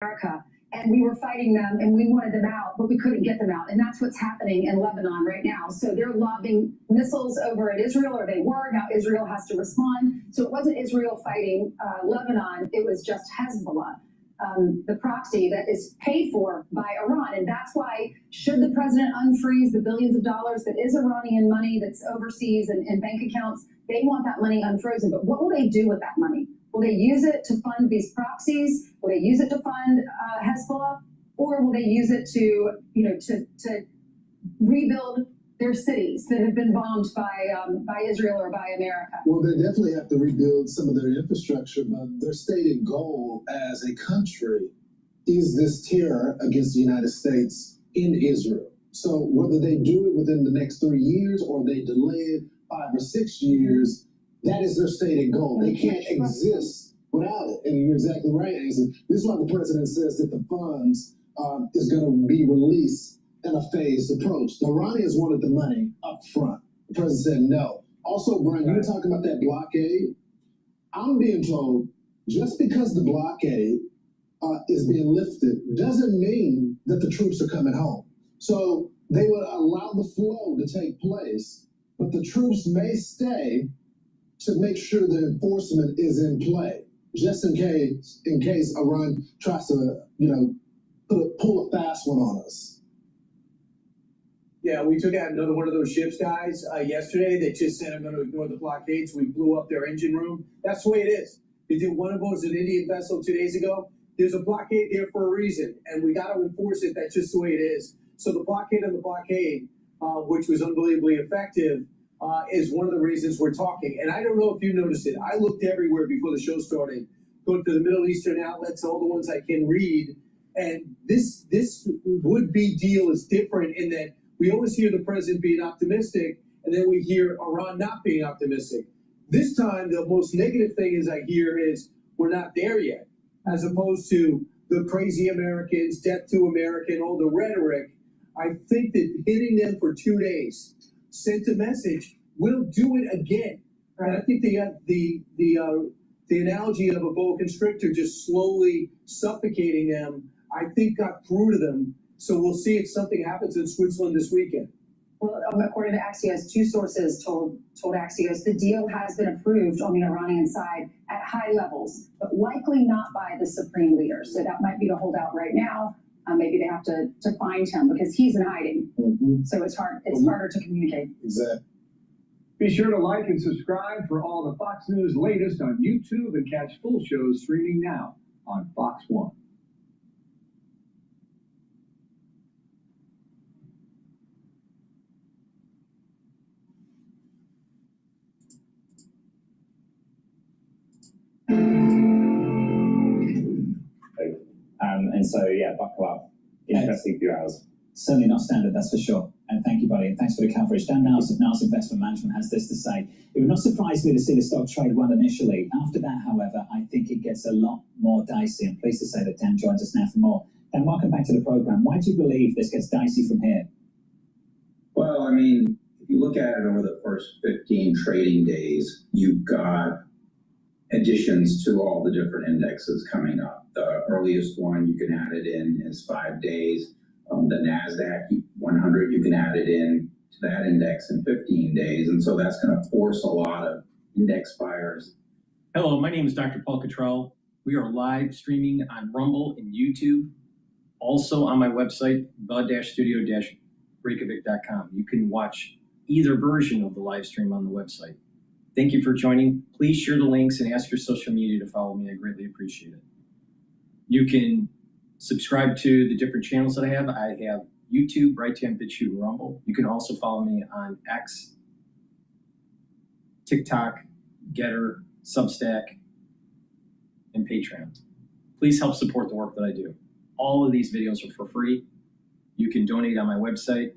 America, and we were fighting them and we wanted them out, but we couldn't get them out. And that's what's happening in Lebanon right now. So they're lobbing missiles over at Israel, or they were. Now Israel has to respond. So it wasn't Israel fighting Lebanon, it was just Hezbollah, the proxy that is paid for by Iran. And that's why, should the president unfreeze the billions of dollars that is Iranian money that's overseas and in bank accounts, they want that money unfrozen. But what will they do with that money? Will they use it to fund these proxies? Will they use it to fund Hezbollah? Or will they use it to, to rebuild their cities that have been bombed by Israel or by America? Well, they definitely have to rebuild some of their infrastructure, but their stated goal as a country is this terror against the United States in Israel. So whether they do it within the next 3 years or they delay it 5 or 6 years, that is their stated goal. They can't exist without it. And you're exactly right, Ainsley. This is why the president says that the funds is going to be released in a phased approach. The Iranians wanted the money up front. The president said no. Also, Brian, you were talking about that blockade. I'm being told just because the blockade is being lifted doesn't mean that the troops are coming home. So they would allow the flow to take place, but the troops may stay to make sure the enforcement is in play, just in case Iran tries to, pull a fast one on us. Yeah, we took out another one of those ships, guys, yesterday. They just said, I'm going to ignore the blockade, so we blew up their engine room. That's the way it is. They did one of those, an Indian vessel 2 days ago. There's a blockade there for a reason, and we got to enforce it. That's just the way it is. So the blockade on the blockade, which was unbelievably effective, is one of the reasons we're talking. And I don't know if you noticed it. I looked everywhere before the show started, going to the Middle Eastern outlets, all the ones I can read. And this would-be deal is different in that we always hear the president being optimistic, and then we hear Iran not being optimistic. This time, the most negative thing is I hear is we're not there yet, as opposed to the crazy Americans, death to America, and all the rhetoric. I think that hitting them for 2 days sent a message, we'll do it again. Right. And I think the analogy of a boa constrictor just slowly suffocating them, I think got through to them. So we'll see if something happens in Switzerland this weekend. Well, according to Axios, 2 sources told Axios the deal has been approved on the Iranian side at high levels, but likely not by the supreme leader. So that might be the holdout right now. Maybe they have to find him because he's in hiding. So it's harder to communicate. Exactly. Be sure to like and subscribe for all the Fox News latest on YouTube and catch full shows streaming now on Fox 1. And so, yeah, buckle up. Interesting few hours. Certainly not standard, that's for sure. And thank you, buddy, and thanks for the coverage. Dan Niles of Niles Investment Management has this to say. It would not surprise me to see the stock trade well initially. After that, however, I think it gets a lot more dicey. I'm pleased to say that Dan joins us now for more. Dan, welcome back to the program. Why do you believe this gets dicey from here? Well, I mean, if you look at it over the first 15 trading days, you've got additions to all the different indexes coming up. The earliest one, you can add it in is 5 days. The NASDAQ 100, you can add it in to that index in 15 days. And so that's going to force a lot of index buyers. Hello, my name is DrPaulCottrell. We are live streaming on Rumble and YouTube. Also on my website, the-studio-reykjavik.com. You can watch either version of the live stream on the website. Thank you for joining. Please share the links and ask your social media to follow me. I greatly appreciate it. You can subscribe to the different channels that I have. I have YouTube, Brighteon, Bitchute, and Rumble. You can also follow me on X, TikTok, GETTR, Substack, and Patreon. Please help support the work that I do. All of these videos are for free. You can donate on my website,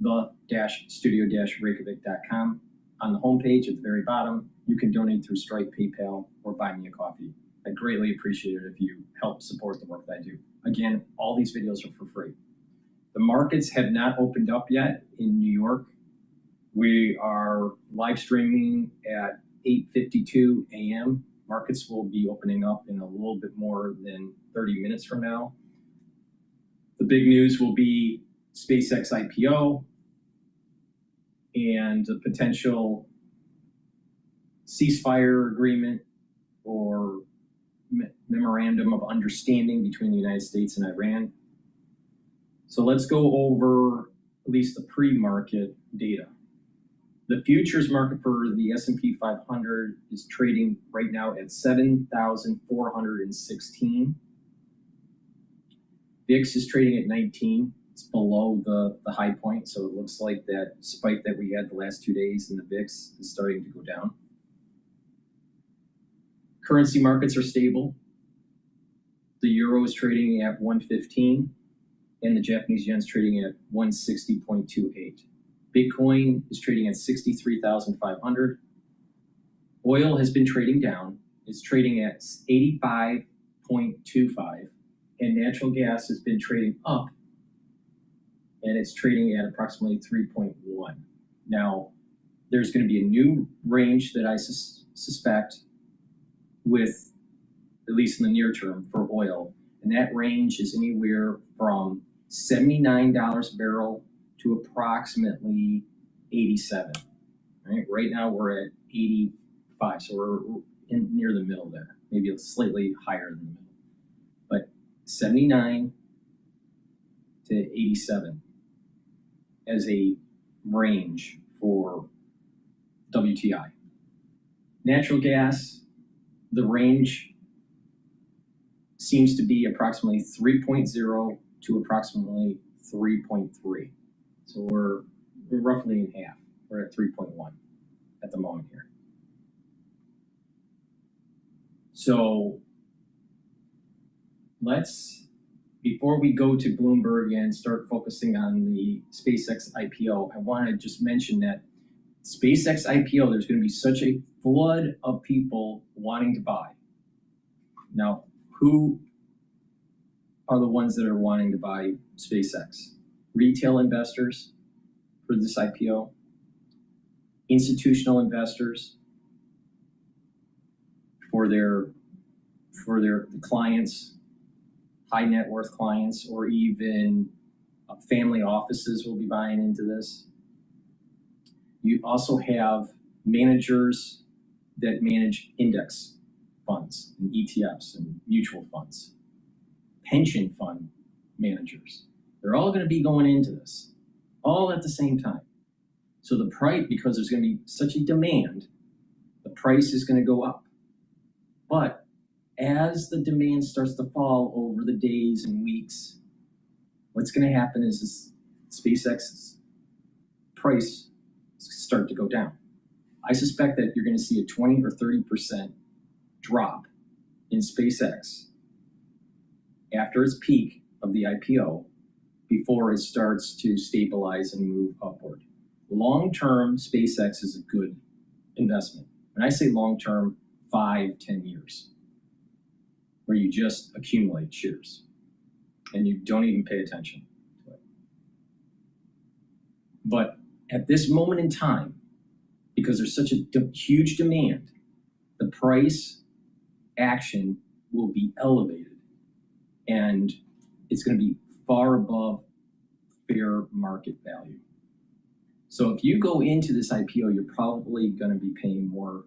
the-studio-reykjavik.com. On the homepage at the very bottom, you can donate through Stripe, PayPal, or buy me a coffee. I'd greatly appreciate it if you help support the work that I do. Again, all these videos are for free. The markets have not opened up yet in New York. We are live streaming at 8:52 a.m. markets will be opening up in a little bit more than 30 minutes from now. The big news will be SpaceX IPO and the potential ceasefire agreement or memorandum of understanding between the United States and Iran. So let's go over at least the pre-market data. The futures market for the S&P 500 is trading right now at 7,416. VIX is trading at 19. It's below the high point, so it looks like that spike that we had the last 2 days in the VIX is starting to go down. Currency markets are stable. The euro is trading at 115, and the Japanese yen is trading at 160.28. Bitcoin is trading at 63,500. Oil has been trading down. It's trading at 85.25, and natural gas has been trading up, and it's trading at approximately 3.1. Now, there's going to be a new range that I suspect with, at least in the near term, for oil, and that range is anywhere from $79 a barrel to approximately 87. Right now we're at 85, so we're near the middle there, maybe slightly higher than the middle, but 79 to 87 as a range for WTI. Natural gas, the range seems to be approximately 3.0 to approximately 3.3. So we're roughly in half. We're at 3.1 at the moment here. So before we go to Bloomberg and start focusing on the SpaceX IPO, I want to just mention that SpaceX IPO, there's going to be such a flood of people wanting to buy. Now, who are the ones that are wanting to buy SpaceX? Retail investors for this IPO, institutional investors for their clients, high net worth clients, or even family offices will be buying into this. You also have managers that manage index funds and ETFs and mutual funds, pension fund managers. They're all going to be going into this all at the same time. So the price, because there's going to be such a demand, the price is going to go up. But as the demand starts to fall over the days and weeks, what's going to happen is this SpaceX's price start to go down. I suspect that you're going to see a 20 or 30% drop in SpaceX after its peak of the IPO before it starts to stabilize and move upward. Long-term, SpaceX is a good investment. When I say long-term, 5-10 years, where you just accumulate shares and you don't even pay attention to it. But at this moment in time, because there's such a huge demand, the price action will be elevated, and it's going to be far above fair market value. So if you go into this IPO, you're probably going to be paying more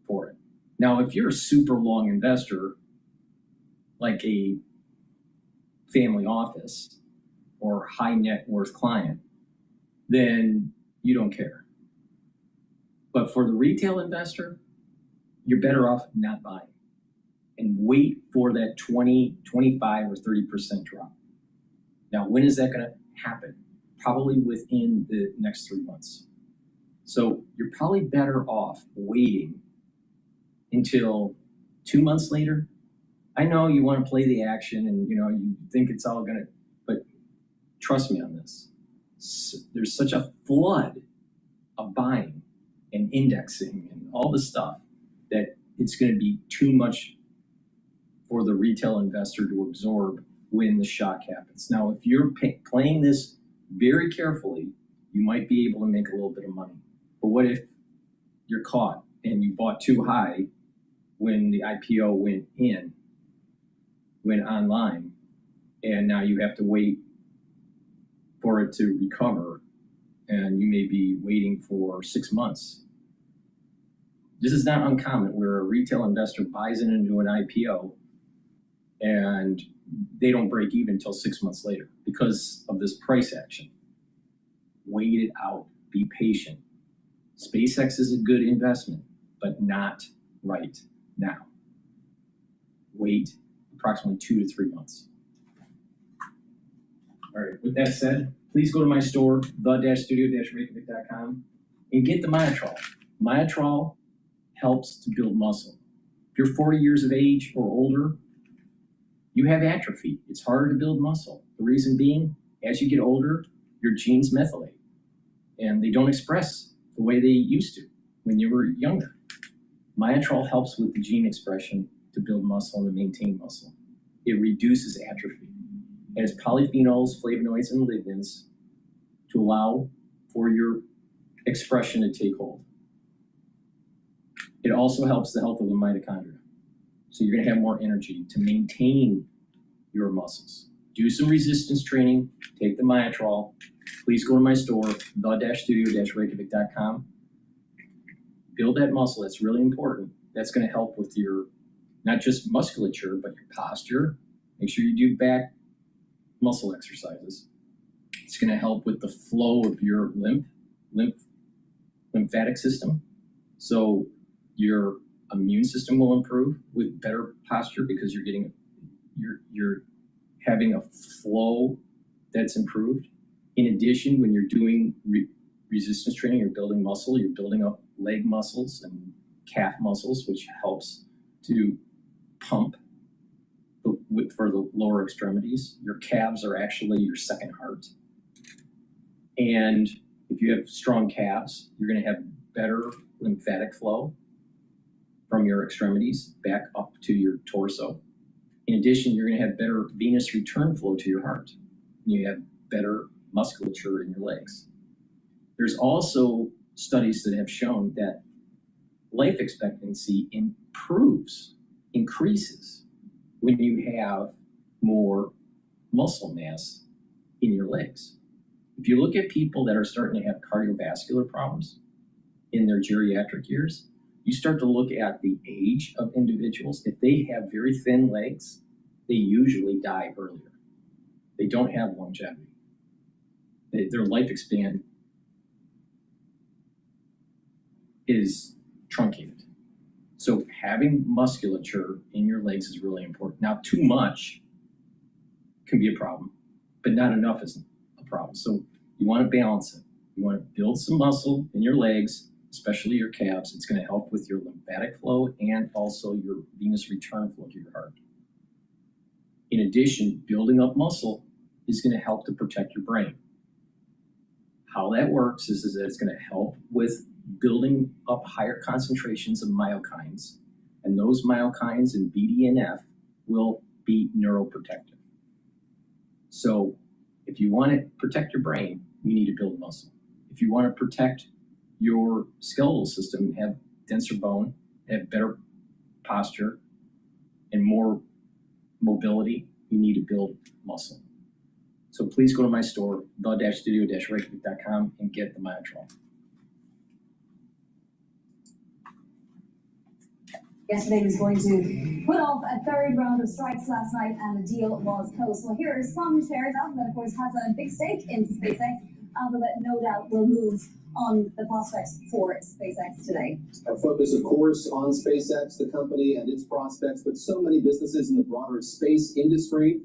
for it. Now, if you're a super long investor, like a family office or high net worth client, then you don't care. But for the retail investor, you're better off not buying and wait for that 20, 25, or 30% drop. Now, when is that going to happen? Probably within the next 3 months. So you're probably better off waiting until 2 months later. I know you want to play the action and you think it's all going to, but trust me on this. There's such a flood of buying and indexing and all the stuff that it's going to be too much for the retail investor to absorb when the shock happens. Now, if you're playing this very carefully, you might be able to make a little bit of money. But what if you're caught and you bought too high when the IPO went online, and now you have to wait for it to recover, and you may be waiting for 6 months. This is not uncommon where a retail investor buys into an IPO and they don't break even until 6 months later because of this price action. Wait it out, be patient. SpaceX is a good investment, but not right now. Wait approximately 2 to 3 months. All right, with that said, please go to my store, the-studio-reykjavik.com, and get the Myotrol. Myotrol helps to build muscle. If you're 40 years of age or older, you have atrophy. It's harder to build muscle. The reason being, as you get older, your genes methylate, and they don't express the way they used to when you were younger. Myotrol helps with the gene expression to build muscle and to maintain muscle. It reduces atrophy. It has polyphenols, flavonoids, and lignans to allow for your expression to take hold. It also helps the health of the mitochondria. So you're going to have more energy to maintain your muscles. Do some resistance training, take the Myotrol. Please go to my store, the-studio-reykjavik.com. Build that muscle, that's really important. That's going to help with your, not just musculature, but your posture. Make sure you do back muscle exercises. It's going to help with the flow of your lymphatic system. So your immune system will improve with better posture because you're getting, you're having a flow that's improved. In addition, when you're doing resistance training, you're building muscle, you're building up leg muscles and calf muscles, which helps to pump for the lower extremities. Your calves are actually your second heart. And if you have strong calves, you're going to have better lymphatic flow from your extremities back up to your torso. In addition, you're going to have better venous return flow to your heart. You have better musculature in your legs. There's also studies that have shown that life expectancy increases when you have more muscle mass in your legs. If you look at people that are starting to have cardiovascular problems in their geriatric years, you start to look at the age of individuals. If they have very thin legs, they usually die earlier. They don't have longevity. Their lifespan is truncated. So having musculature in your legs is really important. Now, too much can be a problem, but not enough is a problem. So you want to balance it. You want to build some muscle in your legs, especially your calves. It's going to help with your lymphatic flow and also your venous return flow to your heart. In addition, building up muscle is going to help to protect your brain. How that works is that it's going to help with building up higher concentrations of myokines, and those myokines in BDNF will be neuroprotective. So if you want to protect your brain, you need to build muscle. If you want to protect your skeletal system and have denser bone, have better posture, and more mobility, you need to build muscle. So please go to my store, the-studio-reykjavik.com, and get the Myotrol. Yesterday was going to put off a third round of strikes last night, and the deal was closed. Well, here are some shares. Alphabet, of course, has a big stake in SpaceX. Alphabet, no doubt, will move on the prospects for SpaceX today. Our focus, of course, on SpaceX, the company and its prospects, but so many businesses in the broader space industry.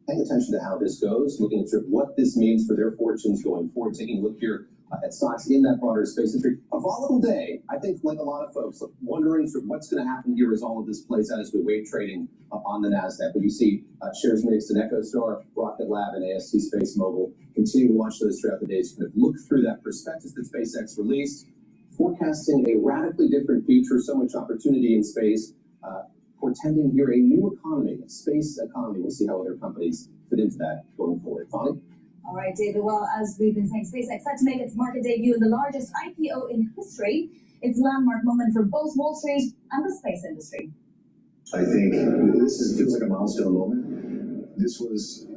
Paying attention to how this goes, looking at sort of what this means for their fortunes going forward, taking a look here at stocks in that broader space industry. A volatile day, I think, like a lot of folks, wondering sort of what's going to happen here as all of this plays out as we wait trading on the NASDAQ. But you see shares mixed in EchoStar, Rocket Lab, and AST Space Mobile. Continue to watch those throughout the day to kind of look through that prospectus that SpaceX released, forecasting a radically different future, so much opportunity in space, portending here a new economy, a space economy. We'll see how other companies fit into that going forward. Bonnie? All right, David. Well, as we've been saying, SpaceX set to make its market debut in the largest IPO in history. It's a landmark moment for both Wall Street and the space industry. I think feels like a milestone moment. This was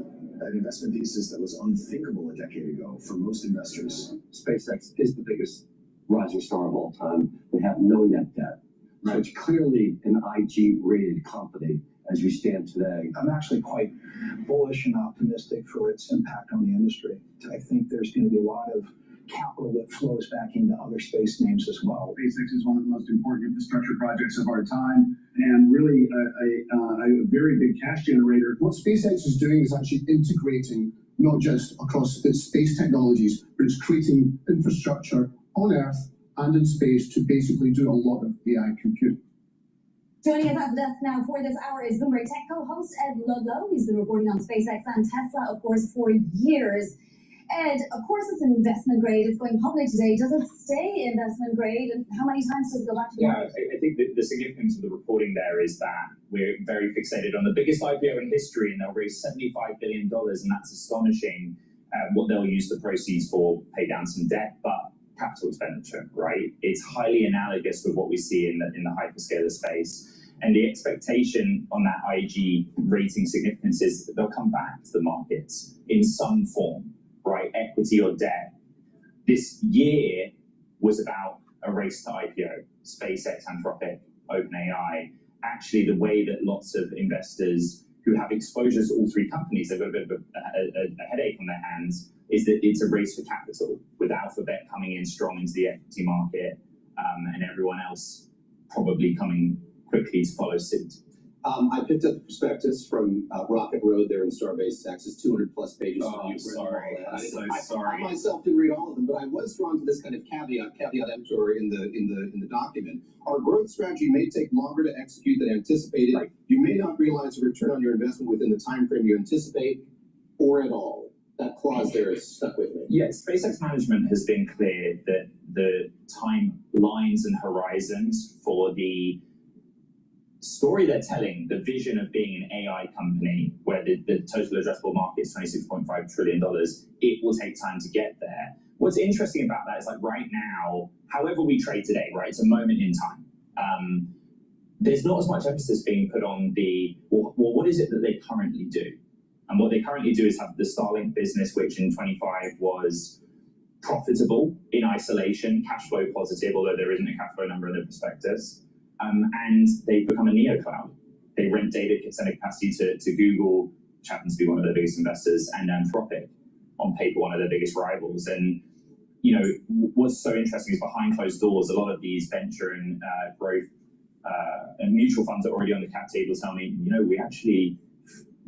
an investment thesis that was unthinkable a decade ago for most investors. SpaceX is the biggest rising star of all time. They have no net debt. Right. So it's clearly an IG-rated company as we stand today. I'm actually quite bullish and optimistic for its impact on the industry. I think there's going to be a lot of capital that flows back into other space names as well. SpaceX is one of the most important infrastructure projects of our time, and really a very big cash generator. What SpaceX is doing is actually integrating not just across its space technologies, but it's creating infrastructure on Earth and in space to basically do a lot of AI computing. Joining us at the desk now for this hour is Bloomberg Tech co-host Ed Ludlow. He's been reporting on SpaceX and Tesla, of course, for years. Ed, of course, it's investment grade. It's going public today. Does it stay investment grade? And how many times does it go back to the market? I think the significance of the reporting there is that we're very fixated on the biggest IPO in history, and they'll raise $75 billion, and that's astonishing. What they'll use the proceeds for, pay down some debt, but capital expenditure, right? It's highly analogous with what we see in the hyperscaler space. And the expectation on that IG rating significance is that they'll come back to the markets in some form, right? Equity or debt. This year was about a race to IPO, SpaceX, Anthropic, OpenAI. Actually, the way that lots of investors who have exposures to all three companies, they've got a bit of a headache on their hands, is that it's a race for capital, with Alphabet coming in strong into the equity market, and everyone else probably coming quickly to follow suit. I picked up the prospectus from Rocket Road there in Starbase, Texas, 200 plus pages. Oh, I'm sorry. I'm so sorry. I myself didn't read all of them, but I was drawn to this kind of caveat emptor in the document. Our growth strategy may take longer to execute than anticipated. Right. You may not realize a return on your investment within the time frame you anticipate, or at all. That clause there is stuck with me. Yeah, SpaceX management has been clear that the timelines and horizons for the story they're telling, the vision of being an AI company where the total addressable market is $26.5 trillion, it will take time to get there. What's interesting about that is, like, right now, however we trade today, right, it's a moment in time. There's not as much emphasis being put on what is it that they currently do? And what they currently do is have the Starlink business, which in 25 was profitable in isolation, cash flow positive, although there isn't a cash flow number in the prospectus. And they've become a neocloud. They rent data center capacity to Google, which happens to be one of their biggest investors, and Anthropic, on paper one of their biggest rivals. And you know what's so interesting is behind closed doors, a lot of these venture and growth and mutual funds that are already on the cap table tell me, you know, we actually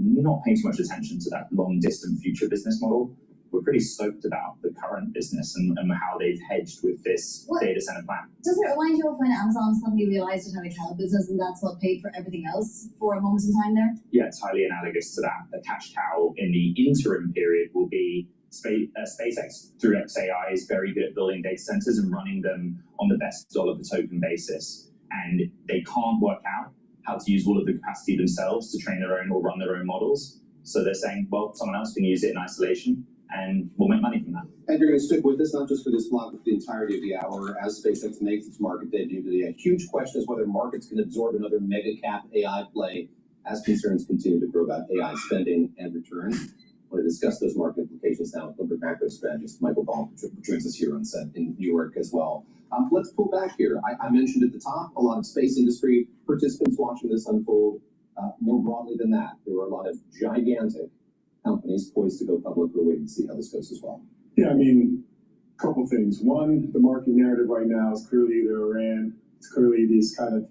not paying too much attention to that long distant future business model. We're pretty stoked about the current business and how they've hedged with this data center plan. Doesn't it remind you of when Amazon suddenly realized it had a cloud business and that's what paid for everything else for a moment in time there? Yeah, it's highly analogous to that. The cash cow in the interim period will be SpaceX through XAI is very good at building data centers and running them on the best dollar per token basis. And they can't work out how to use all of the capacity themselves to train their own or run their own models. So they're saying, well, someone else can use it in isolation, and we'll make money from that. And you're going to stick with us, not just for this block, but the entirety of the hour, as SpaceX makes its market debut today. A huge question is whether markets can absorb another mega cap AI play as concerns continue to grow about AI spending and returns. I want to discuss those market implications now with Bloomberg macro strategist Michael Ball, who joins us here on set in New York as well. Let's pull back here. I mentioned at the top a lot of space industry participants watching this unfold. More broadly than that, there are a lot of gigantic companies poised to go public. We're waiting to see how this goes as well. Yeah, I mean, a couple things. One, the market narrative right now is clearly either Iran. It's clearly this kind of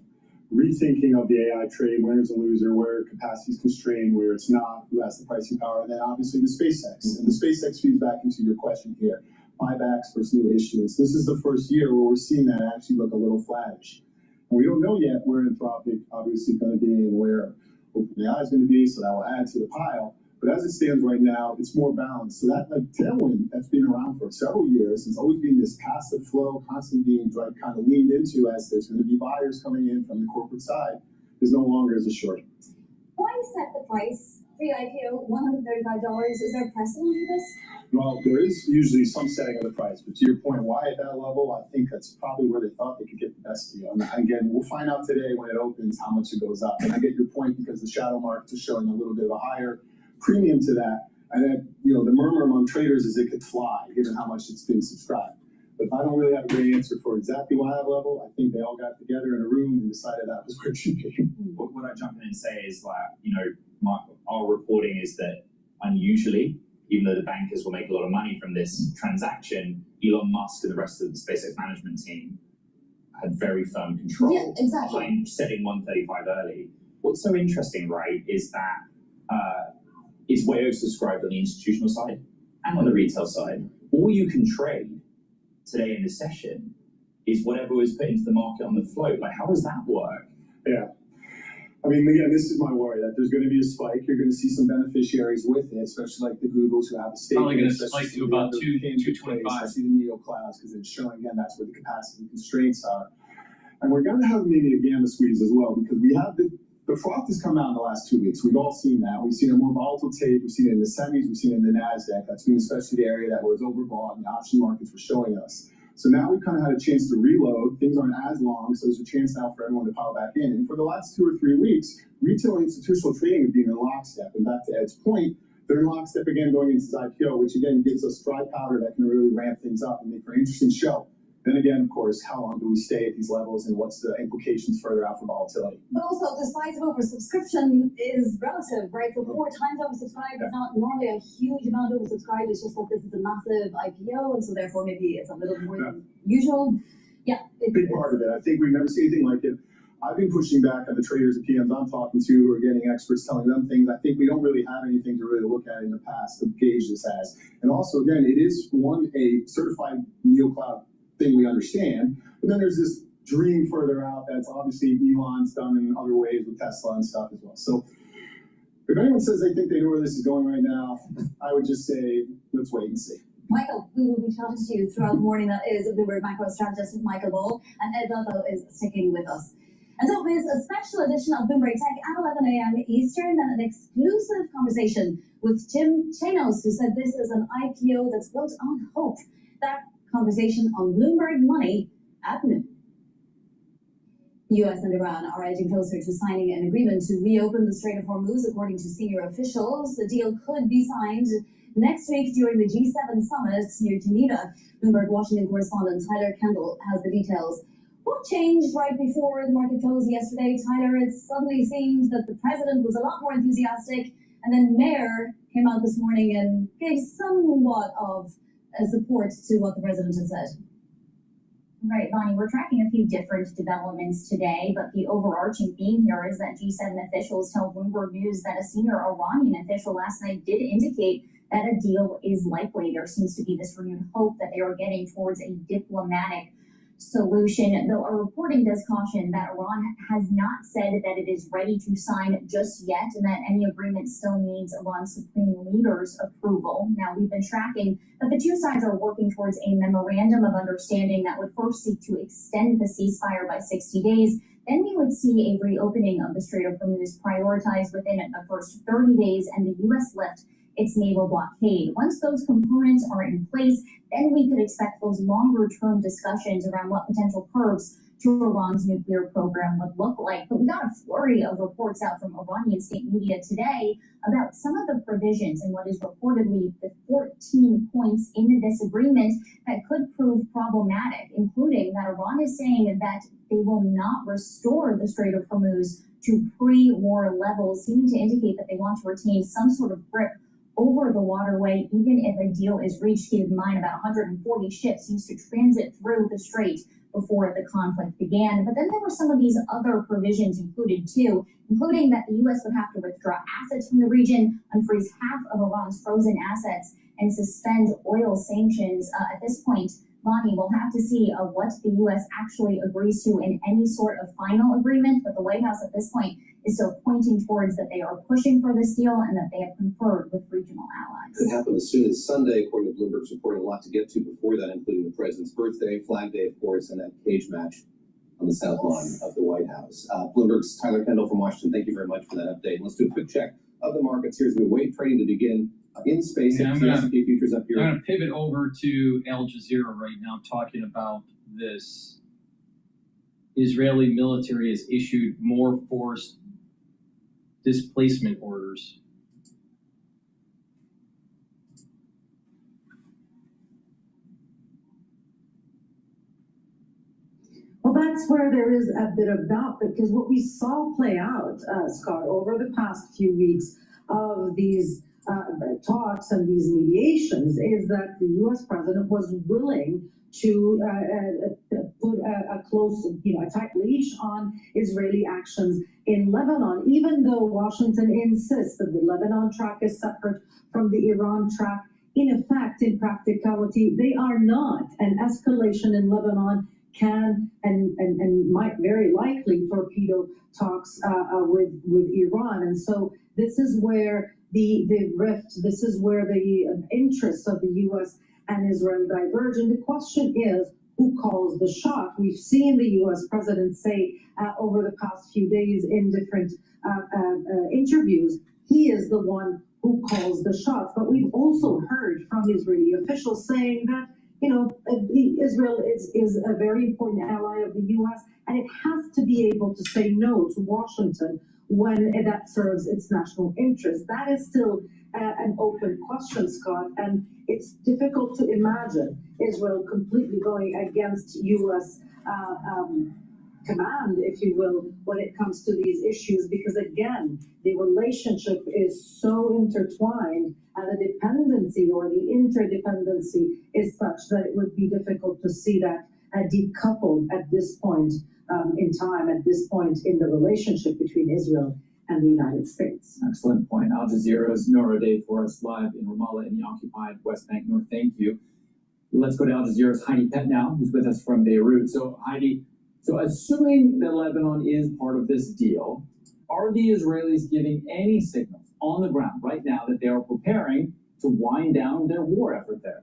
rethinking of the AI trade, winner's a loser, where capacity is constrained, where it's not, who has the pricing power, and then obviously the SpaceX. Mm-hmm. And the SpaceX feeds back into your question here, buybacks versus new issuance. This is the first year where we're seeing that actually look a little flattish. And we don't know yet where Anthropic obviously going to be and where OpenAI is going to be, so that will add to the pile. But as it stands right now, it's more balanced. So that tailwind that's been around for several years, it's always been this passive flow, constantly being kind of leaned into as there's going to be buyers coming in from the corporate side, is no longer as a short. Why set the price Pre-IPO, $135. Is there precedent for this? Well, there is usually some setting of the price, but to your point, why at that level? I think that's probably where they thought they could get the best deal. And again, we'll find out today when it opens how much it goes up. And I get your point because the shadow markets are showing a little bit of a higher premium to that. And then, the murmur among traders is it could fly, given how much it's been subscribed. But I don't really have a great answer for exactly why that level. I think they all got together in a room and decided that was where it should be. What I jump in and say is our reporting is that unusually, even though the bankers will make a lot of money from this transaction, Elon Musk and the rest of the SpaceX management team had very firm control behind setting 135 early. What's so interesting, right, is that it's way oversubscribed on the institutional side and on the retail side. All you can trade today in this session is whatever was put into the market on the float. Like, how does that work? Yeah. I mean, again, this is my worry that there's going to be a spike. You're going to see some beneficiaries with it, especially like the Googles who have a stake. Probably going to spike to about 225. Especially the neo clouds, because it's showing again that's where the capacity constraints are. And we're going to have maybe a gamma squeeze as well, because we have the froth has come out in the last 2 weeks. We've all seen that. We've seen a more volatile tape. We've seen it in the semis. We've seen it in the NASDAQ. That's been especially the area that was overbought and the option markets were showing us. So now we've kind of had a chance to reload. Things aren't as long, so there's a chance now for everyone to pile back in. And for the last 2 or 3 weeks, retail and institutional trading have been in lockstep. And back to Ed's point, they're in lockstep again going into this IPO, which again gives us dry powder that can really ramp things up and make for an interesting show. Then again, of course, how long do we stay at these levels and what's the implications further out for volatility? But also, the size of oversubscription is relative, right? So 4 times oversubscribed is not normally a huge amount oversubscribed. It's just that this is a massive IPO, and so therefore maybe it's a little more than usual. Yeah. Big part of it. I think we've never seen anything like it. I've been pushing back on the traders and PMs I'm talking to who are getting experts telling them things. I think we don't really have anything to really look at in the past to gauge this as. And also, again, it is a certified NeoCloud thing we understand, but then there's this dream further out that's obviously Elon's done in other ways with Tesla and stuff as well. So if anyone says they think they know where this is going right now, I would just say, let's wait and see. Michael, we will be chatting to you throughout the morning. That is Bloomberg macro strategist Michael Bull, and Ed Lovell is sticking with us. And don't miss a special edition of Bloomberg Tech at 11 a.m. Eastern, and an exclusive conversation with Jim Chanos, who said this is an IPO that's built on hope. That conversation on Bloomberg Money at noon. The U.S. and Iran are edging closer to signing an agreement to reopen the Strait of Hormuz, according to senior officials. The deal could be signed next week during the G7 summit near Geneva. Bloomberg Washington correspondent Tyler Kendall has the details. What changed right before the market closed yesterday, Tyler? It suddenly seemed that the president was a lot more enthusiastic, and then Mayor came out this morning and gave somewhat of support to what the president has said. Right, Bonnie, we're tracking a few different developments today, but the overarching theme here is that G7 officials tell Bloomberg News that a senior Iranian official last night did indicate that a deal is likely. There seems to be this renewed hope that they are getting towards a diplomatic solution, though our reporting does caution that Iran has not said that it is ready to sign just yet, and that any agreement still needs Iran's supreme leader's approval. Now, we've been tracking that the two sides are working towards a memorandum of understanding that would first seek to extend the ceasefire by 60 days. Then we would see a reopening of the Strait of Hormuz prioritized within the first 30 days, and the U.S. lift its naval blockade. Once those components are in place, then we could expect those longer-term discussions around what potential curbs to Iran's nuclear program would look like. But we got a flurry of reports out from Iranian state media today about some of the provisions in what is reportedly the 14 points in this agreement that could prove problematic, including that Iran is saying that they will not restore the Strait of Hormuz to pre-war levels, seeming to indicate that they want to retain some sort of grip over the waterway, even if a deal is reached. Keep in mind, about 140 ships used to transit through the strait before the conflict began. But then there were some of these other provisions included too, including that the U.S. would have to withdraw assets from the region, unfreeze half of Iran's frozen assets, and suspend oil sanctions. At this point, Bonnie, we'll have to see what the U.S. actually agrees to in any sort of final agreement, but the White House at this point is still pointing towards that they are pushing for this deal and that they have conferred with regional allies. Could happen as soon as Sunday, according to Bloomberg's reporting. A lot to get to before that, including the president's birthday, Flag Day, of course, and that cage match on the south lawn of the White House. Bloomberg's Tyler Kendall from Washington, thank you very much for that update. Let's do a quick check of the markets here as we wait trading to begin in space. Yeah, the S&P futures up here. I'm going to pivot over to Al Jazeera right now, talking about this. Israeli military has issued more forced displacement orders. Well, that's where there is a bit of doubt, because what we saw play out, Scott, over the past few weeks of these talks and these mediations is that the U.S. president was willing to put a close, a tight leash on Israeli actions in Lebanon, even though Washington insists that the Lebanon track is separate from the Iran track. In effect, in practicality, they are not. An escalation in Lebanon can and might very likely torpedo talks with Iran. And so this is where the rift, this is where the interests of the U.S. and Israel diverge. And the question is, who calls the shot? We've seen the U.S. president say over the past few days in different interviews, he is the one who calls the shots. But we've also heard from Israeli officials saying that Israel is a very important ally of the U.S. and it has to be able to say no to Washington when that serves its national interest. That is still an open question, Scott, and it's difficult to imagine Israel completely going against U.S. Command, if you will, when it comes to these issues, because again, the relationship is so intertwined and the dependency or the interdependency is such that it would be difficult to see that decoupled at this point in time, at this point in the relationship between Israel and the United States. Excellent point. Al Jazeera's Noor Day for us live in Ramallah in the occupied West Bank. Noor, thank you. Let's go to Al Jazeera's Heidi Pett now, who's with us from Beirut. So Heidi, assuming that Lebanon is part of this deal, are the Israelis giving any signals on the ground right now that they are preparing to wind down their war effort there?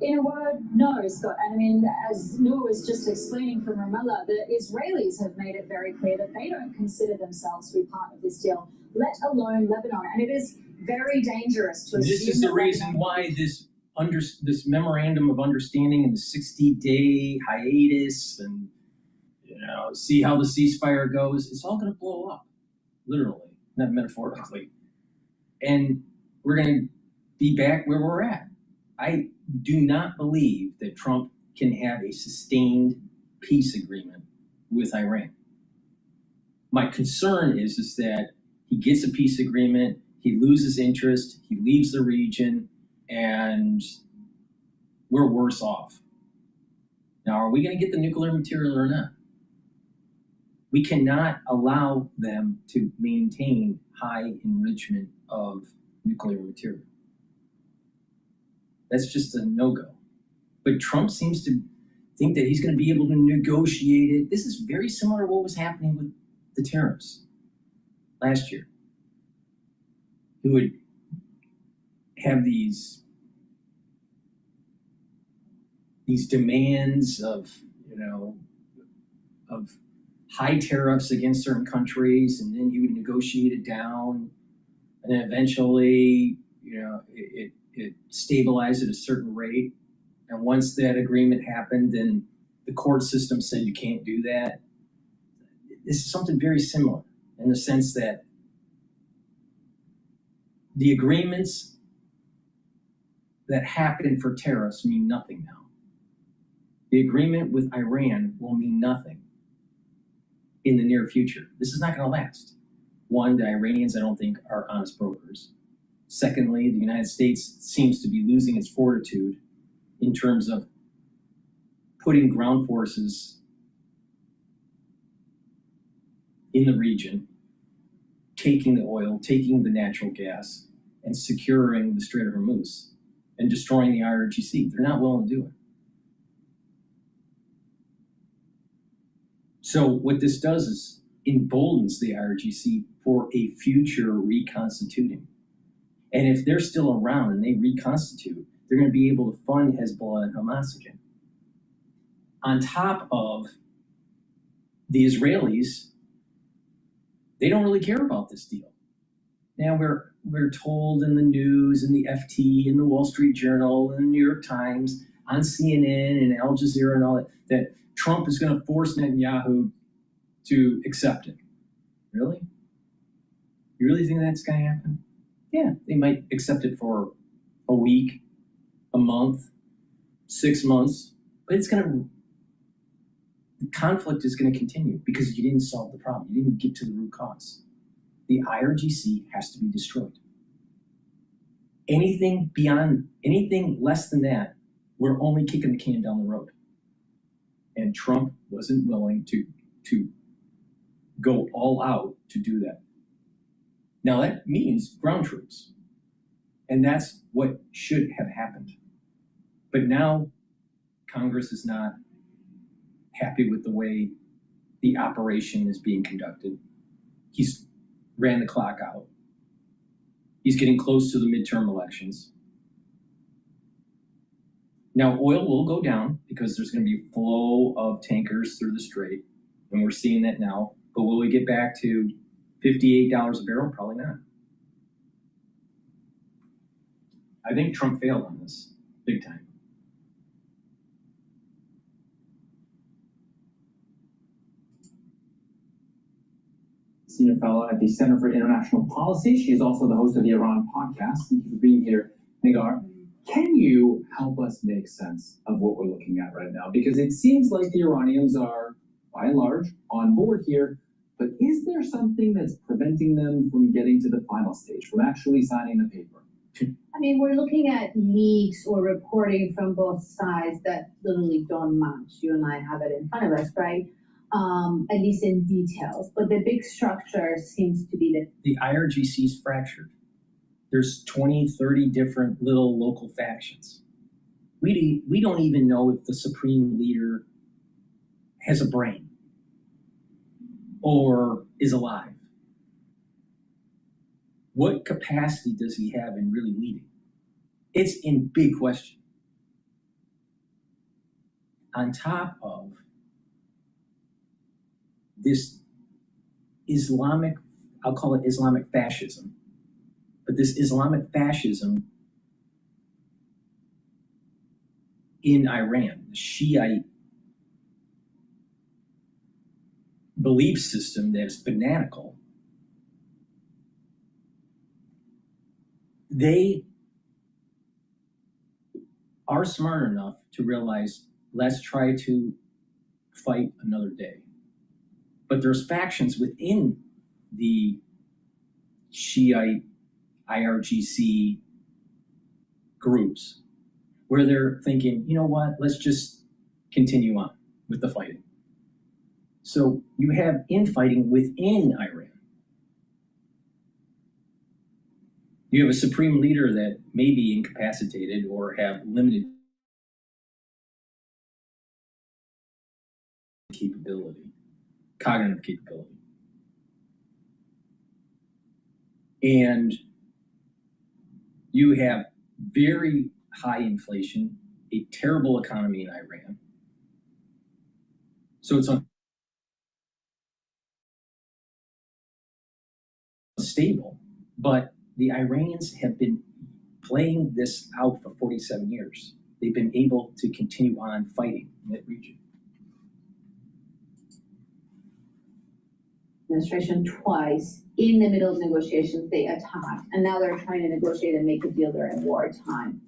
In a word, no, Scott. And I mean, as Noor was just explaining from Ramallah, the Israelis have made it very clear that they don't consider themselves to be part of this deal, let alone Lebanon. And it is very dangerous to assume. This is the reason why this memorandum of understanding and the 60-day hiatus and see how the ceasefire goes, it's all going to blow up, literally, not metaphorically. And we're going to be back where we're at. I do not believe that Trump can have a sustained peace agreement with Iran. My concern is that he gets a peace agreement, he loses interest, he leaves the region, and we're worse off. Now, are we going to get the nuclear material or not? We cannot allow them to maintain high enrichment of nuclear material. That's just a no-go. But Trump seems to think that he's going to be able to negotiate it. This is very similar to what was happening with the tariffs last year. He would have these demands of high tariffs against certain countries, and then he would negotiate it down, and then eventually, it stabilized at a certain rate. And once that agreement happened, then the court system said you can't do that. This is something very similar in the sense that the agreements that happened for tariffs mean nothing now. The agreement with Iran will mean nothing in the near future. This is not going to last. One, the Iranians, I don't think, are honest brokers. Secondly, the United States seems to be losing its fortitude in terms of putting ground forces in the region, taking the oil, taking the natural gas, and securing the Strait of Hormuz and destroying the IRGC. They're not willing to do it. So what this does is emboldens the IRGC for a future reconstituting. And if they're still around and they reconstitute, they're going to be able to fund Hezbollah and Hamas again. On top of the Israelis They don't really care about this deal. Now we're told in the news, in the FT, in the Wall Street Journal, in the New York Times, on CNN and Al Jazeera and all that Trump is going to force Netanyahu to accept it. Really? You really think that's going to happen? Yeah, they might accept it for a week, a month, 6 months, but the conflict is going to continue because you didn't solve the problem. You didn't get to the root cause. The IRGC has to be destroyed. Anything less than that, we're only kicking the can down the road. And Trump wasn't willing to go all out to do that. Now that means ground troops. And that's what should have happened. But now Congress is not happy with the way the operation is being conducted. He's ran the clock out. He's getting close to the midterm elections. Now oil will go down because there's going to be a flow of tankers through the strait. And we're seeing that now. But will we get back to $58 a barrel? Probably not. I think Trump failed on this big time. Senior fellow at the Center for International Policy. She is also the host of the Iran podcast. Thank you for being here, Nagar. Can you help us make sense of what we're looking at right now? Because it seems like the Iranians are, by and large, on board here, but is there something that's preventing them from getting to the final stage, from actually signing the paper? I mean, we're looking at leaks or reporting from both sides that literally don't match. You and I have it in front of us, right? At least in details. But the big structure seems to be the IRGC is fractured. There's 20, 30 different little local factions. We don't even know if the supreme leader has a brain or is alive. What capacity does he have in really leading? It's in big question. On top of this Islamic, I'll call it Islamic fascism, but this Islamic fascism in Iran, the Shiite belief system that's fanatical, they are smart enough to realize, let's try to fight another day. But there's factions within the Shiite IRGC groups where they're thinking, you know what, let's just continue on with the fighting. So you have infighting within Iran. You have a supreme leader that may be incapacitated or have limited capability, cognitive capability. And you have very high inflation, a terrible economy in Iran. So it's unstable, but the Iranians have been playing this out for 47 years. They've been able to continue on fighting in that region. administration twice in the middle of negotiations they attacked, and now they're trying to negotiate and make a deal during wartime.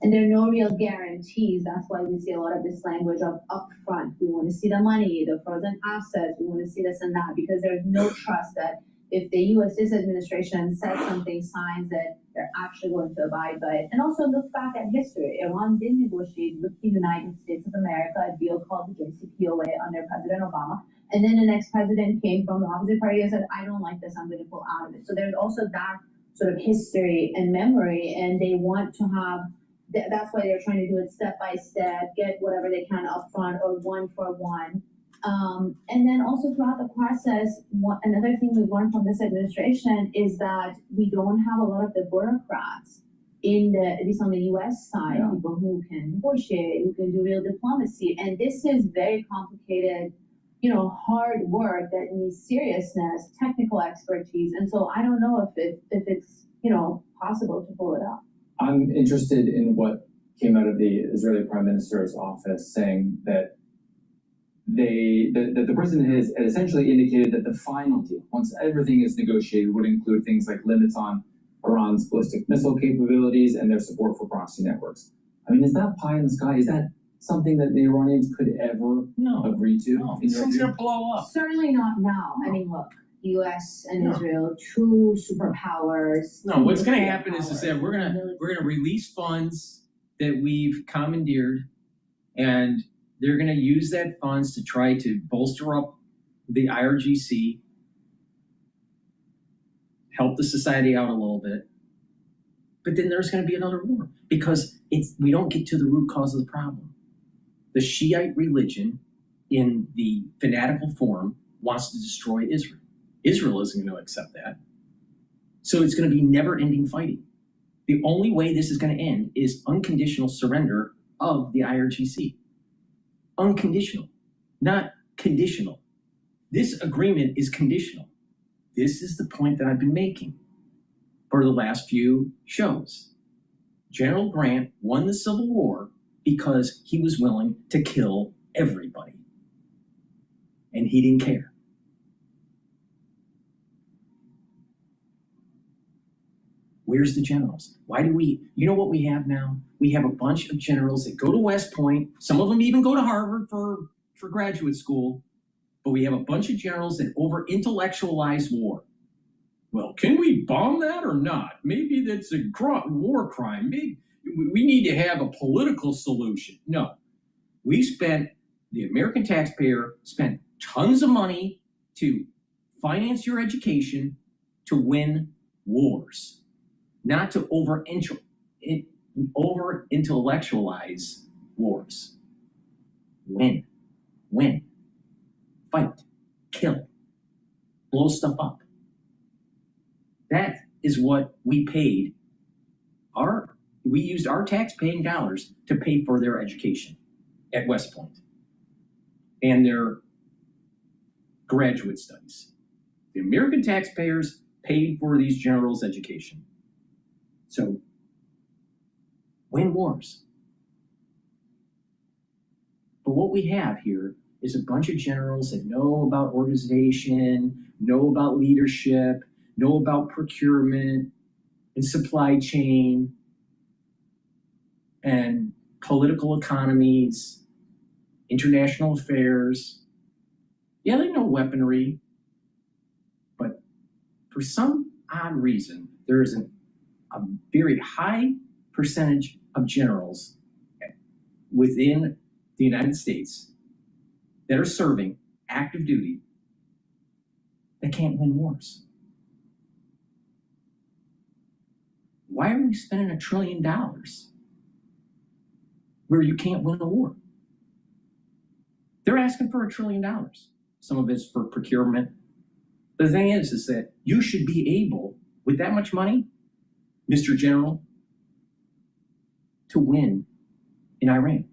And there are no real guarantees. That's why we see a lot of this language of upfront. We want to see the money, the frozen assets, we want to see this and that, because there's no trust that if the this administration says something, signs it, they're actually going to abide by it. And also look back at history. Iran did negotiate with the United States of America a deal called the JCPOA under President Obama. And then the next president came from the opposite party and said, I don't like this, I'm going to pull out of it. So there's also that sort of history and memory, and they want to have, that's why they're trying to do it step by step, get whatever they can up front or one for one. And then also throughout the process, another thing we've learned from this administration is that we don't have a lot of the bureaucrats at least on the US side, people who can negotiate, who can do real diplomacy. And this is very complicated hard work that needs seriousness, technical expertise. And so I don't know if it's, possible to pull it off. I'm interested in what came out of the Israeli Prime Minister's office saying that that the president has essentially indicated that the final deal, once everything is negotiated, would include things like limits on Iran's ballistic missile capabilities and their support for proxy networks. I mean, is that pie in the sky? Is that something that the Iranians could ever agree to? No, things are going to blow up. Certainly not now. I mean, look, the U.S. and Israel, two superpowers. No, what's going to happen is that we're gonna release funds that we've commandeered, and they're going to use that funds to try to bolster up the IRGC, help the society out a little bit. But then there's going to be another war because we don't get to the root cause of the problem. The Shiite religion in the fanatical form wants to destroy Israel. Israel isn't going to accept that. So it's going to be never-ending fighting. The only way this is going to end is unconditional surrender of the IRGC. Unconditional, not conditional. This agreement is conditional. This is the point that I've been making for the last few shows. General Grant won the Civil War because he was willing to kill everybody. And he didn't care. Where's the generals? Why do you know what we have now? We have a bunch of generals that go to West Point. Some of them even go to Harvard for graduate school. But we have a bunch of generals that over-intellectualize war. Well, can we bomb that or not? Maybe that's a war crime. Maybe we need to have a political solution. No. The American taxpayer spent tons of money to finance your education to win wars. Not to over-intellectualize wars. Win. Fight. Kill. Blow stuff up. That is what we paid. We used our tax-paying dollars to pay for their education at West Point and their graduate studies. The American taxpayers paid for these generals' education. So, win wars. But what we have here is a bunch of generals that know about organization, know about leadership, know about procurement and supply chain and political economies, international affairs. Yeah, they know weaponry, but for some odd reason, there is a very high percentage of generals within the United States that are serving active duty that can't win wars. Why are we spending $1 trillion where you can't win a war? They're asking for $1 trillion. Some of it's for procurement. The thing is that you should be able, with that much money, Mr. General, to win in Iran.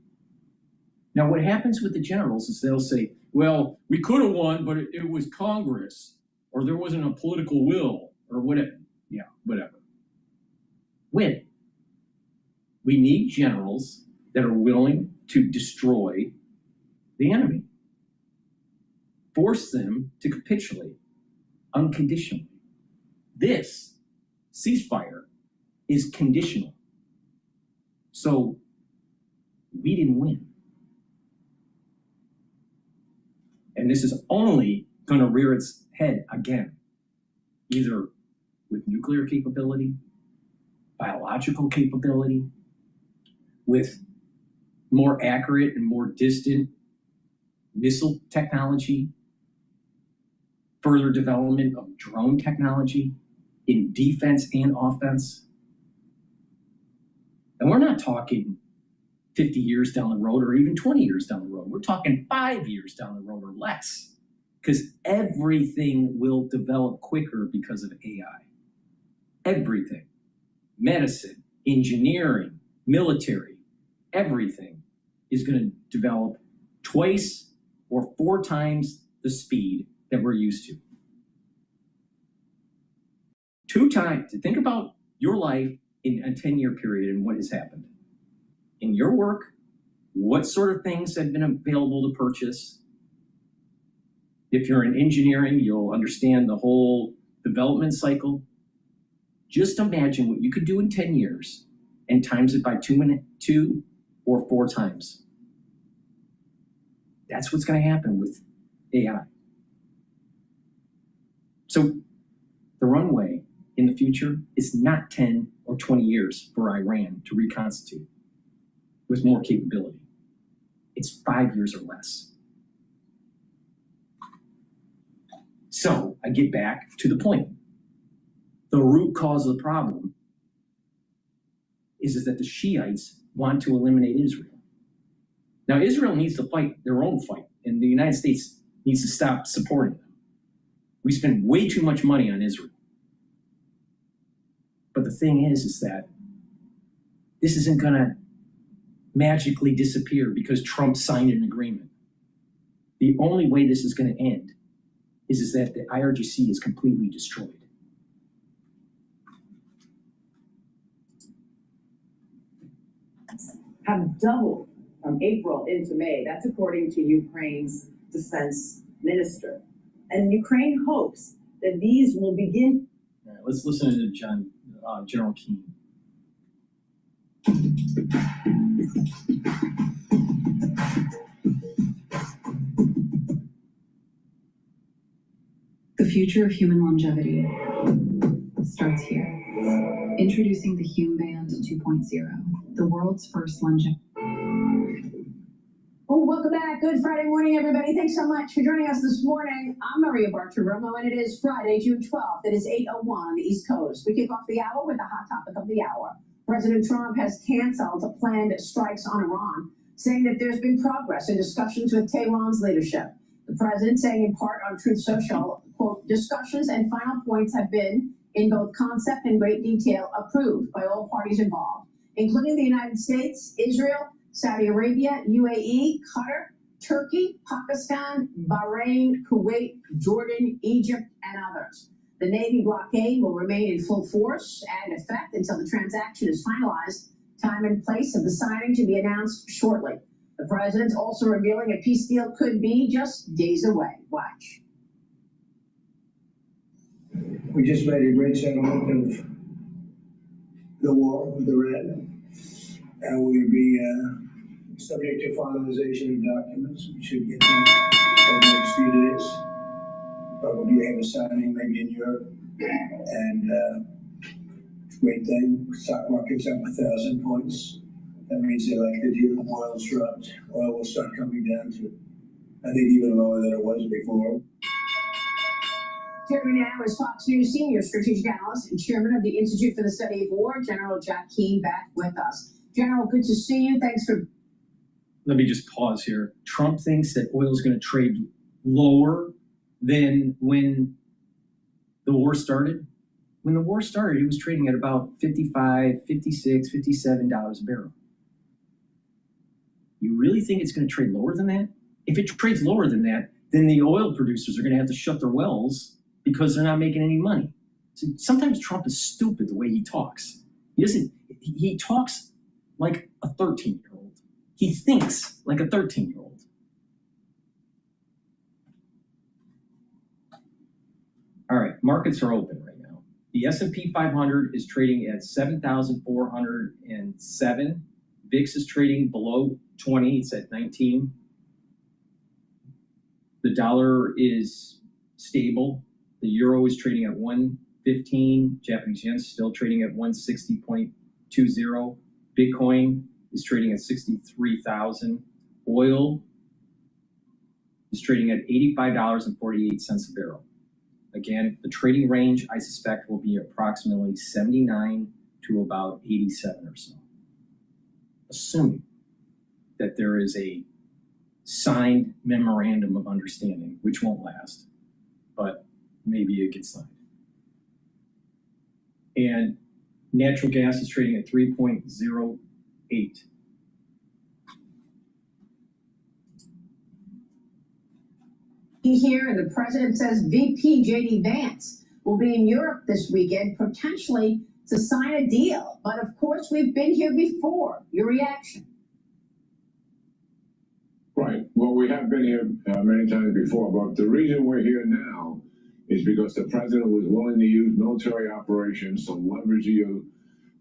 Now, what happens with the generals is they'll say, well, we could have won, but it was Congress, or there wasn't a political will, or whatever. Yeah, whatever. Win. We need generals that are willing to destroy the enemy. Force them to capitulate unconditionally. This ceasefire is conditional. So we didn't win. And this is only going to rear its head again, either with nuclear capability, biological capability, with more accurate and more distant missile technology, further development of drone technology in defense and offense. And we're not talking 50 years down the road or even 20 years down the road. We're talking 5 years down the road or less, because everything will develop quicker because of AI. Everything. Medicine, engineering, military, everything is going to develop twice or 4 times the speed that we're used to. 2 times. Think about your life in a 10-year period and what has happened. In your work, what sort of things have been available to purchase? If you're in engineering, you'll understand the whole development cycle. Just imagine what you could do in 10 years and times it by 2 or 4 times. That's what's going to happen with AI. So the runway in the future is not 10 or 20 years for Iran to reconstitute with more capability. It's 5 years or less. So I get back to the point. The root cause of the problem is that the Shiites want to eliminate Israel. Now, Israel needs to fight their own fight, and the United States needs to stop supporting them. We spend way too much money on Israel. But the thing is that this isn't going to magically disappear because Trump signed an agreement. The only way this is going to end is that the IRGC is completely destroyed. Have doubled from April into May. That's according to Ukraine's defense minister. And Ukraine hopes that these will begin. All right, let's listen to General Keane. The future of human longevity starts here. Introducing the HumeBand 2.0, the world's first longevity. Oh, welcome back. Good Friday morning, everybody. Thanks so much for joining us this morning. I'm Maria Bartiromo, and it is Friday, June 12th. It is 8:01 on the East Coast. We kick off the hour with the hot topic of the hour. President Trump has canceled planned strikes on Iran, saying that there's been progress in discussions with Tehran's leadership. The president saying in part on Truth Social, quote, discussions and final points have been, in both concept and great detail, approved by all parties involved, including the United States, Israel, Saudi Arabia, UAE, Qatar, Turkey, Pakistan, Bahrain, Kuwait, Jordan, Egypt, and others. The Navy blockade will remain in full force and effect until the transaction is finalized. Time and place of the signing to be announced shortly. The president also revealing a peace deal could be just days away. Watch. We just made a great settlement of the war with Iran, and we'll be subject to finalization of documents. We should get them over the next few days. Probably have a signing maybe in Europe, and great thing. Stock market's up 1,000 points. That means they like the deal. Oil's dropped. Oil will start coming down to, I think, even lower than it was before. Joining me now is Fox News senior strategic analyst and chairman of the Institute for the Study of War, General Jack Keane, back with us. General, good to see you. Thanks for. Let me just pause here. Trump thinks that oil is going to trade lower than when the war started. When the war started, it was trading at about $55, $56, $57 a barrel. You really think it's going to trade lower than that? If it trades lower than that, then the oil producers are going to have to shut their wells because they're not making any money. So sometimes Trump is stupid the way he talks. He talks like a 13-year-old. He thinks like a 13-year-old. All right, markets are open right now. The S&P 500 is trading at 7,407. VIX is trading below 20. It's at 19. The dollar is stable. The euro is trading at 115. Japanese yen is still trading at 160.20. Bitcoin is trading at 63,000. Oil is trading at $85.48 a barrel. Again, the trading range, I suspect, will be approximately 79 to about 87 or so, assuming that there is a signed memorandum of understanding, which won't last, but maybe it gets signed. And natural gas is trading at 3.08. Here, and the president says VP J.D. Vance will be in Europe this weekend, potentially to sign a deal. But of course, we've been here before. Your reaction? Right. Well, we have been here many times before, but the reason we're here now is because the president was willing to use military operations to leverage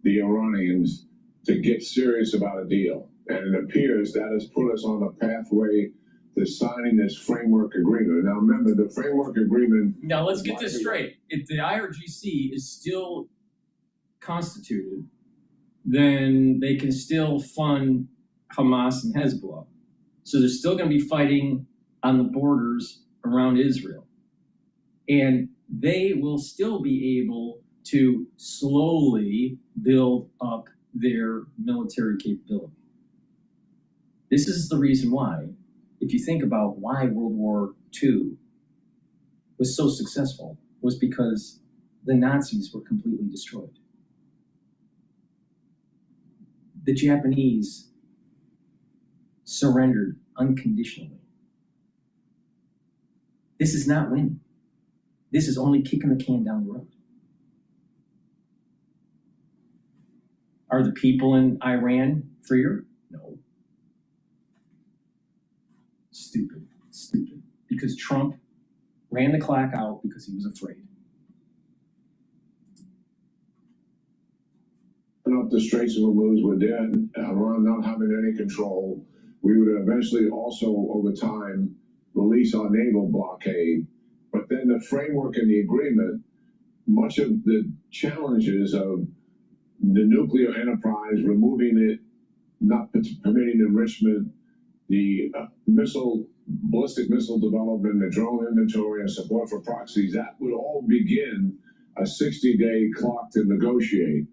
the Iranians to get serious about a deal. And it appears that has put us on a pathway to signing this framework agreement. Now, remember, the framework agreement... Now, let's get this straight. If the IRGC is still constituted, then they can still fund Hamas and Hezbollah. So they're still going to be fighting on the borders around Israel. And they will still be able to slowly build up their military capability. This is the reason why, if you think about why World War II was so successful, was because the Nazis were completely destroyed. The Japanese surrendered unconditionally. This is not winning. This is only kicking the can down the road. Are the people in Iran freer? No. Stupid, stupid. Because Trump ran the clock out because he was afraid. Up the Straits of Hormuz were dead, Iran not having any control. We would eventually also, over time, release our naval blockade. But then the framework and the agreement, much of the challenges of the nuclear enterprise, removing it, not permitting enrichment, the ballistic missile development, the drone inventory, and support for proxies, that would all begin a 60-day clock to negotiate.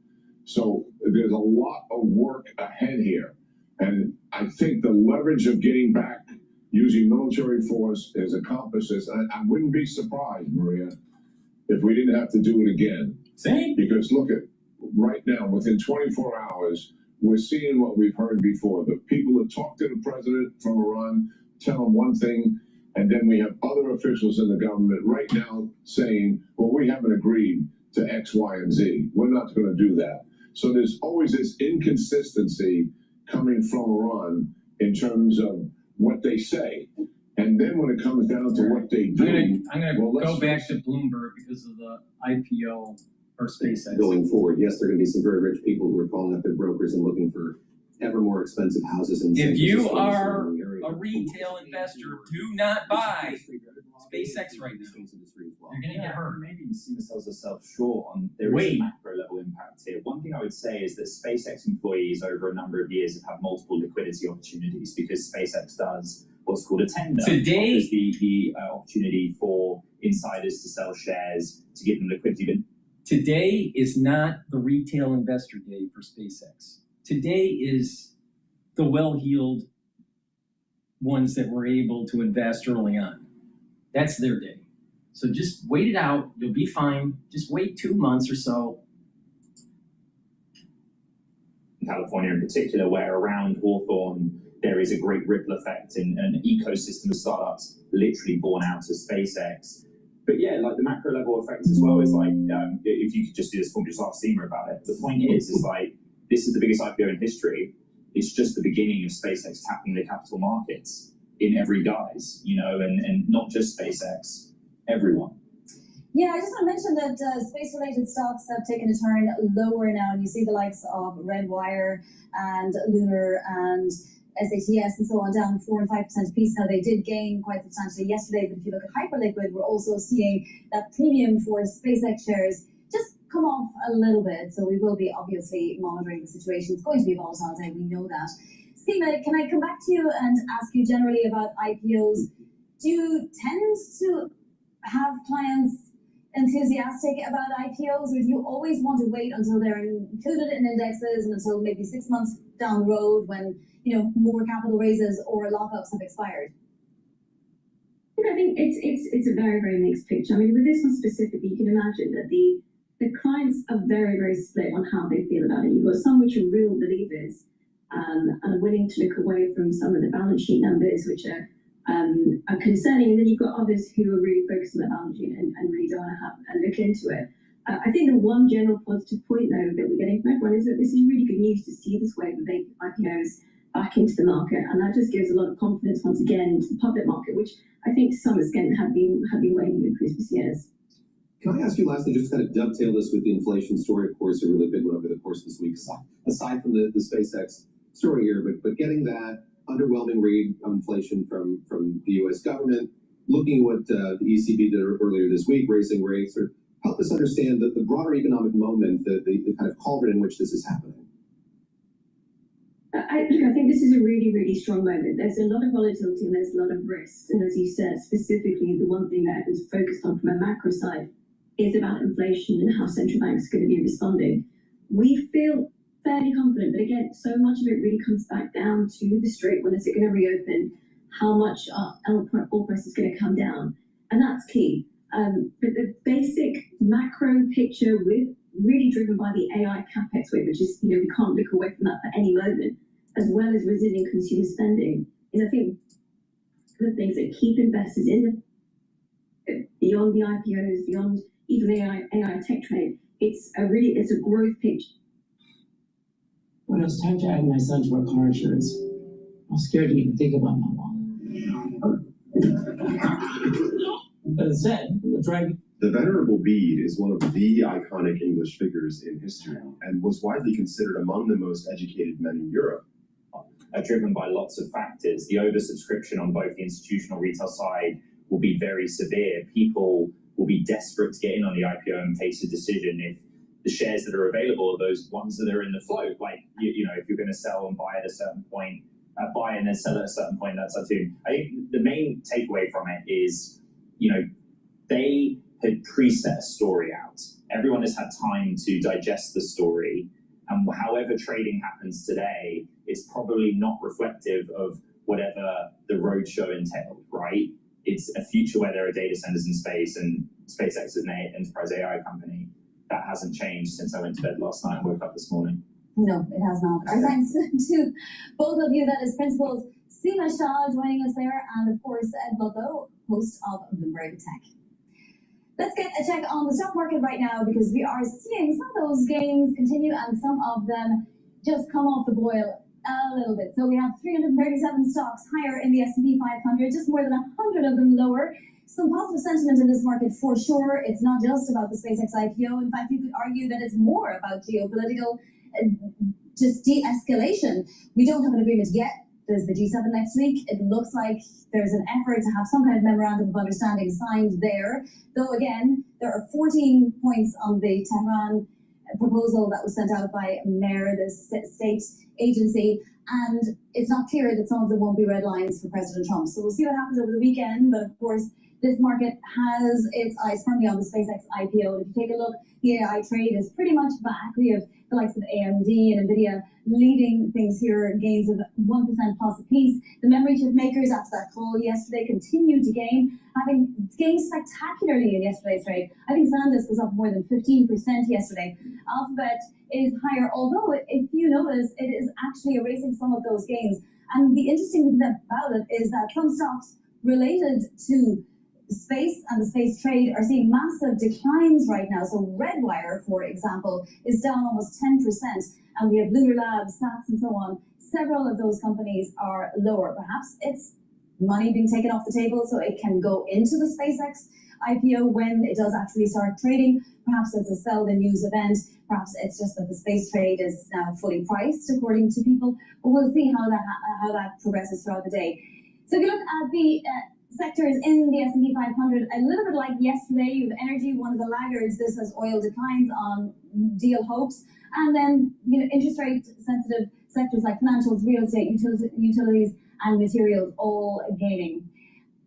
So there's a lot of work ahead here. And I think the leverage of getting back using military force has accomplished this. I wouldn't be surprised, Maria, if we didn't have to do it again. Same. Because look at right now, within 24 hours, we're seeing what we've heard before. The people that talk to the president from Iran tell him one thing, and then we have other officials in the government right now saying, well, we haven't agreed to X, Y, and Z. We're not going to do that. So there's always this inconsistency coming from Iran in terms of what they say. And then when it comes down to what they do... I'm going to go back to Bloomberg because of the IPO or SpaceX. Going forward, yes, there are going to be some very rich people who are calling up their brokers and looking for ever more expensive houses. And if you are a retail investor, do not buy SpaceX right now. You're going to get hurt. Maybe you see yourself short on there is a macro level impact here. One thing I would say is that SpaceX employees over a number of years have had multiple liquidity opportunities because SpaceX does what's called a tender. Today, offers the opportunity for insiders to sell shares to give them liquidity. But today is not the retail investor day for SpaceX. Today is the well-heeled ones that were able to invest early on. That's their day. So just wait it out. You'll be fine. Just wait 2 months or so. California in particular, where around Hawthorne, there is a great ripple effect in an ecosystem of startups literally born out of SpaceX. But yeah, like the macro level effects as well is like, if you could just do this for me, just ask Seema about it. The point is like, this is the biggest IPO in history. It's just the beginning of SpaceX tapping the capital markets in every guise, you know, and not just SpaceX, everyone. Yeah, I just want to mention that space-related stocks have taken a turn lower now, and you see the likes of Redwire and Lunar and SATS and so on down 4 and 5% apiece. Now they did gain quite substantially yesterday, but if you look at Hyperliquid, we're also seeing that premium for SpaceX shares just come off a little bit. So we will be obviously monitoring the situation. It's going to be a volatile day, we know that. Seema, can I come back to you and ask you generally about IPOs? Do you tend to have clients enthusiastic about IPOs, or do you always want to wait until they're included in indexes and until maybe 6 months down the road when, you know, more capital raises or lockups have expired? I think it's a very, very mixed picture. I mean, with this one specifically, you can imagine that the clients are very, very split on how they feel about it. You've got some which are real believers and are willing to look away from some of the balance sheet numbers, which are are concerning. And then you've got others who are really focused on the balance sheet and really don't want to have a look into it. I think the one general positive point, though, that we're getting from everyone is that this is really good news to see this wave of IPOs back into the market, and that just gives a lot of confidence once again to the public market, which I think to some extent have been waning in previous years. Can I ask you lastly, just kind of dovetail this with the inflation story, of course, a really big one over the course of this week, aside from the SpaceX story here, but getting that underwhelming read on inflation from the U.S. government, looking at what the ECB did earlier this week, raising rates, or help us understand the broader economic moment, the kind of cauldron in which this is happening. I think this is a really, really strong moment. There's a lot of volatility and there's a lot of risks. And as you said, specifically, the one thing that is focused on from a macro side is about inflation and how central banks are going to be responding. We feel fairly confident, but again, so much of it really comes back down to the Strait. When is it going to reopen? How much oil price is going to come down? And that's key. But the basic macro picture, with really driven by the AI capex wave, which is, we can't look away from that for any moment, as well as resilient consumer spending, is I think the things that keep investors in beyond the IPOs, beyond even the AI tech trade. It's a growth picture. When it was time to add my son to our car insurance, I was scared to even think about my wallet. But instead, the Venerable Bede is one of the iconic English figures in history and was widely considered among the most educated men in Europe. Are driven by lots of factors. The oversubscription on both the institutional retail side will be very severe. People will be desperate to get in on the IPO and face a decision if the shares that are available are those ones that are in the float. Like, if you're going to sell and buy at a certain point, buy and then sell at a certain point, that's up to you. I think the main takeaway from it is, they had preset a story out. Everyone has had time to digest the story. And however trading happens today, it's probably not reflective of whatever the roadshow entailed, right? It's a future where there are data centers in space, and SpaceX is an enterprise AI company. That hasn't changed since I went to bed last night and woke up this morning. No, it has not. Our thanks to both of you. That is Principals Seema Shah joining us there, and of course Ed Butlow, host of Bloomberg Tech. Let's get a check on the stock market right now, because we are seeing some of those gains continue and some of them just come off the boil a little bit. So we have 337 stocks higher in the S&P 500, just more than 100 of them lower. Some positive sentiment in this market for sure. It's not just about the SpaceX IPO. In fact, you could argue that it's more about geopolitical just de-escalation. We don't have an agreement yet. There's the G7 next week. It looks like there's an effort to have some kind of memorandum of understanding signed there. Though again, there are 14 points on the Tehran proposal that was sent out by Mayor, the state agency, and it's not clear that some of them won't be red lines for President Trump. So we'll see what happens over the weekend. But of course, this market has its eyes firmly on the SpaceX IPO. If you take a look, the AI trade is pretty much back. We have the likes of AMD and NVIDIA leading things here, gains of 1% plus apiece. The memory chip makers after that call yesterday continue to gain, having gained spectacularly in yesterday's trade. I think SanDisk was up more than 15% yesterday. Alphabet is higher, although if you notice, it is actually erasing some of those gains. And the interesting thing about it is that some stocks related to space and the space trade are seeing massive declines right now. So Redwire, for example, is down almost 10%, and we have Lunar Labs, SATS, and so on. Several of those companies are lower. Perhaps it's money being taken off the table so it can go into the SpaceX IPO when it does actually start trading. Perhaps it's a sell the news event. Perhaps it's just that the space trade is now fully priced, according to people. But we'll see how that progresses throughout the day. So if you look at the sectors in the S&P 500, a little bit like yesterday, you have energy, one of the laggards. This has oil declines on deal hopes, and then interest rate sensitive sectors like financials, real estate, utilities, and materials all gaining.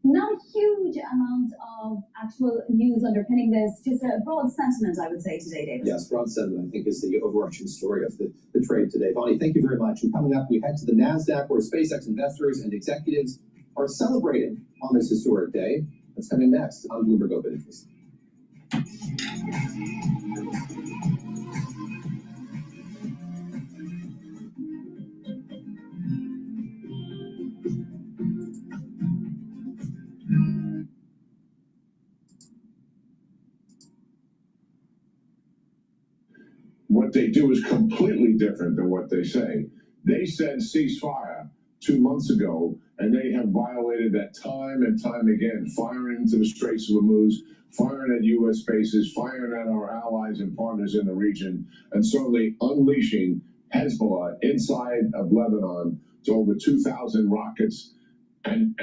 Not a huge amount of actual news underpinning this, just a broad sentiment, I would say, today, David. Yes, broad sentiment, I think, is the overarching story of the trade today. Bonnie, thank you very much. And coming up, we head to the NASDAQ, where SpaceX investors and executives are celebrating on this historic day. That's coming next on Bloomberg Open Interest. what they do is completely different than what they say. They said ceasefire 2 months ago, and they have violated that time and time again, firing into the Straits of Hormuz, firing at U.S. bases, firing at our allies and partners in the region, and certainly unleashing Hezbollah inside of Lebanon to over 2,000 rockets and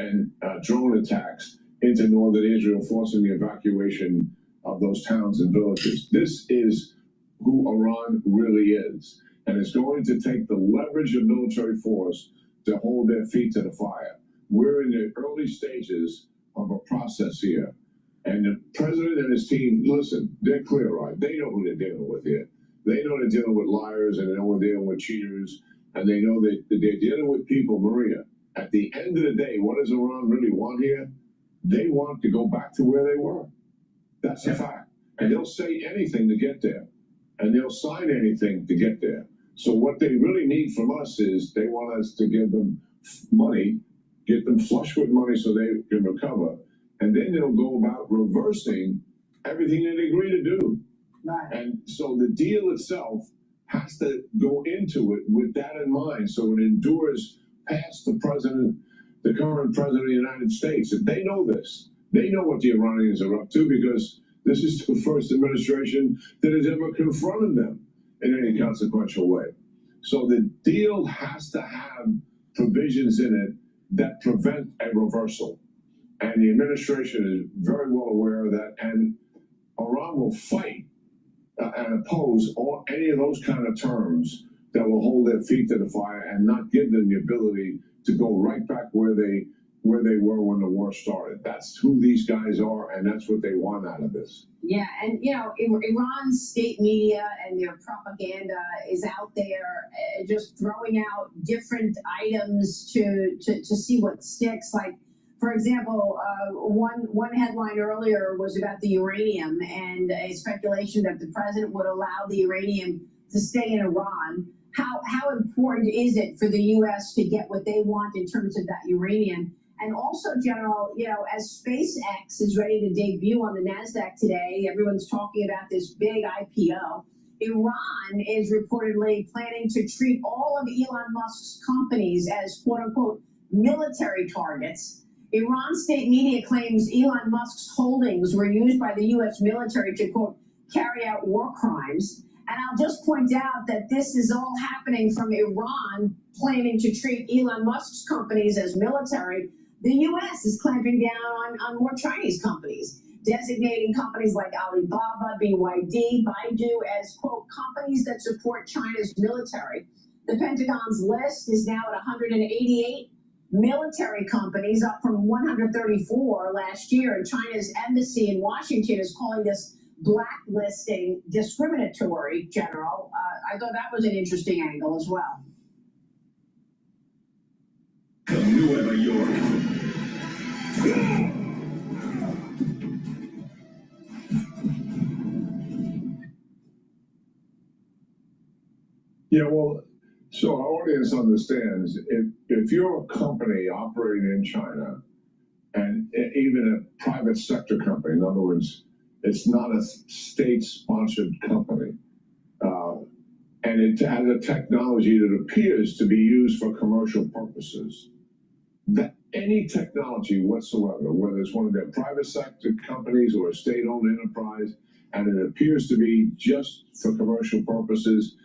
drone attacks into northern Israel, forcing the evacuation of those towns and villages. This is who Iran really is, and it's going to take the leverage of military force to hold their feet to the fire. We're in the early stages of a process here, and the president and his team, listen, they're clear-eyed. They know who they're dealing with here. They know they're dealing with liars, and they know they're dealing with cheaters, and they know that they're dealing with people, Maria. At the end of the day, what does Iran really want here? They want to go back to where they were. That's a fact. And they'll say anything to get there. And they'll sign anything to get there. So what they really need from us is they want us to give them money, get them flush with money so they can recover. And then they'll go about reversing everything that they agree to do. Right. And so the deal itself has to go into it with that in mind, so it endures past the president, the current president of the United States. And they know this. They know what the Iranians are up to, because this is the first administration that has ever confronted them in any consequential way. So the deal has to have provisions in it that prevent a reversal. And the administration is very well aware of that. And Iran will fight and oppose any of those kind of terms that will hold their feet to the fire and not give them the ability to go right back where they were when the war started. That's who these guys are, and that's what they want out of this. Yeah, and Iran's state media and their propaganda is out there just throwing out different items to see what sticks. Like, for example, one headline earlier was about the uranium and a speculation that the president would allow the uranium to stay in Iran. How important is it for the U.S. to get what they want in terms of that uranium? And also, General, as SpaceX is ready to debut on the NASDAQ today, everyone's talking about this big IPO. Iran is reportedly planning to treat all of Elon Musk's companies as quote-unquote military targets. Iran state media claims Elon Musk's holdings were used by the U.S. military to, quote, carry out war crimes. And I'll just point out that this is all happening from Iran planning to treat Elon Musk's companies as military. The U.S. is clamping down on more Chinese companies, designating companies like Alibaba, BYD, Baidu as, quote, companies that support China's military. The Pentagon's list is now at 188 military companies, up from 134 last year. And China's embassy in Washington is calling this blacklisting discriminatory, General. I thought that was an interesting angle as well. Nueva York. Yeah, well, so our audience understands if you're a company operating in China, and even a private sector company, in other words, it's not a state-sponsored company, and it has a technology that appears to be used for commercial purposes, that any technology whatsoever, whether it's one of their private sector companies or a state-owned enterprise, and it appears to be just for commercial purposes,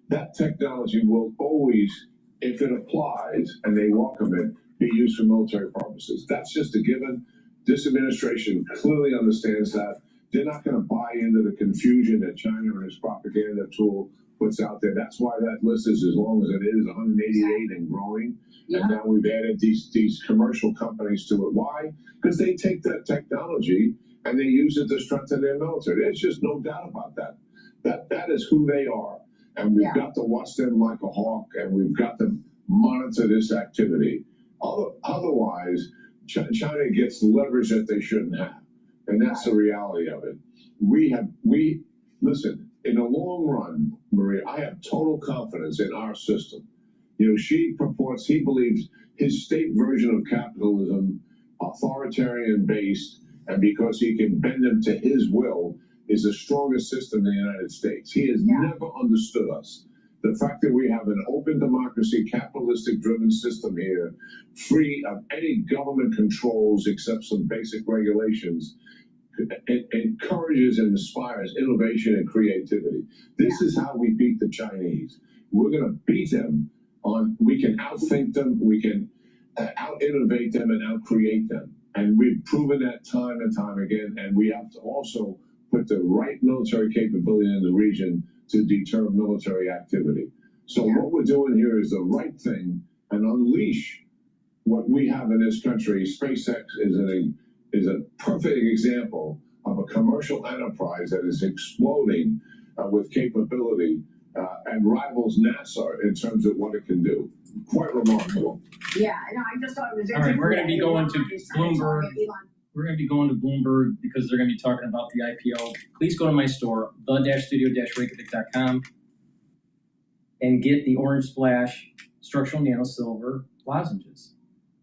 that technology will always, if it applies and they welcome it, be used for military purposes. That's just a given. This administration clearly understands that. They're not going to buy into the confusion that China and its propaganda tool puts out there. That's why that list is as long as it is, 188 and growing. Yeah. And now we've added these commercial companies to it. Why? Because they take that technology and they use it to strengthen their military. There's just no doubt about that. That is who they are. And we've got to watch them like a hawk, and we've got to monitor this activity. Otherwise, China gets leverage that they shouldn't have. And that's the reality of it. Listen, in the long run, Maria, I have total confidence in our system. He believes his state version of capitalism, authoritarian based, and because he can bend them to his will, is the strongest system in the United States. He has never understood us. The fact that we have an open democracy, capitalistic driven system here, free of any government controls except some basic regulations, it encourages and inspires innovation and creativity. This is how we beat the Chinese. We're going to beat them on, we can outthink them, we can out-innovate them and out-create them. And we've proven that time and time again, and we have to also put the right military capability in the region to deter military activity. So what we're doing here is the right thing and unleash what we have in this country. SpaceX is a perfect example of a commercial enterprise that is exploding with capability and rivals NASA in terms of what it can do. Quite remarkable. Yeah, no, I just thought it was All right, we're going to be going to Bloomberg. We're going to be going to Bloomberg because they're going to be talking about the IPO. Please go to my store, the-studio-reykjavik.com, and get the Orange Splash Structural Nano Silver lozenges.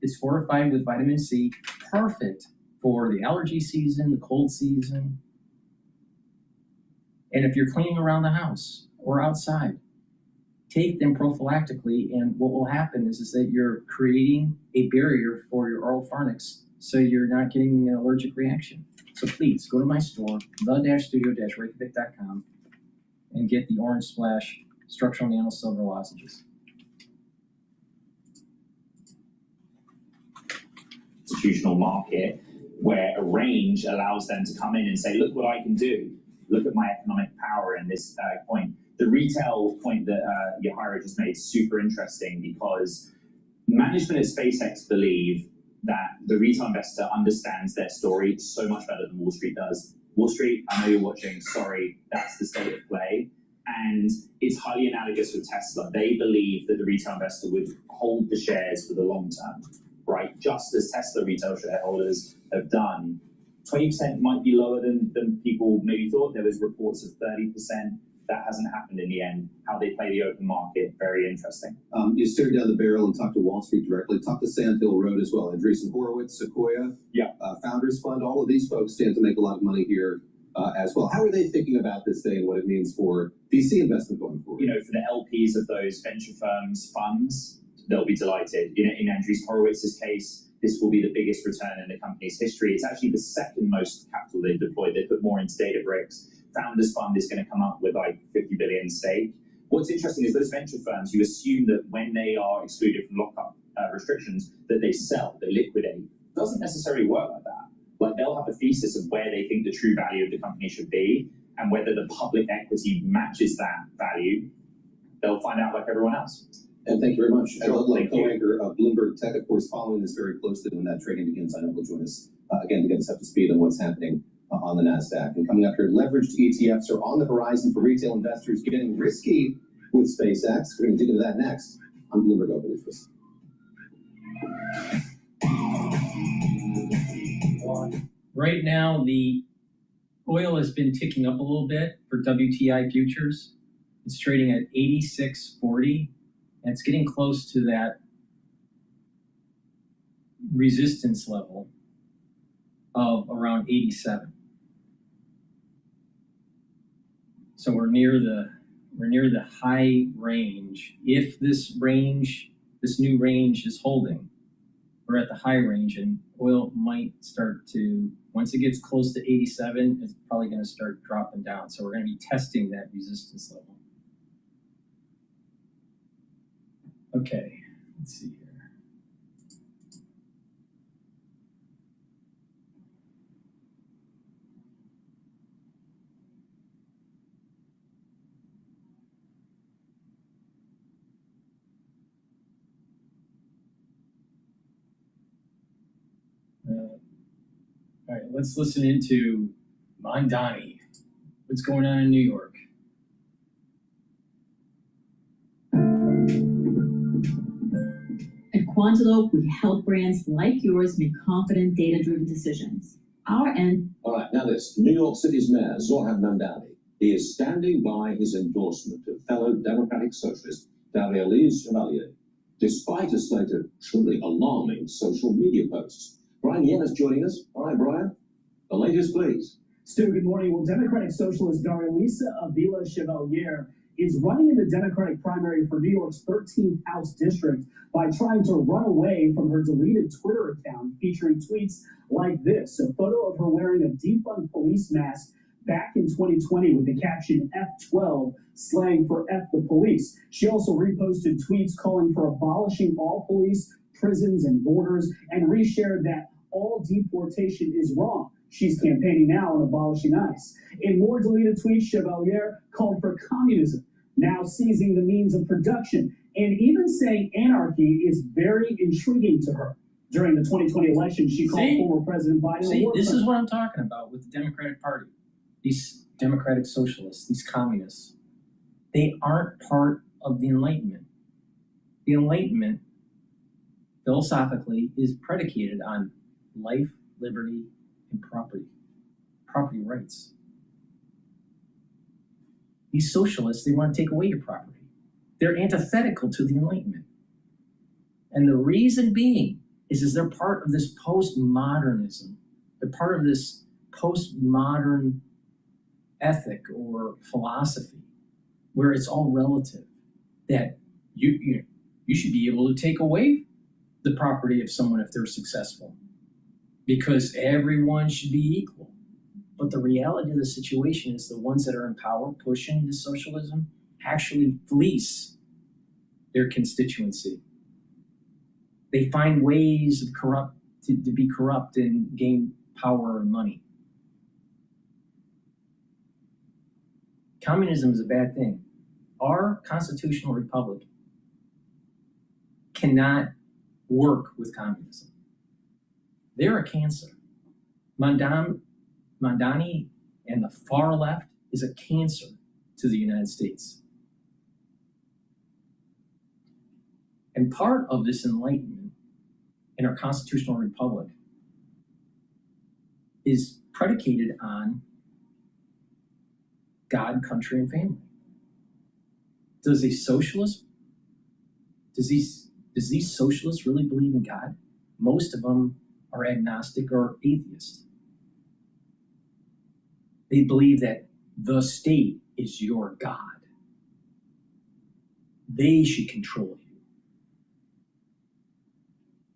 It's fortified with vitamin C, perfect for the allergy season, the cold season. And if you're cleaning around the house or outside, take them prophylactically, and what will happen is that you're creating a barrier for your oral pharynx, so you're not getting an allergic reaction. So please go to my store, the-studio-reykjavik.com, and get the Orange Splash Structural Nano Silver lozenges. Institutional market where a range allows them to come in and say, look what I can do. Look at my economic power in this point. The retail point that Yahira just made is super interesting because management at SpaceX believe that the retail investor understands their story so much better than Wall Street does. Wall Street, I know you're watching, sorry, that's the state of play. And it's highly analogous with Tesla. They believe that the retail investor would hold the shares for the long term, right? Just as Tesla retail shareholders have done. 20% might be lower than people maybe thought. There was reports of 30%. That hasn't happened in the end. How they play the open market, very interesting. You stare down the barrel and talk to Wall Street directly. Talk to Sand Hill Road as well. Andreessen Horowitz, Sequoia, Founders Fund. All of these folks stand to make a lot of money here as well. How are they thinking about this day and what it means for VC investment going forward? You know, for the LPs of those venture firms' funds, they'll be delighted. You know, in Andreessen Horowitz's case, this will be the biggest return in the company's history. It's actually the second most capital they've deployed. They put more into Databricks. Founders Fund is going to come up with like 50 billion stake. What's interesting is those venture firms, you assume that when they are excluded from lockup restrictions, that they sell, they liquidate. It doesn't necessarily work like that. Like they'll have a thesis of where they think the true value of the company should be and whether the public equity matches that value. They'll find out like everyone else. And thank you very much. Ed Ludlow, co-anchor of Bloomberg Tech, of course, following this very closely when that trading begins. I know he'll join us again to get us up to speed on what's happening on the NASDAQ. And coming up here, leveraged ETFs are on the horizon for retail investors getting risky with SpaceX. We're going to dig into that next on Bloomberg Open Interest. Right now, the oil has been ticking up a little bit for WTI futures. It's trading at 86.40, and it's getting close to that resistance level of around 87. So we're near the high range. If this new range is holding, we're at the high range, and oil might start to, once it gets close to 87, it's probably going to start dropping down. So we're going to be testing that resistance level. Okay, let's see here. All right, let's listen into Mondani. What's going on in New York? At Quantilope, we help brands like yours make confident, data-driven decisions. Our end. All right, now this. New York City's Mayor, Zohran Mamdani. He is standing by his endorsement of fellow Democratic Socialist Darya Chevalier, despite a slate of truly alarming social media posts. Brian Yen is joining us. All right, Brian. The latest, please. Stu, good morning. Well, Democratic Socialist Darelisa Avila Chevalier is running in the Democratic primary for New York's 13th House District by trying to run away from her deleted Twitter account featuring tweets like this. A photo of her wearing a defund police mask back in 2020 with the caption F12, slang for F the police. She also reposted tweets calling for abolishing all police, prisons, and borders, and reshared that all deportation is wrong. She's campaigning now on abolishing ICE. In more deleted tweets, Chevalier called for communism, now seizing the means of production, and even saying anarchy is very intriguing to her. During the 2020 election, she called former President Biden a war This criminal. is what I'm talking about with the Democratic Party. These Democratic Socialists, these communists, they aren't part of the Enlightenment. The Enlightenment, philosophically, is predicated on life, liberty, and property rights. These socialists, they want to take away your property. They're antithetical to the Enlightenment. And the reason being is they're part of this postmodernism. They're part of this postmodern ethic or philosophy where it's all relative, that you should be able to take away the property of someone if they're successful, because everyone should be equal. But the reality of the situation is the ones that are in power pushing this socialism actually fleece their constituency. They find ways of to be corrupt and gain power and money. Communism is a bad thing. Our constitutional republic cannot work with communism. They're a cancer. Mandani and the far left is a cancer to the United States. And part of this enlightenment in our constitutional republic is predicated on God, country, and family. Does these socialists really believe in God? Most of them are agnostic or atheist. They believe that the state is your God. They should control you.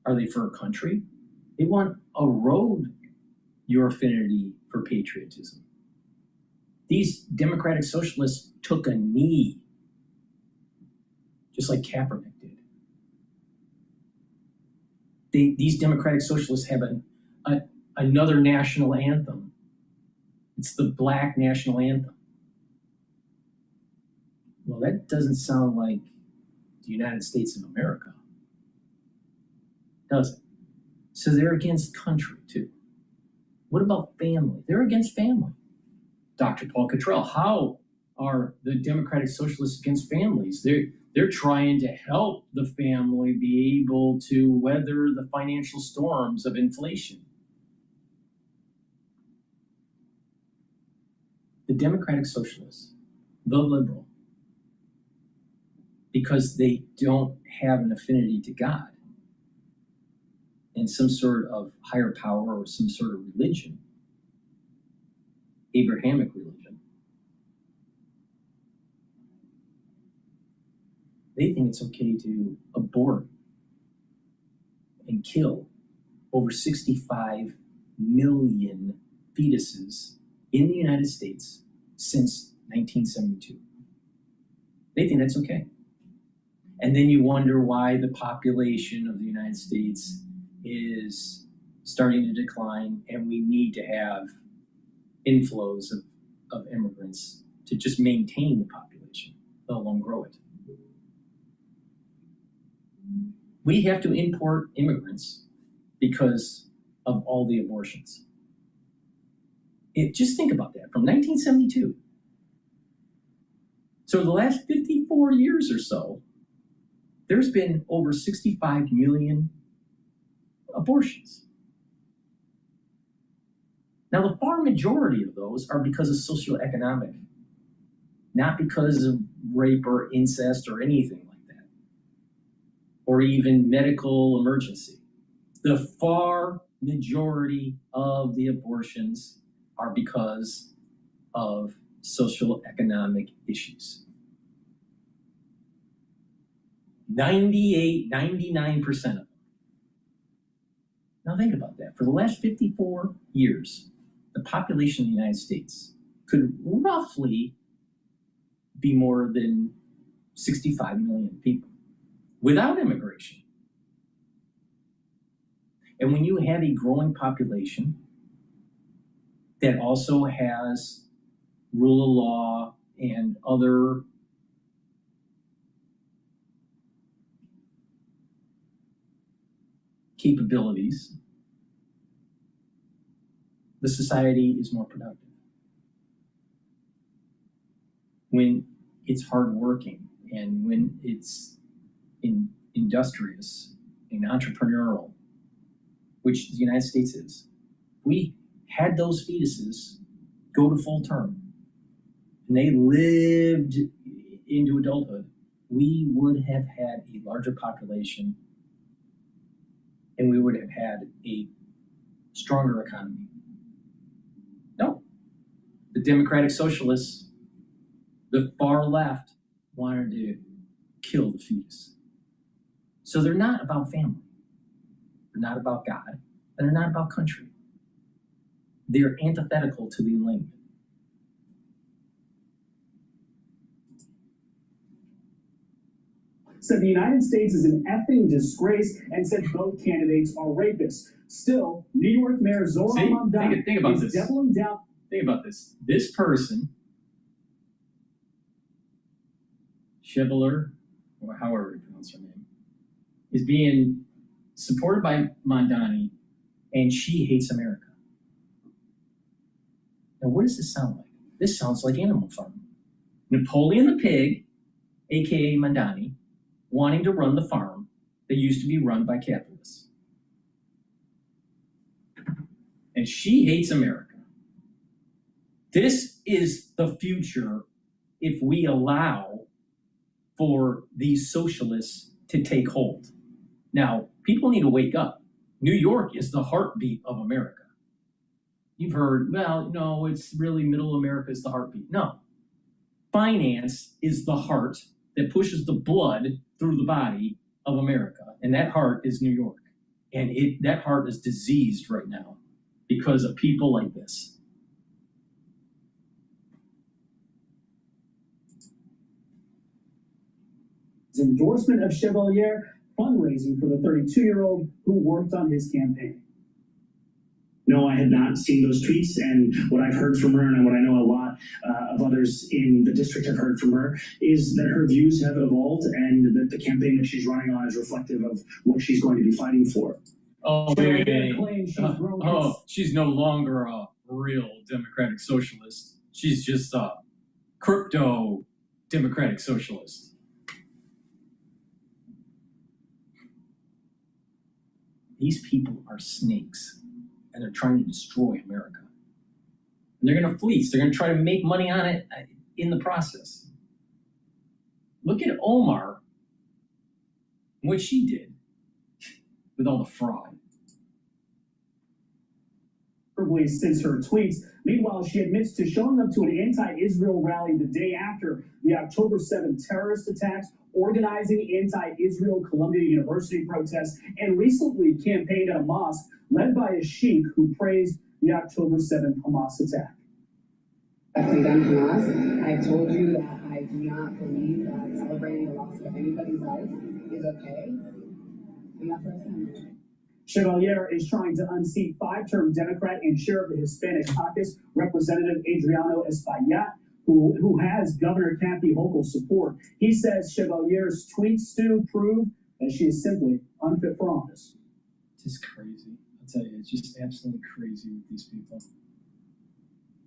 Are they for a country? They want to erode your affinity for patriotism. These Democratic Socialists took a knee, just like Kaepernick did. These Democratic Socialists have another national anthem. It's the Black national anthem. Well, that doesn't sound like the United States of America, does it? So they're against country too. What about family? They're against family. DrPaulCottrell, how are the Democratic Socialists against families? They're trying to help the family be able to weather the financial storms of inflation. The Democratic Socialists, the liberal, because they don't have an affinity to God and some sort of higher power or some sort of religion, Abrahamic religion, they think it's okay to abort and kill over 65 million fetuses in the United States since 1972. They think that's okay. And then you wonder why the population of the United States is starting to decline, and we need to have inflows of immigrants to just maintain the population, let alone grow it. We have to import immigrants because of all the abortions. Just think about that, from 1972. So the last 54 years or so, there's been over 65 million abortions. Now, the far majority of those are because of socioeconomic, not because of rape or incest or anything like that, or even medical emergency. The far majority of the abortions are because of social economic issues. 99% of them. Now think about that. For the last 54 years, the population of the United States could roughly be more than 65 million people without immigration. And when you have a growing population that also has rule of law and other capabilities, the society is more productive. When it's hardworking and when it's industrious and entrepreneurial, which the United States is, we had those fetuses go to full term and they lived into adulthood, we would have had a larger population and we would have had a stronger economy. No, the Democratic Socialists, the far left, wanted to kill the fetus. So they're not about family. They're not about God, and they're not about country. They're antithetical to the Enlightenment. Said the United States is an effing disgrace and said both candidates are rapists. Still, New York Mayor Zohran Mamdani think about is this. doubling down. Think about this. This person, Chevalier, or however you pronounce her name, is being supported by Mamdani, and she hates America. Now, what does this sound like? This sounds like Animal Farm. Napoleon the pig, aka Mamdani, wanting to run the farm that used to be run by capitalists. And she hates America. This is the future if we allow for these socialists to take hold. Now, people need to wake up. New York is the heartbeat of America. You've heard, well, no, it's really middle America is the heartbeat. No. Finance is the heart that pushes the blood through the body of America. And that heart is New York. And that heart is diseased right now because of people like this. His endorsement of Chevalier, fundraising for the 32-year-old who worked on his campaign. No, I had not seen those tweets, and what I've heard from her, and what I know a lot of others in the district have heard from her, is that her views have evolved and that the campaign that she's running on is reflective of what she's going to be fighting for. Oh, she's no longer a real democratic socialist. She's just a crypto democratic socialist. These people are snakes, and they're trying to destroy America. And they're going to fleece. They're going to try to make money on it in the process. Look at Omar, what she did with all the fraud. Since her tweets. Meanwhile, she admits to showing up to an anti-Israel rally the day after the October 7th terrorist attacks, organizing anti-Israel Columbia University protests, and recently campaigned at a mosque led by a sheikh who praised the October 7th Hamas attack. I condemn Hamas. I've told you that I do not believe that celebrating the loss of anybody's life is okay. And that's what I stand. Chevalier is trying to unseat five-term Democrat and chair of the Hispanic Caucus, Representative Adriano Espaillat, who has Governor Kathy Hochul's support. He says Chevalier's tweets do prove that she is simply unfit for office. It's just crazy. I'll tell you, it's just absolutely crazy with these people.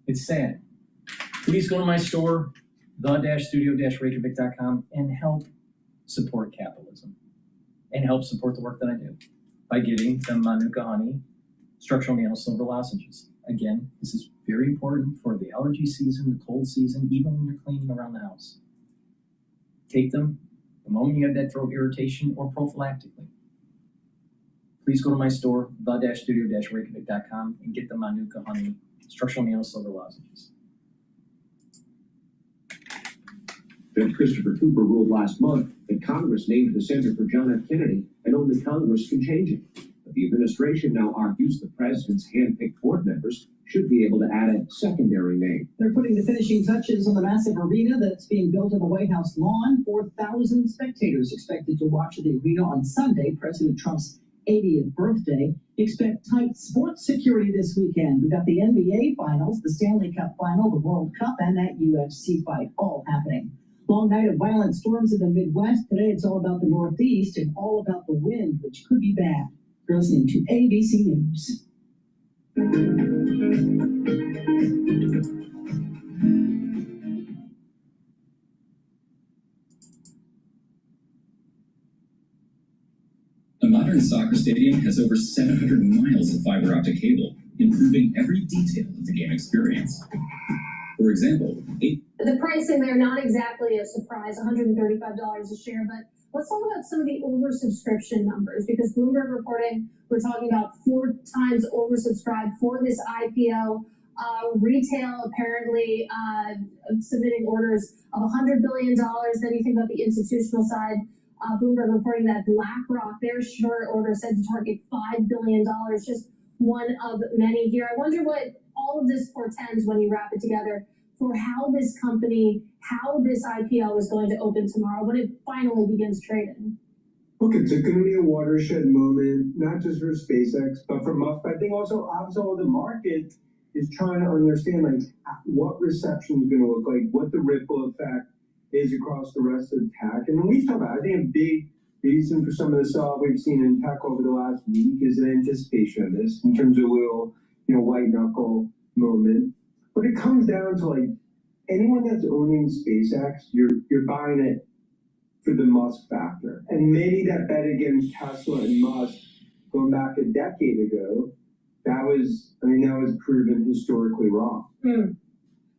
It's sad. Please go to my store, the-studio-reykjavik.com, and help support capitalism and help support the work that I do by getting the Manuka honey, structural nano silver lozenges. Again, this is very important for the allergy season, the cold season, even when you're cleaning around the house. Take them the moment you have that throat irritation or prophylactically. Please go to my store, the-studio-reykjavik.com, and get the Manuka honey structural nanosilver lozenges. Judge Christopher Cooper ruled last month that Congress named the Center for John F. Kennedy, and only Congress can change it. But the administration now argues the president's hand-picked board members should be able to add a secondary name. They're putting the finishing touches on the massive arena that's being built on the White House lawn. 4,000 spectators expected to watch the arena on Sunday, President Trump's 80th birthday. Expect tight sports security this weekend. We've got the NBA Finals, the Stanley Cup Final, the World Cup, and that UFC fight all happening. Long night of violent storms in the Midwest. Today it's all about the Northeast and all about the wind, which could be bad. You're listening to ABC News. A modern soccer stadium has over 700 miles of fiber optic cable, improving every detail of the game experience. For example, the pricing there, not exactly a surprise, $135 a share, but let's talk about some of the oversubscription numbers, because Bloomberg reporting, we're talking about 4 times oversubscribed for this IPO. Retail apparently submitting orders of $100 billion. Then you think about the institutional side, Bloomberg reporting that BlackRock, their short order said to target $5 billion, just one of many here. I wonder what all of this portends when you wrap it together for how this company, how this IPO is going to open tomorrow when it finally begins trading. Look, it's going to be a watershed moment, not just for SpaceX, but for Musk. I think also the market is trying to understand like what reception is going to look like, what the ripple effect is across the rest of tech. And when we talk about, I think a big reason for some of the sell we've seen in tech over the last week is the anticipation of this in terms of a little, white knuckle moment. But it comes down to like anyone that's owning SpaceX, you're buying it for the Musk factor. And maybe that bet against Tesla and Musk going back a decade ago, that was proven historically wrong.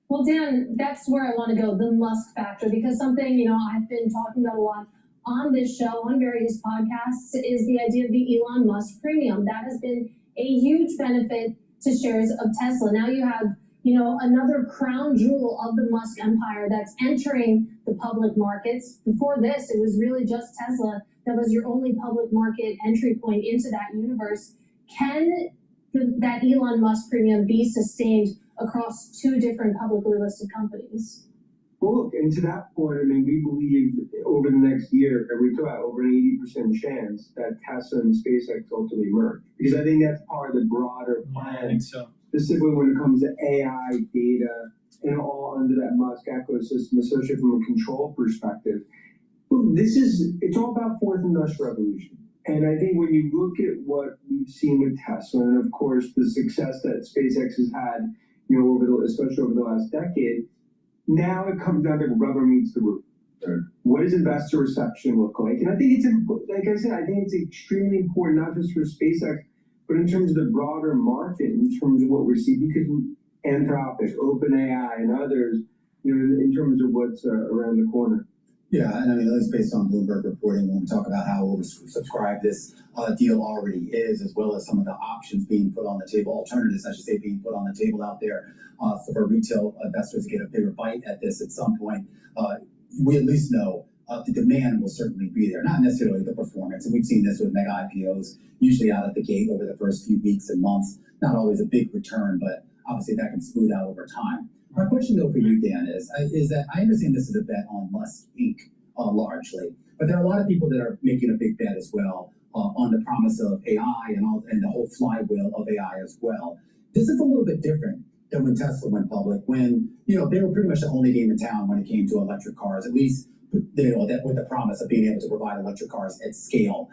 Well, Dan, that's where I want to go, the Musk factor, because something, I've been talking about a lot on this show, on various podcasts, is the idea of the Elon Musk premium. That has been a huge benefit to shares of Tesla. Now you have, another crown jewel of the Musk empire that's entering the public markets. Before this, it was really just Tesla that was your only public market entry point into that universe. Can that Elon Musk premium be sustained across 2 different publicly listed companies? Well, look, and to that point, we believe over the next year, we talk about over an 80% chance that Tesla and SpaceX ultimately merge. Because I think that's part of the broader plan. I think so. Specifically when it comes to AI, data, and all under that Musk ecosystem, especially from a control perspective. Look, it's all about fourth industrial revolution. And I think when you look at what we've seen with Tesla, and of course the success that SpaceX has had, especially over the last decade, now it comes down to rubber meets the road. What does investor reception look like? And I think it's, like I said, I think it's extremely important, not just for SpaceX, but in terms of the broader market, in terms of what we're seeing, because Anthropic, OpenAI, and others, in terms of what's around the corner. Yeah, and at least based on Bloomberg reporting, when we talk about how oversubscribed this deal already is, as well as some of the options being put on the table, alternatives, I should say, being put on the table out there for retail investors to get a bigger bite at this at some point, we at least know the demand will certainly be there, not necessarily the performance. And we've seen this with mega IPOs, usually out at the gate over the first few weeks and months, not always a big return, but obviously that can smooth out over time. My question, though, for you, Dan, is that I understand this is a bet on Musk Inc. Largely, but there are a lot of people that are making a big bet as well on the promise of AI and the whole flywheel of AI as well. This is a little bit different than when Tesla went public, when they were pretty much the only game in town when it came to electric cars, at least that with the promise of being able to provide electric cars at scale.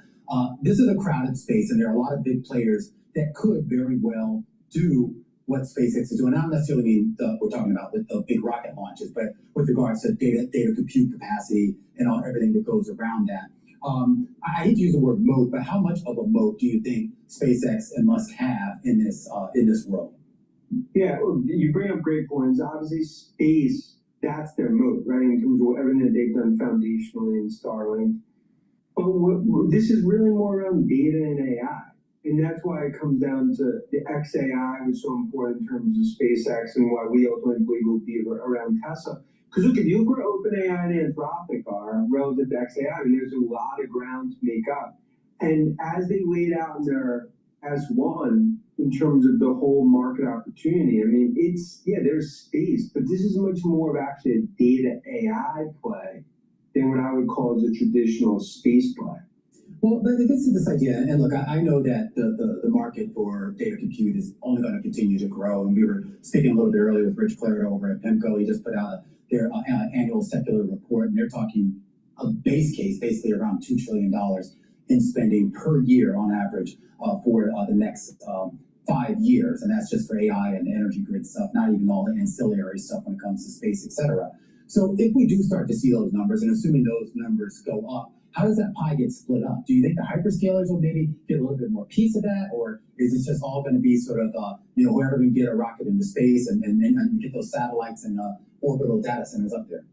This is a crowded space, and there are a lot of big players that could very well do what SpaceX is doing. I don't necessarily mean we're talking about with the big rocket launches, but with regards to data compute capacity and everything that goes around that. I hate to use the word moat, but how much of a moat do you think SpaceX and Musk have in this world? Yeah, well, you bring up great points. Obviously, space, that's their moat, right? In terms of everything that they've done foundationally in Starlink. But this is really more around data and AI. And that's why it comes down to the XAI was so important in terms of SpaceX and why we ultimately believe will be around Tesla. Because look, if you look where OpenAI and Anthropic are relative to XAI, I mean, there's a lot of ground to make up. And as they laid out in their S1 in terms of the whole market opportunity, I mean, there's space, but this is much more of actually a data AI play than what I would call as a traditional space play. Well, but it gets to this idea, and look, I know that the market for data compute is only going to continue to grow, and we were speaking a little bit earlier with Rich Clare over at PIMCO. He just put out their annual secular report, and they're talking a base case, basically around $2 trillion in spending per year on average for the next 5 years, and that's just for AI and the energy grid stuff, not even all the ancillary stuff when it comes to space, et cetera. So if we do start to see those numbers, and assuming those numbers go up, how does that pie get split up? Do you think the hyperscalers will maybe get a little bit more piece of that, or is it just all going to be sort of, whoever can get a rocket into space and get those satellites and orbital data centers up there?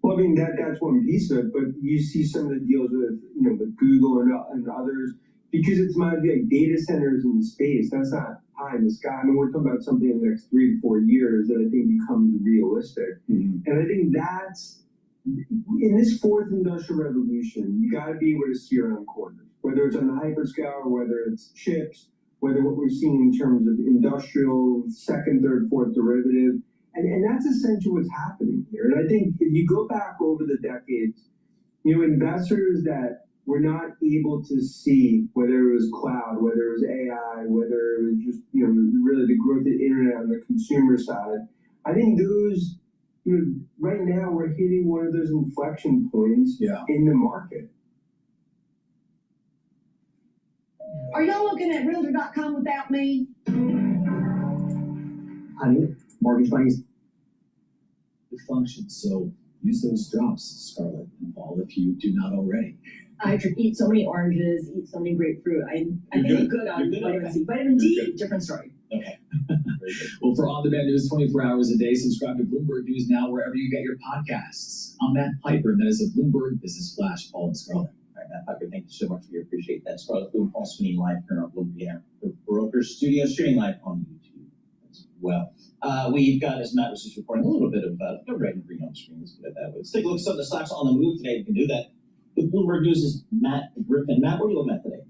Well, I mean, that's one piece of it, but you see some of the deals with, with Google and others, because it's might be like data centers in space. That's not high in the sky. I mean, we're talking about something in the next 3 to 4 years that I think becomes realistic. Mm-hmm. And I think that's, in this fourth industrial revolution, you got to be able to see around corners, whether it's on the hyperscale or whether it's chips, whether what we're seeing in terms of industrial, second, third, fourth derivative. And that's essentially what's happening here. And I think if you go back over the decades, investors that were not able to see whether it was cloud, whether it was AI, whether it was just, really the growth of the internet on the consumer side, I think those, right now we're hitting one of those inflection points in the market. Are y'all looking at realtor.com without me? Honey, mortgage money's the function, so use those drops, Scarlett and Paul, if you do not already. I eat so many oranges, eat so many grapefruit. I think good on vitamin C. Vitamin D, different story. Okay. Well, for on-demand news 24 hours a day, subscribe to Bloomberg News Now wherever you get your podcasts. I'm Matt Piper, and that is a Bloomberg Business Flash. Paul and Scarlett. All right, Matt Piper, thank you so much. We appreciate that. Scarlett Bloom, Paul Sweeney, live here in our Bloomberg Broker Studio, streaming live on YouTube as well. We've got, as Matt was just reporting, a little bit of red and green on the screen. Let's put it that way. Let's take a look at some of the stocks on the move today. We can do that with Bloomberg News' Matt Griffin. Matt, what are you looking at today?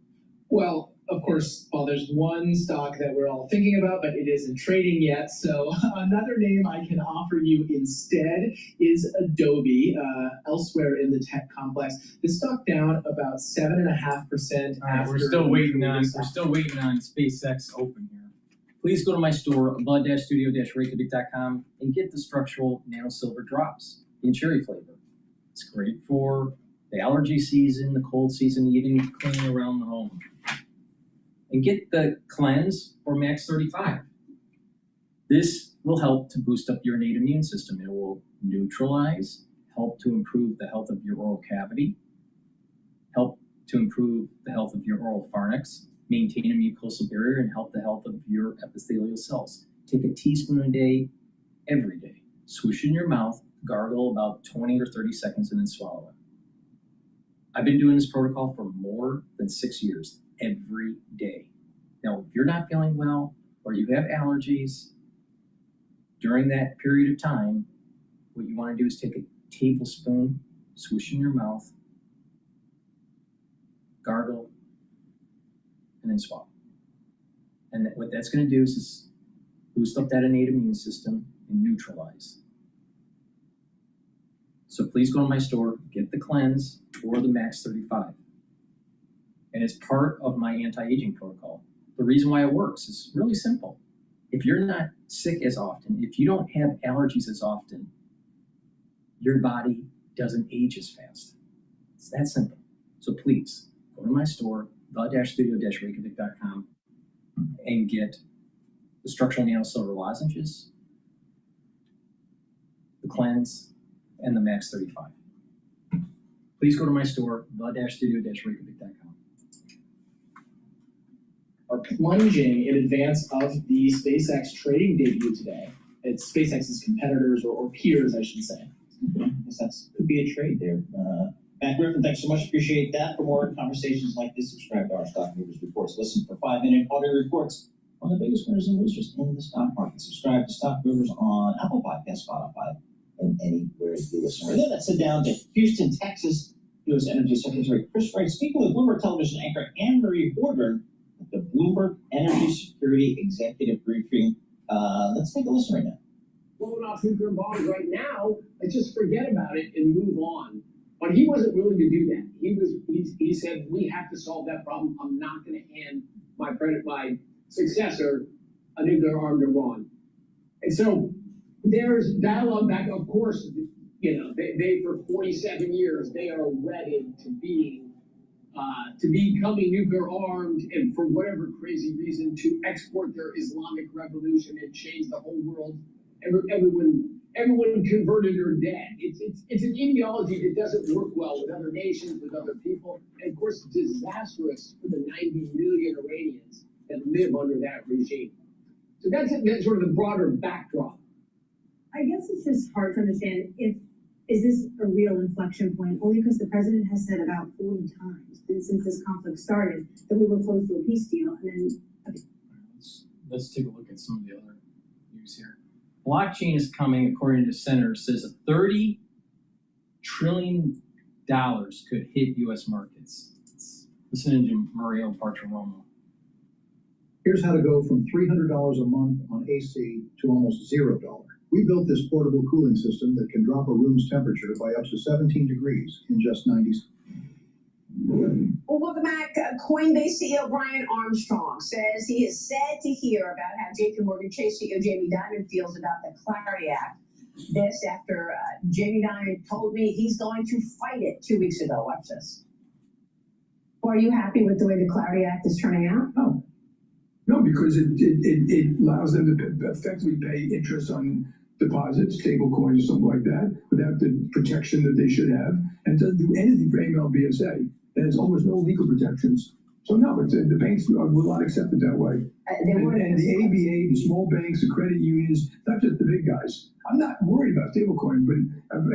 Well, of course, Paul, there's one stock that we're all thinking about, but it isn't trading yet. So another name I can offer you instead is Adobe, elsewhere in the tech complex. The stock down about 7.5%. We're still waiting on SpaceX open here. Please go to my store, blood-studio-reykjavik.com, and get the structural nano silver drops in cherry flavor. It's great for the allergy season, the cold season, even cleaning around the home. And get the cleanse or max 35. This will help to boost up your innate immune system. It will neutralize, help to improve the health of your oral cavity, help to improve the health of your oral pharynx, maintain a mucosal barrier, and help the health of your epithelial cells. Take a teaspoon a day, every day. Swoosh in your mouth, gargle about 20 or 30 seconds, and then swallow it. I've been doing this protocol for more than 6 years, every day. Now, if you're not feeling well or you have allergies during that period of time, what you want to do is take a tablespoon, swoosh in your mouth, gargle, and then swallow. And what that's going to do is boost up that innate immune system and neutralize. So please go to my store, get the cleanse or the max 35. And it's part of my anti-aging protocol. The reason why it works is really simple. If you're not sick as often, if you don't have allergies as often, your body doesn't age as fast. It's that simple. So please go to my store, the-studio-reykjavik.com, and get the structural nano silver lozenges, the cleanse, and the max 35. Please go to my store, the-studio-reykjavik.com. Are plunging in advance of the SpaceX trading debut today. It's SpaceX's competitors or peers, I should say. Yes, that could be a trade there. Matt Griffin, thanks so much. Appreciate that. For more conversations like this, subscribe to our Stock Movers Reports. Listen for 5-minute audio reports on the biggest winners and losers in the stock market. Subscribe to Stock Movers on Apple Podcasts, Spotify, and anywhere you listen. And then let's sit down to Houston, Texas. U.S. Energy Secretary Chris Wright speaking with Bloomberg Television anchor Anne-Marie Horburn at the Bloomberg Energy Security Executive Briefing. Let's take a listen right now. Blowing off nuclear bombs right now, let's just forget about it and move on. But he wasn't willing to do that. He said, we have to solve that problem. I'm not going to hand my successor a nuclear armed Iran. And so there's dialogue back. Of course, you know, they for 47 years, they are wedded to becoming nuclear armed, and for whatever crazy reason, to export their Islamic revolution and change the whole world. Everyone converted or dead. It's an ideology that doesn't work well with other nations, with other people, and of course disastrous for the 90 million Iranians that live under that regime. So that's sort of the broader backdrop. I guess it's just hard to understand is this a real inflection point, only because the president has said about 40 times since this conflict started that we were close to a peace deal, and then Let's take a look at some of the other news here. Blockchain is coming, according to Senator, says $30 trillion could hit U.S. markets. Listen to Mario Bartiromo. Here's how to go from $300 a month on AC to almost $0. We built this portable cooling system that can drop a room's temperature by up to 17 degrees in just 90 seconds. Well, welcome back. Coinbase CEO Brian Armstrong says he is sad to hear about how JP Morgan Chase CEO Jamie Dimon feels about the Clarity Act. This after Jamie Dimon told me he's going to fight it 2 weeks ago. Watch this. Well, are you happy with the way the Clarity Act is turning out? No, because it allows them to effectively pay interest on deposits, stable coins, or something like that, without the protection that they should have, and doesn't do anything for AML BSA. And it's almost no legal protections. So no, the banks will not accept it that way. And the ABA, the small banks, the credit unions, not just the big guys. I'm not worried about stablecoin, but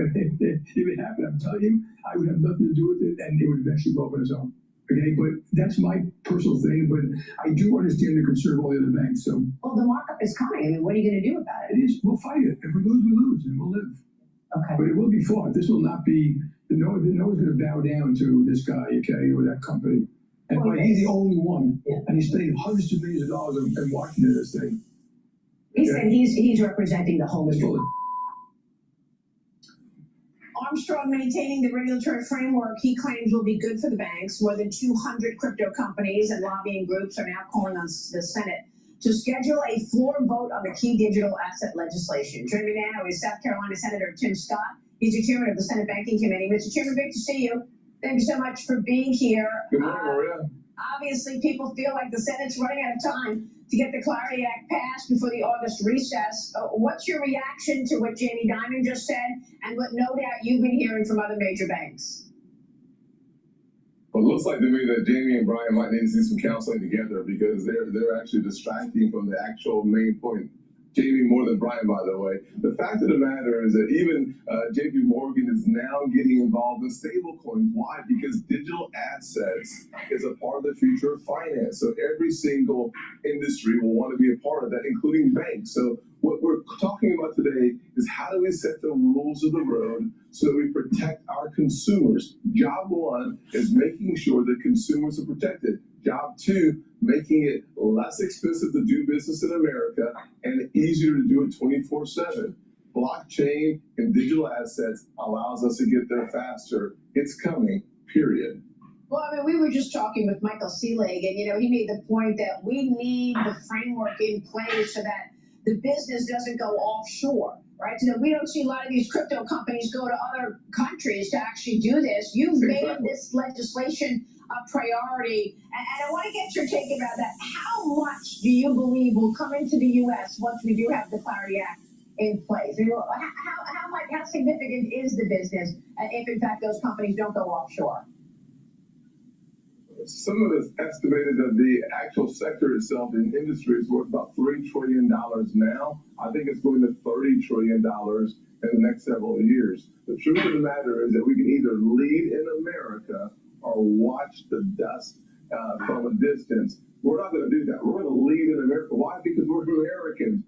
if it happened, I'm telling you, I would have nothing to do with it, and it would eventually go up on its own. Okay, but that's my personal thing. But I do understand the concern of all the other banks. So, well, the markup is coming. I mean, what are you going to do about it? We'll fight it. If we lose, and we'll live. Okay. But it will be fought. This will not be. No one's going to bow down to this guy, okay, or that company. And he's the only one, and he's spending hundreds of millions of dollars in Washington this thing. He said he's representing the whole industry. Armstrong maintaining the regulatory framework he claims will be good for the banks. More than 200 crypto companies and lobbying groups are now calling on the Senate to schedule a floor vote on the key digital asset legislation. Joining me now is South Carolina Senator Tim Scott. He's the chairman of the Senate Banking Committee. Mr. Chairman, great to see you. Thank you so much for being here. Good morning, Maria. Obviously, people feel like the Senate's running out of time to get the Clarity Act passed before the August recess. What's your reaction to what Jamie Dimon just said, and what no doubt you've been hearing from other major banks? Well, it looks like to me that Jamie and Brian might need to see some counseling together, because they're actually distracting from the actual main point. Jamie more than Brian, by the way. The fact of the matter is that even JP Morgan is now getting involved in stablecoins. Why? Because digital assets is a part of the future of finance. So every single industry will want to be a part of that, including banks. So what we're talking about today is how do we set the rules of the road so that we protect our consumers. Job one is making sure that consumers are protected. Job two, making it less expensive to do business in America and easier to do it 24/7. Blockchain and digital assets allows us to get there faster. It's coming, period. Well, I mean, we were just talking with Michael Seelig, and, he made the point that we need the framework in place so that the business doesn't go offshore, right? So that we don't see a lot of these crypto companies go to other countries to actually do this. You've made this legislation a priority, and I want to get your take about that. How much do you believe will come into the U.S. once we do have the Clarity Act in place? How significant is the business if, in fact, those companies don't go offshore? Some of us estimated that the actual sector itself in industry is worth about $3 trillion now. I think it's going to $30 trillion in the next several years. The truth of the matter is that we can either lead in America or watch the dust from a distance. We're not going to do that. We're going to lead in America. Why? Because we're Americans.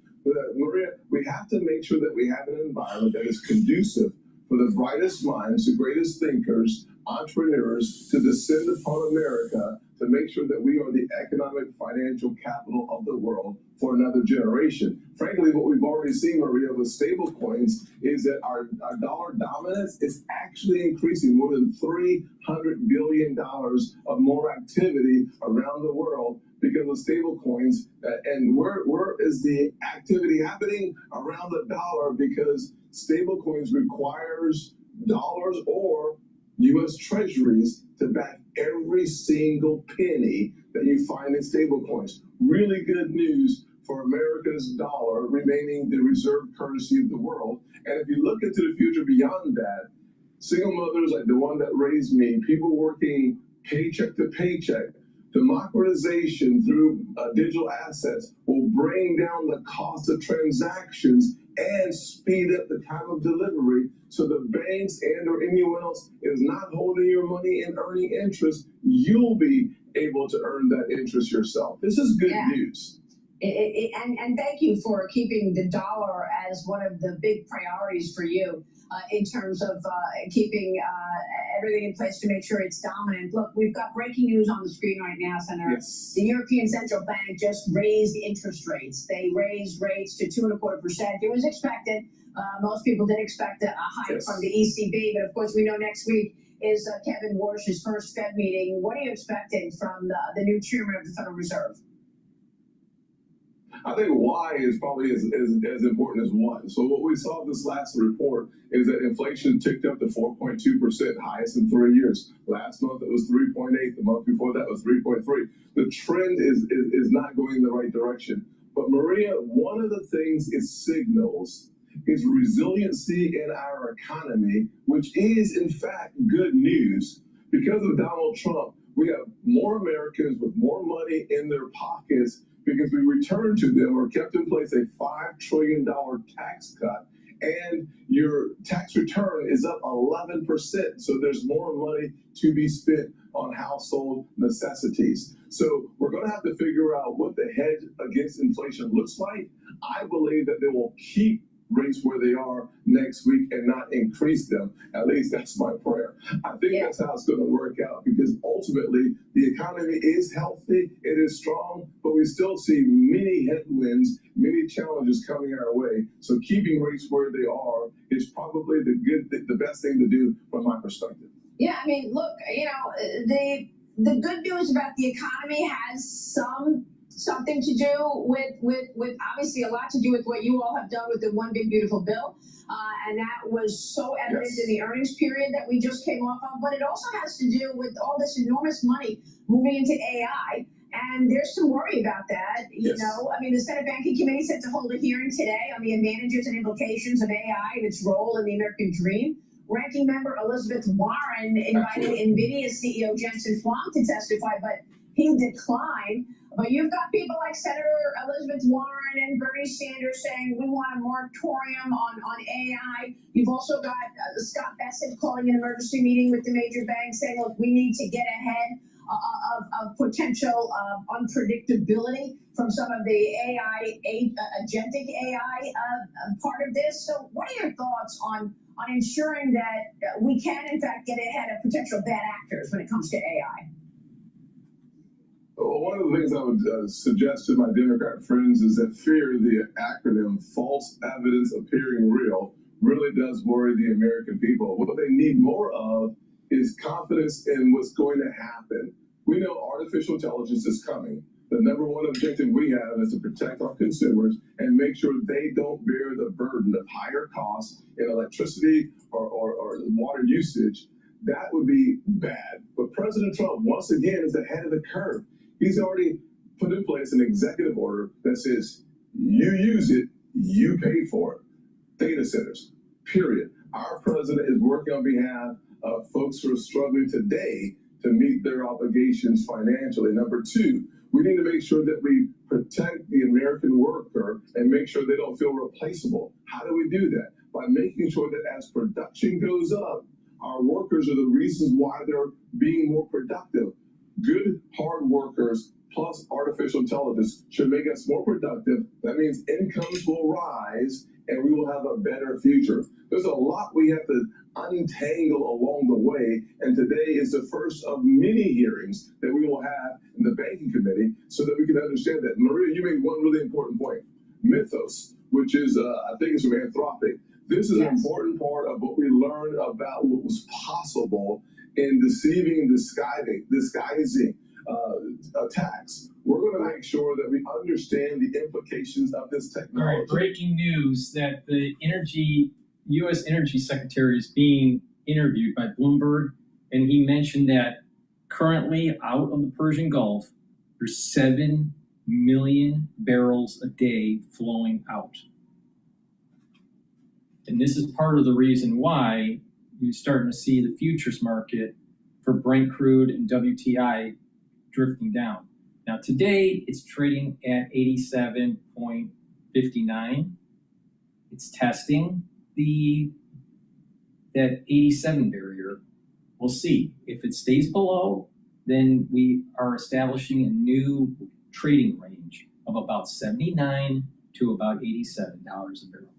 Maria, we have to make sure that we have an environment that is conducive for the brightest minds, the greatest thinkers, entrepreneurs to descend upon America to make sure that we are the economic financial capital of the world for another generation. Frankly, what we've already seen, Maria, with stable coins is that our dollar dominance is actually increasing. More than $300 billion of more activity around the world because of stable coins. And where is the activity happening? Around the dollar, because stable coins requires dollars or U.S. Treasuries to back every single penny that you find in stable coins. Really good news for America's dollar remaining the reserve currency of the world. And if you look into the future beyond that, single mothers like the one that raised me, people working paycheck to paycheck, democratization through digital assets will bring down the cost of transactions and speed up the time of delivery, so the banks and or anyone else is not holding your money and earning interest. You'll be able to earn that interest yourself. This is good news. And thank you for keeping the dollar as one of the big priorities for you in terms of keeping everything in place to make sure it's dominant. Look, we've got breaking news on the screen right now, Senator. Yes. The European Central Bank just raised interest rates. They raised rates to 2.25%. It was expected. Most people did expect a hike from the ECB, but of course we know next week is Kevin Warsh's first Fed meeting. What are you expecting from the new chairman of the Federal Reserve? I think why is probably as important as what. So what we saw this last report is that inflation ticked up to 4.2%, highest in 3 years. Last month it was 3.8. The month before that was 3.3. The trend is not going in the right direction. But Maria, one of the things it signals is resiliency in our economy, which is in fact good news. Because of Donald Trump, we have more Americans with more money in their pockets because we returned to them or kept in place a $5 trillion tax cut, and your tax return is up 11%. So there's more money to be spent on household necessities. So we're going to have to figure out what the hedge against inflation looks like. I believe that they will keep rates where they are next week and not increase them. At least that's my prayer. I think that's how it's going to work out, because ultimately the economy is healthy, it is strong, but we still see many headwinds, many challenges coming our way. So keeping rates where they are is probably the best thing to do from my perspective. Yeah, I mean, look, you know, the good news about the economy has something to do with obviously a lot to do with what you all have done with the One Big Beautiful Bill. And that was so evident in the earnings period that we just came off of. But it also has to do with all this enormous money moving into AI. And there's some worry about that. You know, I mean, the Senate Banking Committee set to hold a hearing today on the advantages and implications of AI and its role in the American dream. Ranking member Elizabeth Warren invited NVIDIA CEO Jensen Huang to testify, but he declined. But you've got people like Senator Elizabeth Warren and Bernie Sanders saying we want a moratorium on AI. You've also got Scott Bessent calling an emergency meeting with the major banks saying, look, we need to get ahead of potential unpredictability from some of the AI, agentic AI part of this. So what are your thoughts on ensuring that we can, in fact, get ahead of potential bad actors when it comes to AI? Well, one of the things I would suggest to my Democrat friends is that fear, the acronym false evidence appearing real, really does worry the American people. What they need more of is confidence in what's going to happen. We know artificial intelligence is coming. The number one objective we have is to protect our consumers and make sure they don't bear the burden of higher costs in electricity or water usage. That would be bad. But President Trump, once again, is ahead of the curve. He's already put in place an executive order that says, you use it, you pay for it. Data centers, period. Our president is working on behalf of folks who are struggling today to meet their obligations financially. Number two, we need to make sure that we protect the American worker and make sure they don't feel replaceable. How do we do that? by making sure that as production goes up, our workers are the reasons why they're being more productive. Good, hard workers plus artificial intelligence should make us more productive. That means incomes will rise and we will have a better future. There's a lot we have to untangle along the way, and today is the first of many hearings that we will have in the banking committee so that we can understand that. Maria, you made one really important point. Mythos, which is, I think it's from Anthropic. This is an important part of what we learned about what was possible in deceiving and disguising attacks. We're going to make sure that we understand the implications of this technology. All right, breaking news that the U.S. Energy Secretary is being interviewed by Bloomberg, and he mentioned that currently out of the Persian Gulf, there's 7 million barrels a day flowing out. And this is part of the reason why you're starting to see the futures market for Brent crude and WTI drifting down. Now today it's trading at 87.59. It's testing that 87 barrier. We'll see. If it stays below, then we are establishing a new trading range of about $79 to about $87 a barrel.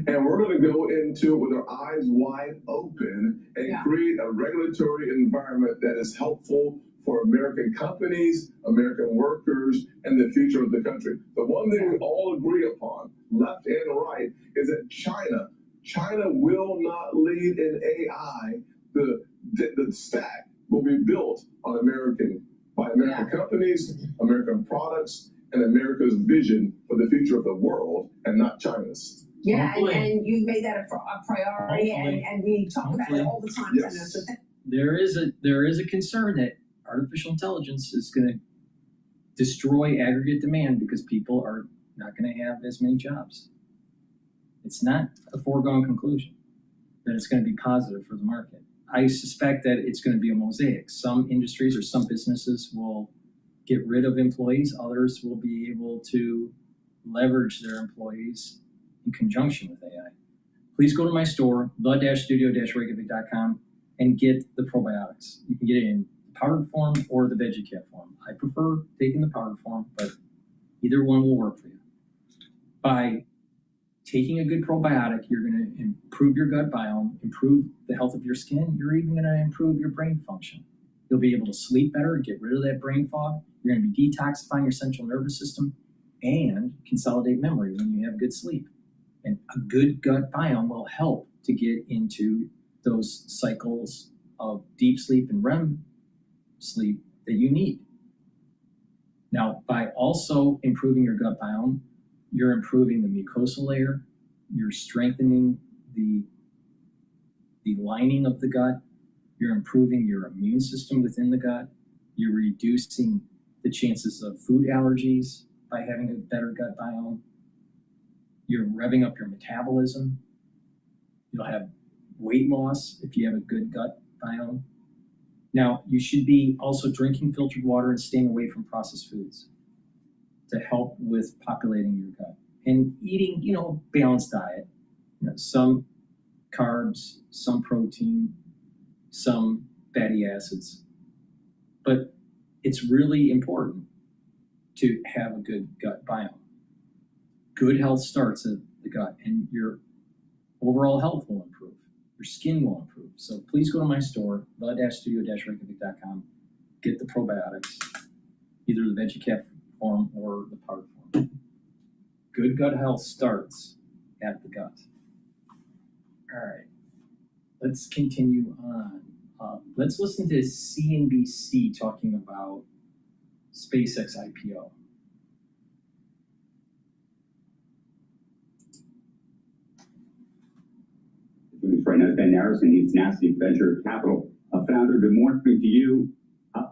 And we're going to go into it with our eyes wide open and create a regulatory environment that is helpful for American companies, American workers, and the future of the country. The one thing we all agree upon, left and right, is that China will not lead in AI. The stack will be built on American companies, American products, and America's vision for the future of the world, and not China's. Yeah, and you've made that a priority, and we talk about it all the time. Yes. So There is a concern that artificial intelligence is going to destroy aggregate demand because people are not going to have as many jobs. It's not a foregone conclusion that it's going to be positive for the market. I suspect that it's going to be a mosaic. Some industries or some businesses will get rid of employees. Others will be able to leverage their employees in conjunction with AI. Please go to my store, the-studio-reykjavik.com, and get the probiotics. You can get it in powdered form or the VeggieCap form. I prefer taking the powdered form, but either one will work for you. By taking a good probiotic, you're going to improve your gut biome, improve the health of your skin. You're even going to improve your brain function. You'll be able to sleep better, get rid of that brain fog. You're going to be detoxifying your central nervous system and consolidate memory when you have good sleep. And a good gut biome will help to get into those cycles of deep sleep and REM sleep that you need. Now, by also improving your gut biome, you're improving the mucosal layer, you're strengthening the lining of the gut, you're improving your immune system within the gut, you're reducing the chances of food allergies by having a better gut biome, you're revving up your metabolism, you'll have weight loss if you have a good gut biome. Now, you should be also drinking filtered water and staying away from processed foods to help with populating your gut. And eating, balanced diet, some carbs, some protein, some fatty acids. But it's really important to have a good gut biome. Good health starts at the gut, and your overall health will improve. Your skin will improve. So please go to my store, the-studio-reykjavik.com, get the probiotics, either the VeggieCap form or the powder form. Good gut health starts at the gut. All right, let's continue on. Let's listen to CNBC talking about SpaceX IPO. Right now, Ben Harrison, he's Tenacity Venture Capital founder. Good morning to you.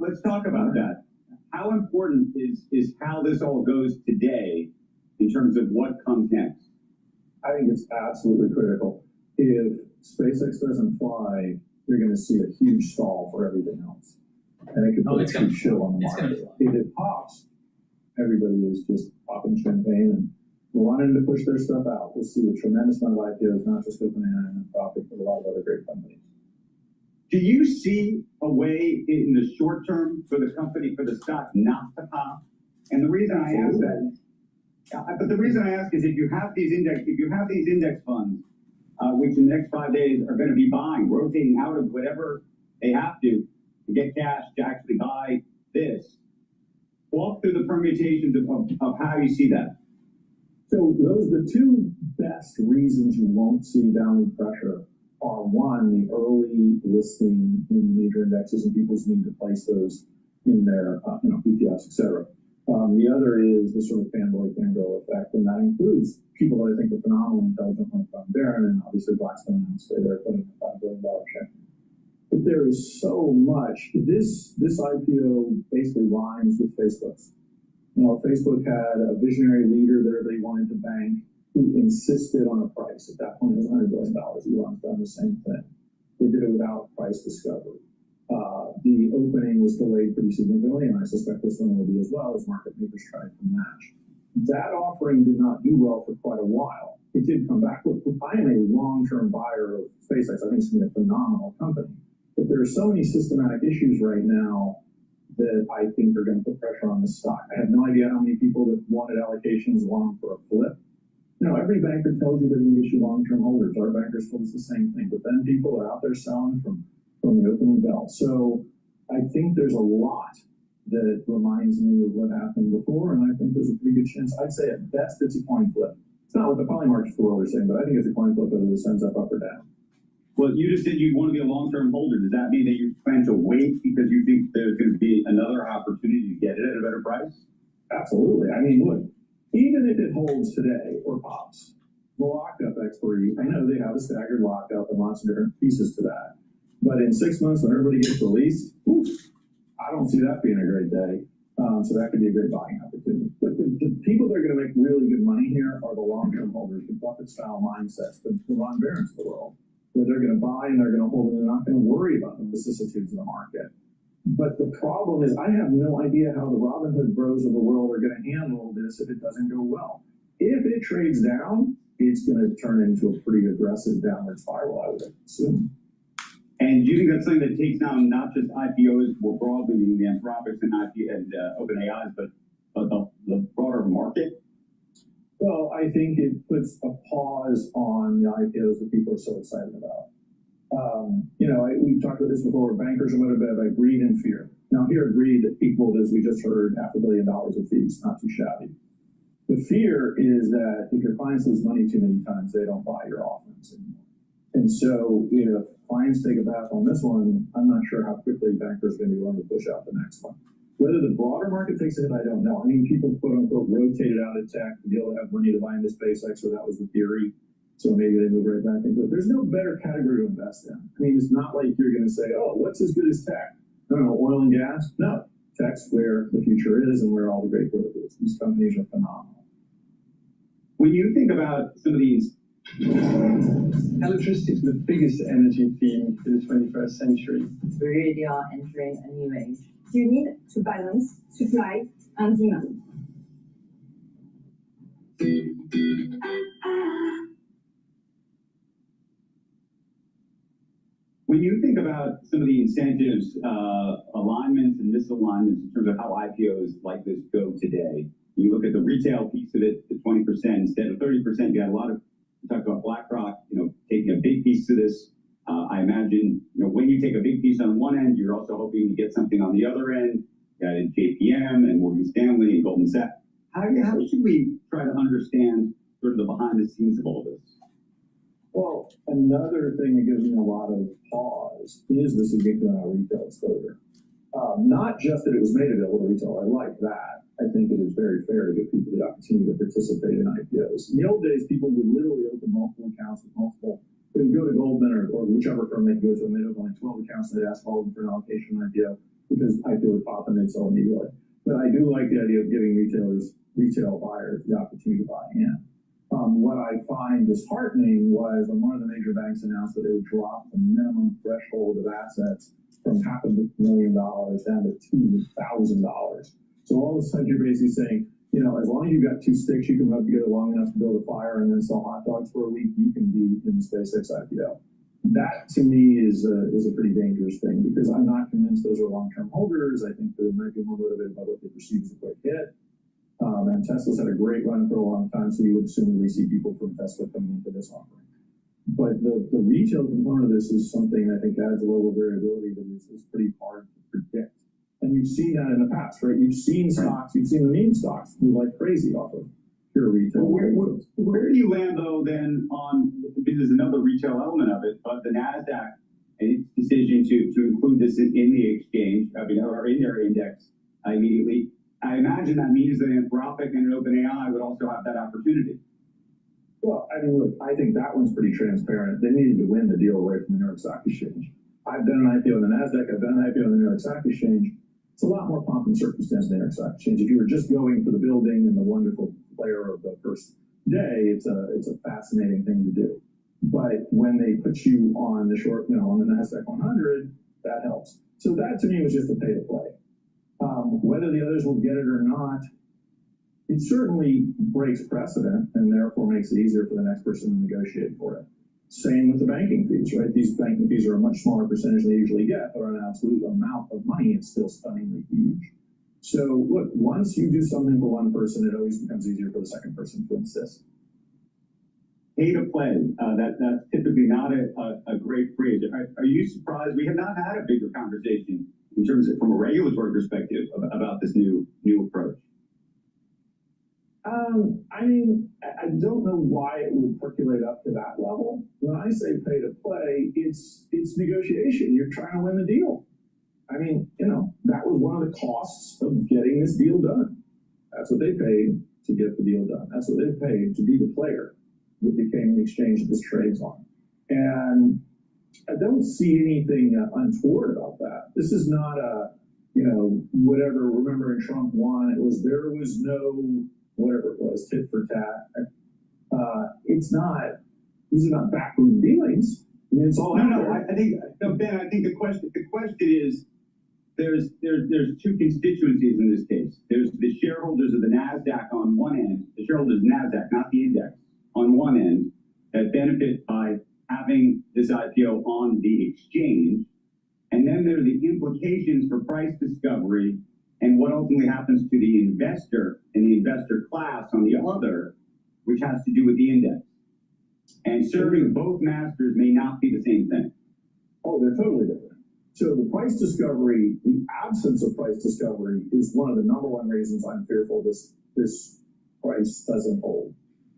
Let's talk about that. How important is how this all goes today in terms of what comes next? I think it's absolutely critical. If SpaceX doesn't fly, you're going to see a huge stall for everything else. And it could put a huge show on the market. If it pops, everybody is just popping champagne and wanting to push their stuff out. We'll see a tremendous amount of IPOs, not just OpenAI and Anthropic, but a lot of other great companies. Do you see a way in the short term for the company, for the stock not to pop? And the reason I ask that, but the reason I ask is if you have these index funds, which in the next 5 days are going to be buying, rotating out of whatever they have to get cash to actually buy this. Walk through the permutations of how you see that. So the two best reasons you won't see downward pressure are one, the early listing in major indexes and people's need to place those in their ETFs, et cetera. The other is the sort of fangirl effect, and that includes people that I think are phenomenally intelligent, like Von Barron, and obviously Blackstone announced they're putting a $5 billion check. But there is so much. This IPO basically rhymes with Facebook's. Facebook had a visionary leader that everybody wanted to bank who insisted on a price. At that point, it was $100 billion. Elon's done the same thing. They did it without price discovery. The opening was delayed pretty significantly, and I suspect this one will be as well, as market makers tried to match. That offering did not do well for quite a while. It did come back. Look, I am a long-term buyer of SpaceX. I think it's going to be a phenomenal company. But there are so many systematic issues right now that I think are going to put pressure on the stock. I have no idea how many people that wanted allocations long for a flip. Every banker tells you they're going to issue long-term holders. Our bankers told us the same thing. But then people are out there selling from the opening bell. So I think there's a lot that reminds me of what happened before, and I think there's a pretty good chance. I'd say at best it's a coin flip. It's not what the poly markets of the world are saying, but I think it's a coin flip whether this ends up or down. Well, you just said you'd want to be a long-term holder. Does that mean that you plan to wait because you think there's going to be another opportunity to get it at a better price? Absolutely. I mean, look, even if it holds today or pops, the lockup expiry, I know they have a staggered lockup and lots of different pieces to that. But in 6 months, when everybody gets released, I don't see that being a great day. So that could be a great buying opportunity. But the people that are going to make really good money here are the long-term holders, the Buffett-style mindsets, the Ron Barons of the world, where they're going to buy and they're going to hold and they're not going to worry about the vicissitudes of the market. But the problem is I have no idea how the Robinhood bros of the world are going to handle this if it doesn't go well. If it trades down, it's going to turn into a pretty aggressive downward spiral, I would assume. And do you think that's something that takes down not just IPOs more broadly, meaning the Anthropics and OpenAIs, but the broader market? Well, I think it puts a pause on the IPOs that people are so excited about. We've talked about this before. Bankers are motivated by greed and fear. Now, here, greed equaled, as we just heard, $500 million of fees, not too shabby. The fear is that if your clients lose money too many times, they don't buy your offerings anymore. And so if clients take a bath on this one, I'm not sure how quickly bankers are going to be willing to push out the next one. Whether the broader market takes a hit, I don't know. I mean, people quote-unquote rotated out of tech to be able to have money to buy into SpaceX, or that was the theory. So maybe they move right back into it. There's no better category to invest in. I mean, it's not like you're going to say, oh, what's as good as tech? No, oil and gas? No. Tech's where the future is and where all the great growth is. These companies are phenomenal. When you think about some of these... Electricity is the biggest energy theme in the 21st century. We really are entering a new age. You need to balance supply and demand. When you think about some of the incentives, alignments and misalignments in terms of how IPOs like this go today, you look at the retail piece of it, the 20% instead of 30%, you had a lot of, we talked about BlackRock, taking a big piece of this. I imagine, when you take a big piece on one end, you're also hoping to get something on the other end. You got JPM and Morgan Stanley and Goldman Sachs. How should we try to understand sort of the behind the scenes of all this? Well, another thing that gives me a lot of pause is the significant amount of retail exposure. Not just that it was made available to retail, I like that. I think it is very fair to give people the opportunity to participate in IPOs. In the old days, people would literally open multiple accounts with multiple. They would go to Goldman or whichever firm they'd go to, and they'd open like 12 accounts, and they'd ask all of them for an allocation on IPO because IPO would pop and they'd sell immediately. But I do like the idea of giving retail buyers the opportunity to buy in. What I find disheartening was when one of the major banks announced that they would drop the minimum threshold of assets from $500,000 down to $2,000. So all of a sudden you're basically saying, you know, as long as you've got two sticks you can rub together long enough to build a fire and then sell hot dogs for a week, you can be in the SpaceX IPO. That to me is a pretty dangerous thing, because I'm not convinced those are long-term holders. I think they might be more motivated by what they perceive as a quick hit. And Tesla's had a great run for a long time, so you would assumably see people from Tesla coming into this offering. But the retail component of this is something I think adds a level of variability that is pretty hard to predict. And you've seen that in the past, right? You've seen stocks, you've seen the meme stocks move like crazy off of pure retail. Well, where do you land though then on, because there's another retail element of it, but the NASDAQ and its decision to include this in the exchange, I mean, or in their index immediately. I imagine that means that Anthropic and OpenAI would also have that opportunity. Well, I mean, look, I think that one's pretty transparent. They needed to win the deal away from the New York Stock Exchange. I've done an IPO on the NASDAQ, I've done an IPO on the New York Stock Exchange. It's a lot more pomp and circumstance in the New York Stock Exchange. If you were just going for the building and the wonderful flair of the first day, it's a fascinating thing to do. But when they put you on the short, on the NASDAQ 100, that helps. So that to me was just a pay to play. Whether the others will get it or not, it certainly breaks precedent and therefore makes it easier for the next person to negotiate for it. Same with the banking fees, right? These banking fees are a much smaller percentage than they usually get, but on an absolute amount of money, it's still stunningly huge. So look, once you do something for one person, it always becomes easier for the second person to insist. Pay to play, that's typically not a great phrase. Are you surprised? We have not had a bigger conversation in terms of, from a regulatory perspective, about this new approach. I mean, I don't know why it would percolate up to that level. When I say pay to play, it's negotiation. You're trying to win the deal. I mean, that was one of the costs of getting this deal done. That's what they paid to get the deal done. That's what they paid to be the player that became the exchange that this trades on. And I don't see anything untoward about that. This is not a, whatever. Remember when Trump won, there was no, whatever it was, tit for tat. It's not, these are not backroom dealings. I mean, it's all Ben, I think the question is, there's two constituencies in this case. There's the shareholders of the NASDAQ on one end, the shareholders of NASDAQ, not the index, on one end, that benefit by having this IPO on the exchange. And then there are the implications for price discovery and what ultimately happens to the investor and the investor class on the other, which has to do with the index. And serving both masters may not be the same thing. Oh, they're totally different. So the price discovery, the absence of price discovery is one of the number one reasons I'm fearful this price doesn't hold,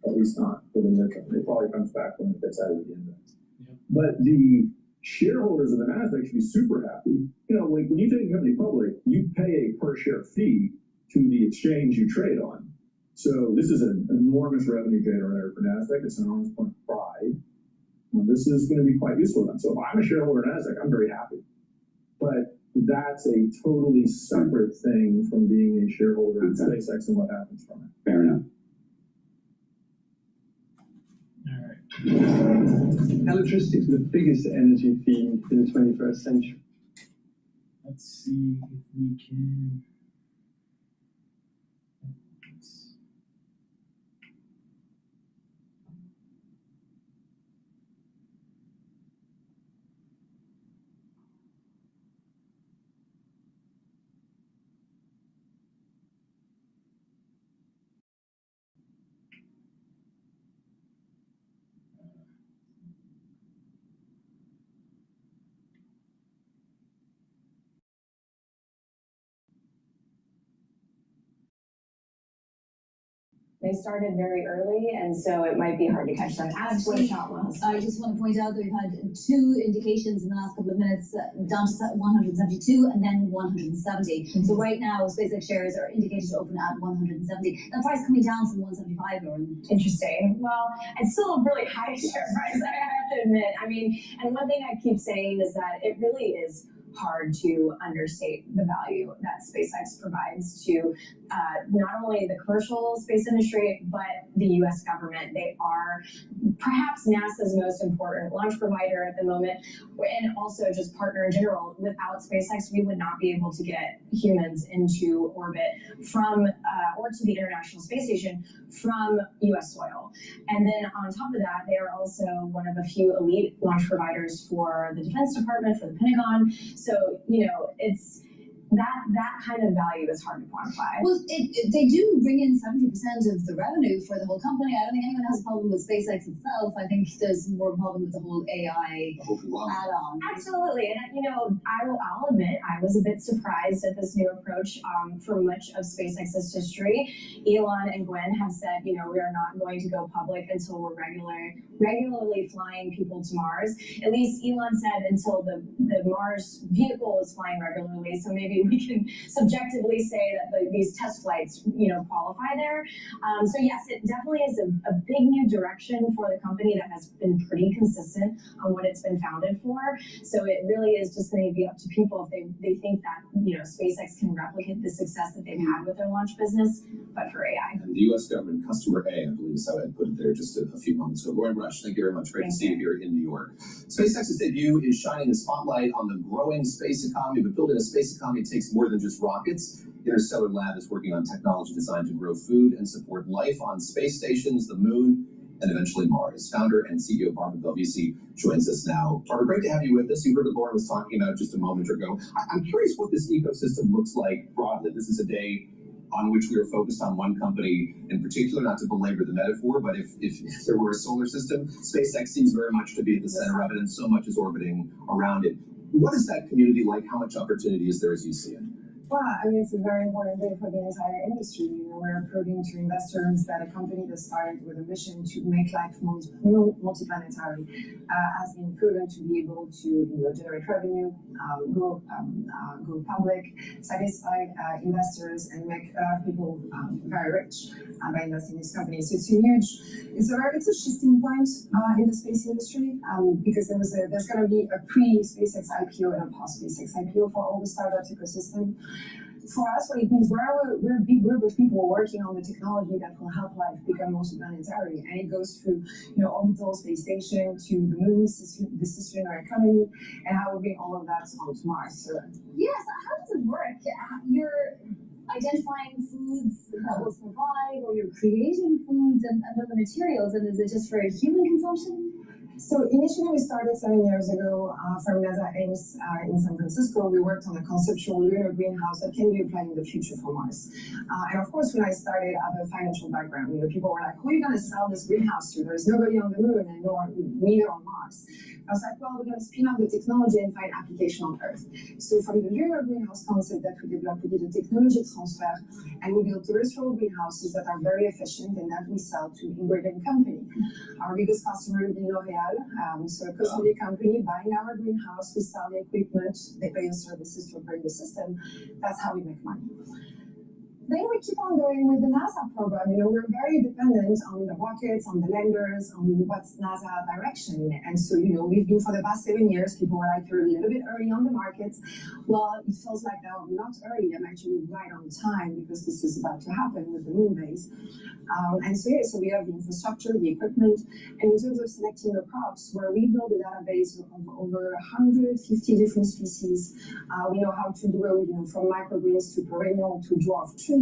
at least not for the near term. It probably comes back when it gets out of the index. Yeah. But the shareholders of the NASDAQ should be super happy. Like when you take a company public, you pay a per share fee to the exchange you trade on. So this is an enormous revenue generator for NASDAQ. It's an enormous point of pride. This is going to be quite useful to them. So if I'm a shareholder in NASDAQ, I'm very happy. But that's a totally separate thing from being a shareholder in SpaceX and what happens from it. Fair enough. Electricity is the biggest energy theme in the 21st century. Let's see if we can. They started very early, and so it might be hard to catch them. Ask what a shot was. I just want to point out that we've had two indications in the last couple of minutes, down to 172 and then 170. So right now, SpaceX shares are indicated to open at 170. That price coming down from 175. Interesting. Well, it's still a really high share price, I have to admit. I mean, and one thing I keep saying is that it really is hard to understate the value that SpaceX provides to not only the commercial space industry, but the U.S. government. They are perhaps NASA's most important launch provider at the moment, and also just partner in general. Without SpaceX, we would not be able to get humans into orbit from, or to the International Space Station from US soil. And then on top of that, they are also one of a few elite launch providers for the Defense Department, for the Pentagon. So, you know, it's, that kind of value is hard to quantify. Well, they do bring in 70% of the revenue for the whole company. I don't think anyone has a problem with SpaceX itself. I think there's more problem with the whole AI add-on. Absolutely, and you know, I'll admit I was a bit surprised at this new approach. For much of SpaceX's history, Elon and Gwen have said, you know, we are not going to go public until we're regularly flying people to Mars. At least Elon said until the Mars vehicle is flying regularly. So maybe we can subjectively say that these test flights, you know, qualify there. So yes, it definitely is a big new direction for the company that has been pretty consistent on what it's been founded for. So it really is just going to be up to people if they think that, you know, SpaceX can replicate the success that they've had with their launch business, but for AI. And the U.S. government, customer A, I believe is how I put it there just a few moments ago. Lauren Rush, thank you very much. Great to see you here in New York. SpaceX's debut is shining a spotlight on the growing space economy, but building a space economy takes more than just rockets. Interstellar Lab is working on technology designed to grow food and support life on space stations, the moon, and eventually Mars. Founder and CEO Barbara Belvisi joins us now. Barbara, great to have you with us. You heard what Lauren was talking about just a moment ago. I'm curious what this ecosystem looks like broadly. This is a day on which we are focused on one company in particular, not to belabor the metaphor, but if there were a solar system, SpaceX seems very much to be at the center of it, and so much is orbiting around it. What is that community like? How much opportunity is there as you see it? Well, I mean, it's a very important day for the entire industry. You know, we're proving to investors that a company that started with a mission to make life multiplanetary has been proven to be able to, you know, generate revenue, go public, satisfy investors, and make people very rich by investing in this company. So it's a shifting point in the space industry because there's going to be a pre-SpaceX IPO and a post-SpaceX IPO for all the startups ecosystem. For us, what it means, we're a big group of people working on the technology that will help life become multiplanetary, and it goes through, you know, orbital space station to the moon, the cislunar economy, and how we bring all of that onto Mars. So, yes, how does it work? You're identifying foods that will survive, or you're creating foods and other materials, and is it just for human consumption? So initially we started 7 years ago from NASA Ames in San Francisco. We worked on a conceptual lunar greenhouse that can be applied in the future for Mars. And of course, when I started, I have a financial background. You know, people were like, who are you going to sell this greenhouse to? There's nobody on the moon and neither on Mars. I was like, well, we're going to spin off the technology and find application on Earth. So from the lunar greenhouse concept that we developed, we did a technology transfer, and we built terrestrial greenhouses that are very efficient and that we sell to ingredient company. Our biggest customer will be L'Oreal, so a cosmetic company buying our greenhouse, we sell the equipment, they pay us services to operate the system. That's how we make money. Then we keep on going with the NASA program. You know, we're very dependent on the rockets, on the landers, on what's NASA direction. And so, you know, we've been for the past 7 years, people were like, you're a little bit early on the market. Well, it feels like now I'm not early, I'm actually right on time because this is about to happen with the moon base. And so, yeah, so we have the infrastructure, the equipment, and in terms of selecting the crops, where we build a database of over 150 different species. We know how to grow, you know, from microgreens to perennial to dwarf trees,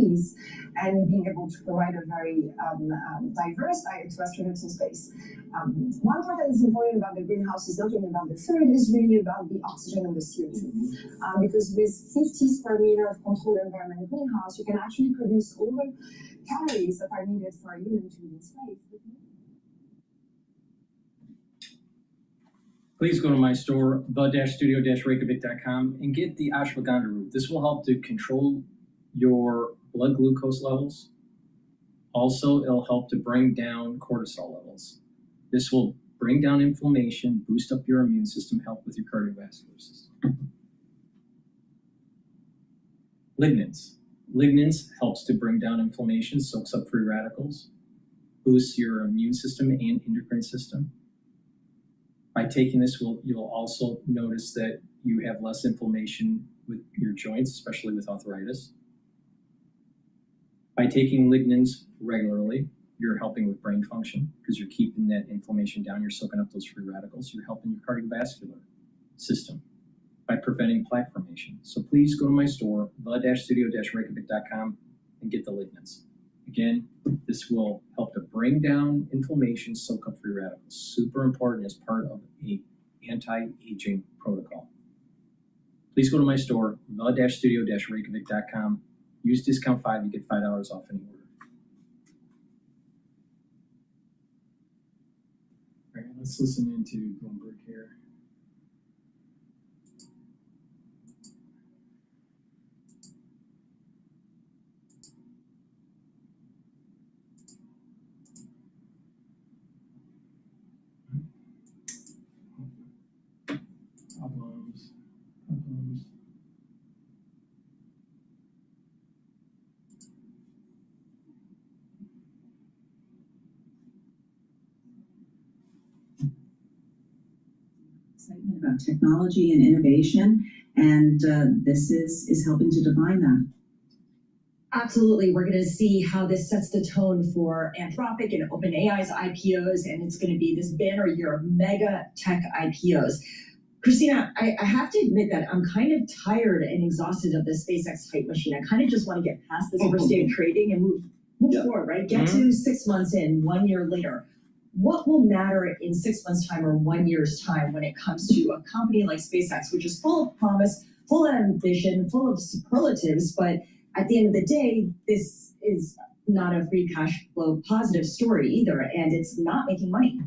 and being able to provide a very diverse diet to astronauts in space. One part that is important about the greenhouse is not only about the food, it's really about the oxygen and the CO2. Because with 50 square meter of controlled environment greenhouse, you can actually produce all the calories that are needed for a human to live in space. Please go to my store, the-studio-reykjavik.com, and get the ashwagandha root. This will help to control your blood glucose levels. Also, it'll help to bring down cortisol levels. This will bring down inflammation, boost up your immune system, help with your cardiovascular system. Lignans. Lignans helps to bring down inflammation, soaks up free radicals, boosts your immune system and endocrine system. By taking this, you'll also notice that you have less inflammation with your joints, especially with arthritis. By taking lignans regularly, You're helping with brain function because you're keeping that inflammation down. You're soaking up those free radicals. You're helping your cardiovascular system by preventing plaque formation. So please go to my store, the-studio-reykjavik.com, and get the lignans. Again, this will help to bring down inflammation, soak up free radicals. Super important as part of a anti-aging protocol. Please go to my store, the-studio-reykjavik.com. Use discount 5, you get $5 off any order. All right, let's listen into Bloomberg here. Problems. Excitement about technology and innovation, and this is helping to define that. Absolutely. We're going to see how this sets the tone for Anthropic and OpenAI's IPOs, and it's going to be this banner year of mega tech IPOs. Christina, I have to admit that I'm kind of tired and exhausted of the SpaceX hype machine. I kind of just want to get past this first day of trading and move forward, right? Get to 6 months in, 1 year later. What will matter in 6 months' time or 1 year's time when it comes to a company like SpaceX, which is full of promise, full of ambition, full of superlatives, but at the end of the day, this is not a free cash flow positive story either, and it's not making money.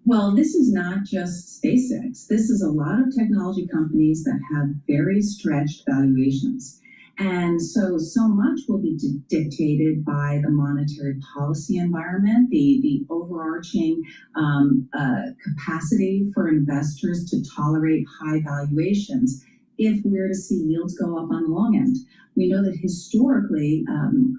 Well, this is not just SpaceX. This is a lot of technology companies that have very stretched valuations. And so much will be dictated by the monetary policy environment, the overarching capacity for investors to tolerate high valuations if we're to see yields go up on the long end. We know that historically,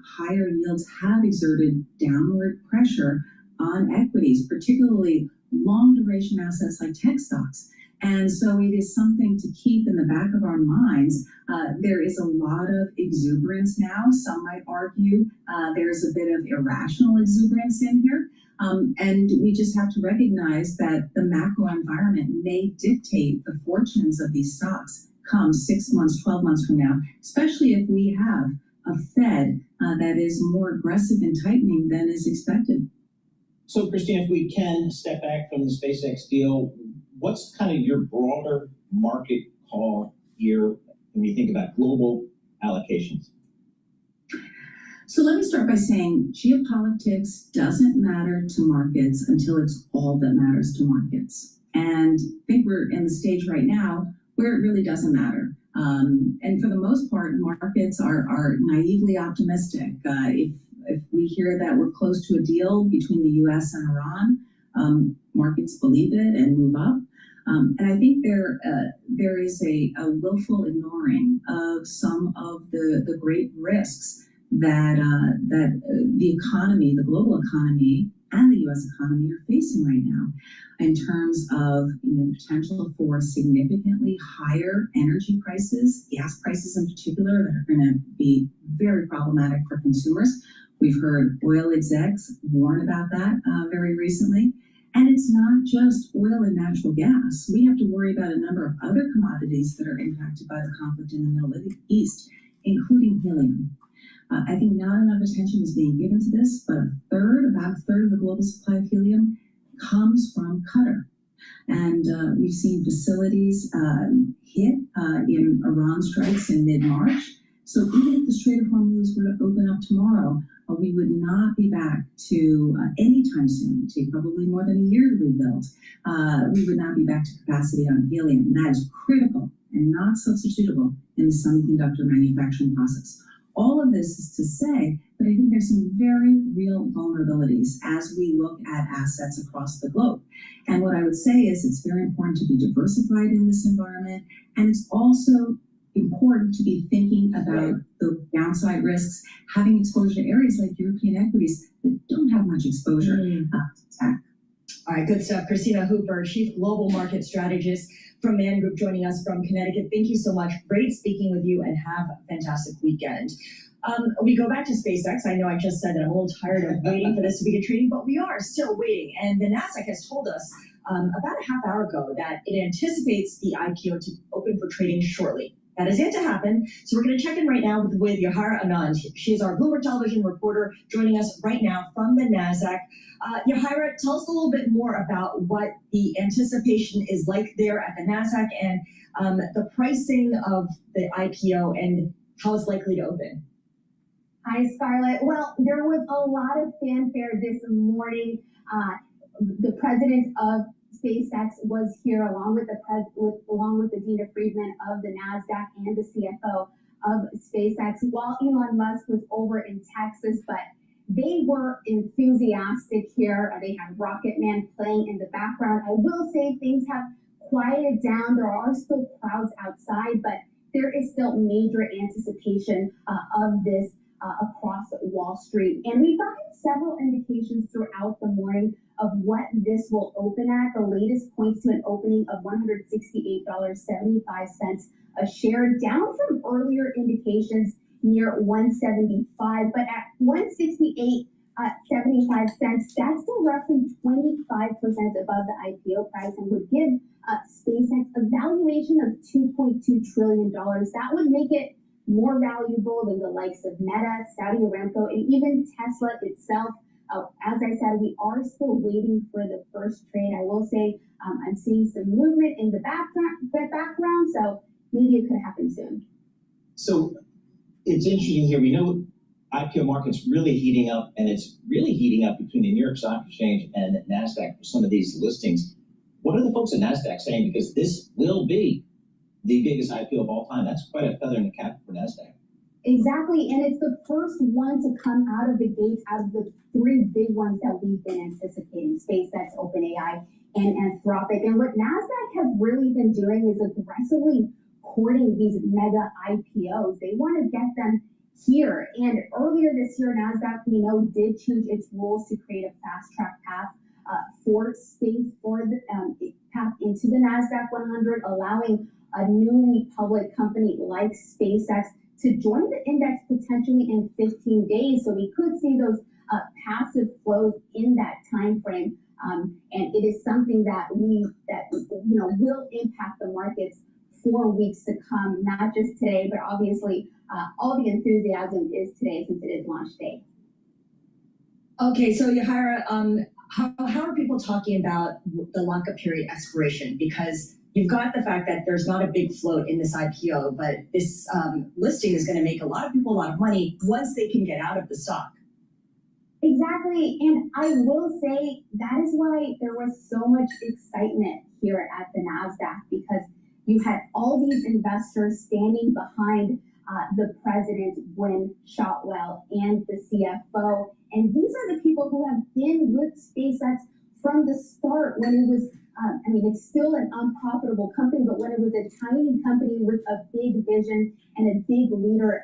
higher yields have exerted downward pressure on equities, particularly long duration assets like tech stocks. And so it is something to keep in the back of our minds. There is a lot of exuberance now. Some might argue there's a bit of irrational exuberance in here. And we just have to recognize that the macro environment may dictate the fortunes of these stocks come 6 months, 12 months from now, especially if we have a Fed that is more aggressive in tightening than is expected. So, Christine, if we can step back from the SpaceX deal, what's kind of your broader market call here when you think about global allocations? So let me start by saying geopolitics doesn't matter to markets until it's all that matters to markets. And I think we're in the stage right now where it really doesn't matter. And for the most part, markets are naively optimistic. If we hear that we're close to a deal between the US and Iran, markets believe it and move up. And I think there is a willful ignoring of some of the great risks that the economy, the global economy, and the U.S. economy are facing right now, in terms of the potential for significantly higher energy prices, gas prices in particular, that are going to be very problematic for consumers. We've heard oil execs warn about that very recently. And it's not just oil and natural gas. We have to worry about a number of other commodities that are impacted by the conflict in the Middle East, including helium. I think not enough attention is being given to this, but about a third of the global supply of helium comes from Qatar. And we've seen facilities hit in Iran strikes in mid-March. So even if the Strait of Hormuz were to open up tomorrow, we would not be back to anytime soon. It would take probably more than a year to rebuild. We would not be back to capacity on helium. And that is critical and not substitutable in the semiconductor manufacturing process. All of this is to say that I think there's some very real vulnerabilities as we look at assets across the globe. And what I would say is it's very important to be diversified in this environment. And it's also important to be thinking about the downside risks, having exposure to areas like European equities that don't have much exposure to tech. All right, good stuff. Christina Hooper, Chief Global Market Strategist from Man Group, joining us from Connecticut. Thank you so much. Great speaking with you, and have a fantastic weekend. We go back to SpaceX. I know I just said that I'm a little tired of waiting for this to begin trading, but we are still waiting. And the NASDAQ has told us about a half hour ago that it anticipates the IPO to open for trading shortly. That is yet to happen. So we're going to check in right now with Yahara Anand. She is our Bloomberg Television reporter joining us right now from the NASDAQ. Yahara, tell us a little bit more about what the anticipation is like there at the NASDAQ and the pricing of the IPO and how it's likely to open. Hi, Scarlett. Well, there was a lot of fanfare this morning. The president of SpaceX was here along with the Dina Friedman of the NASDAQ and the CFO of SpaceX, while Elon Musk was over in Texas, but they were enthusiastic here. They had Rocket Man playing in the background. I will say things have quieted down. There are still crowds outside, but there is still major anticipation of this across Wall Street. And we've gotten several indications throughout the morning of what this will open at. The latest points to an opening of $168.75 a share, down from earlier indications near 175, but at 168.75 cents, that's still roughly 25% above the IPO price and would give SpaceX a valuation of $2.2 trillion. That would make it more valuable than the likes of Meta, Saudi Aramco, and even Tesla itself. As I said, we are still waiting for the first trade. I will say I'm seeing some movement in the background, so maybe it could happen soon. So it's interesting here. We know IPO market's really heating up, and it's really heating up between the New York Stock Exchange and NASDAQ for some of these listings. What are the folks at NASDAQ saying? Because this will be the biggest IPO of all time. That's quite a feather in the cap for NASDAQ. Exactly, and it's the first one to come out of the gates out of the three big ones that we've been anticipating: SpaceX, OpenAI, and Anthropic. And what NASDAQ has really been doing is aggressively courting these mega IPOs. They want to get them here. And earlier this year, NASDAQ, we know, did change its rules to create a fast-track path for the path into the NASDAQ 100, allowing a newly public company like SpaceX to join the index potentially in 15 days. So we could see those passive flows in that time frame. And it is something that will impact the markets for weeks to come, not just today, but obviously all the enthusiasm is today since it is launch day. Okay, so Yahara, how are people talking about the lockup period expiration? Because you've got the fact that there's not a big float in this IPO, but this listing is going to make a lot of people a lot of money once they can get out of the stock. Exactly, and I will say that is why there was so much excitement here at the NASDAQ, because you had all these investors standing behind the president, Gwynne Shotwell, and the CFO. And these are the people who have been with SpaceX from the start when it was, it's still an unprofitable company, but when it was a tiny company with a big vision and a big leader,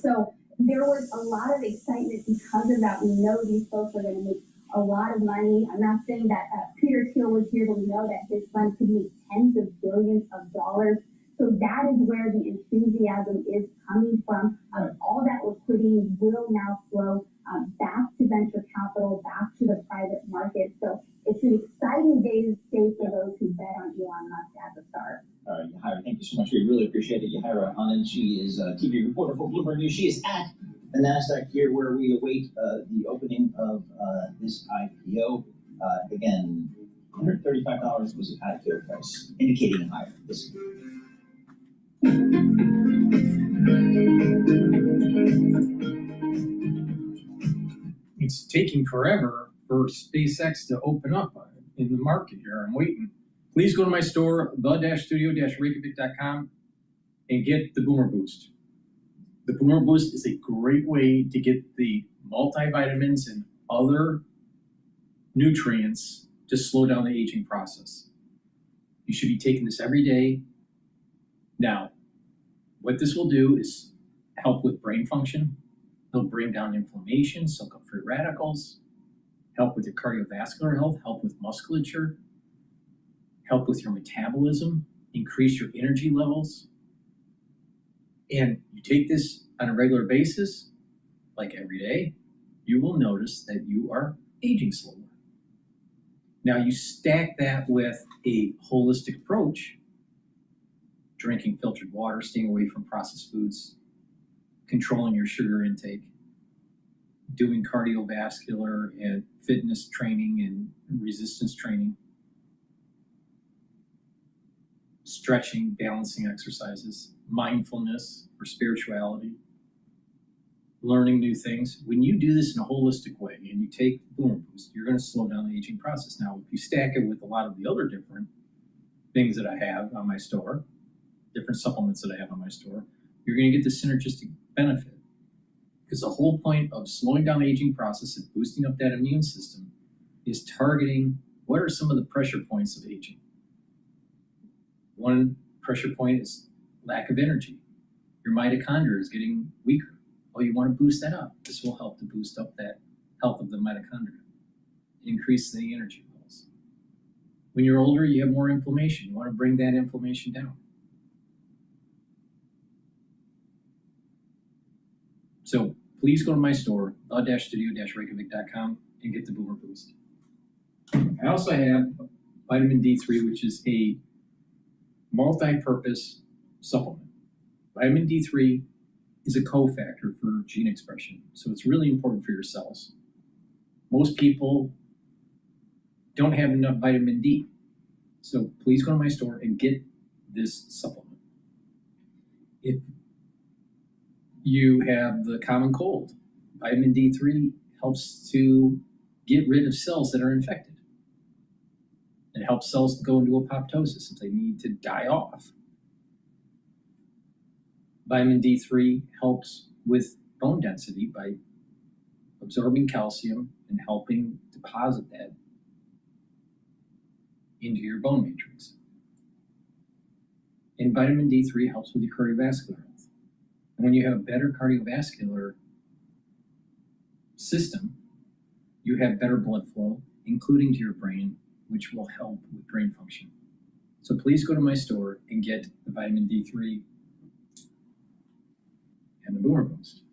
So there was a lot of excitement because of that. We know these folks are going to make a lot of money. I'm not saying that Peter Thiel was here, but we know that his fund could make tens of billions of dollars. So that is where the enthusiasm is coming from. All that liquidity will now flow back to venture capital, back to the private market. So it's an exciting day for those who bet on Elon Musk at the start. All right, Yahara, thank you so much. We really appreciate it. Yahara Anand, she is a TV reporter for Bloomberg News. She is at the NASDAQ here where we await the opening of this IPO. Again, $135 was the IPO price, indicating higher. It's taking forever for SpaceX to open up in the market here. I'm waiting. Please go to my store, the-studio-reykjavik.com, and get the Boomer Boost. The Boomer Boost is a great way to get the multivitamins and other nutrients to slow down the aging process. You should be taking this every day. Now, what this will do is help with brain function. It'll bring down inflammation, soak up free radicals, help with your cardiovascular health, help with musculature, help with your metabolism, increase your energy levels. And you take this on a regular basis, like every day, you will notice that you are aging slower. Now you stack that with a holistic approach, drinking filtered water, staying away from processed foods, controlling your sugar intake, doing cardiovascular and fitness training and resistance training, stretching, balancing exercises, mindfulness or spirituality, learning new things. When you do this in a holistic way and you take Boomer Boost, you're going to slow down the aging process. Now, if you stack it with a lot of the other different things that I have on my store, different supplements that I have on my store, you're going to get the synergistic benefit. Because the whole point of slowing down the aging process and boosting up that immune system is targeting what are some of the pressure points of aging. One pressure point is lack of energy. Your mitochondria is getting weaker. Well, you want to boost that up. This will help to boost up that health of the mitochondria, increase the energy levels. When you're older, you have more inflammation. You want to bring that inflammation down. So please go to my store, the-studio-reykjavik.com, and get the Boomer Boost. I also have vitamin D3, which is a multi-purpose supplement. Vitamin D3 is a cofactor for gene expression, so it's really important for your cells. Most people don't have enough vitamin D, so please go to my store and get this supplement. If you have the common cold, vitamin D3 helps to get rid of cells that are infected. It helps cells go into apoptosis if they need to die off. Vitamin D3 helps with bone density by absorbing calcium and helping deposit that into your bone matrix. And vitamin D3 helps with your cardiovascular health. And when you have a better cardiovascular system, you have better blood flow, including to your brain, which will help with brain function. So please go to my store and get the vitamin D3 and the Boomer Boost.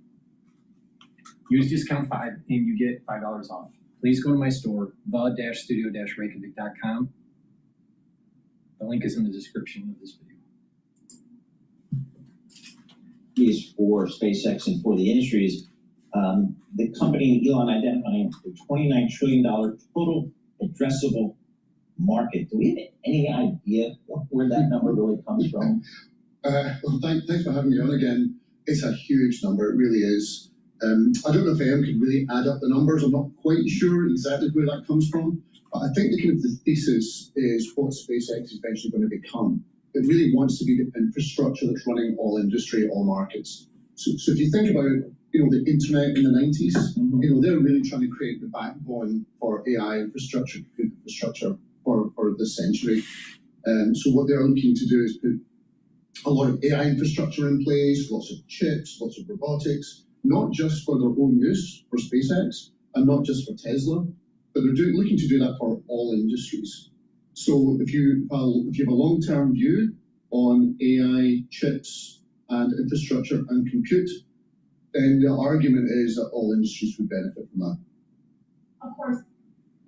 Use discount 5 and you get $5 off. Please go to my store, the-studio-reykjavik.com. The link is in the description of this video. Is for SpaceX and for the industries, the company Elon identifying the $29 trillion total addressable market. Do we have any idea where that number really comes from? Well, thanks for having me on again. It's a huge number, it really is. I don't know if AM can really add up the numbers. I'm not quite sure exactly where that comes from, but I think the thesis is what SpaceX is eventually going to become. It really wants to be the infrastructure that's running all industry, all markets. So if you think about, the internet in the 90s, they're really trying to create the backbone for AI infrastructure for this century. So what they're looking to do is put a lot of AI infrastructure in place, lots of chips, lots of robotics, not just for their own use for SpaceX and not just for Tesla, but they're looking to do that for all industries. So if you have a long-term view on AI chips and infrastructure and compute, then the argument is that all industries would benefit from that.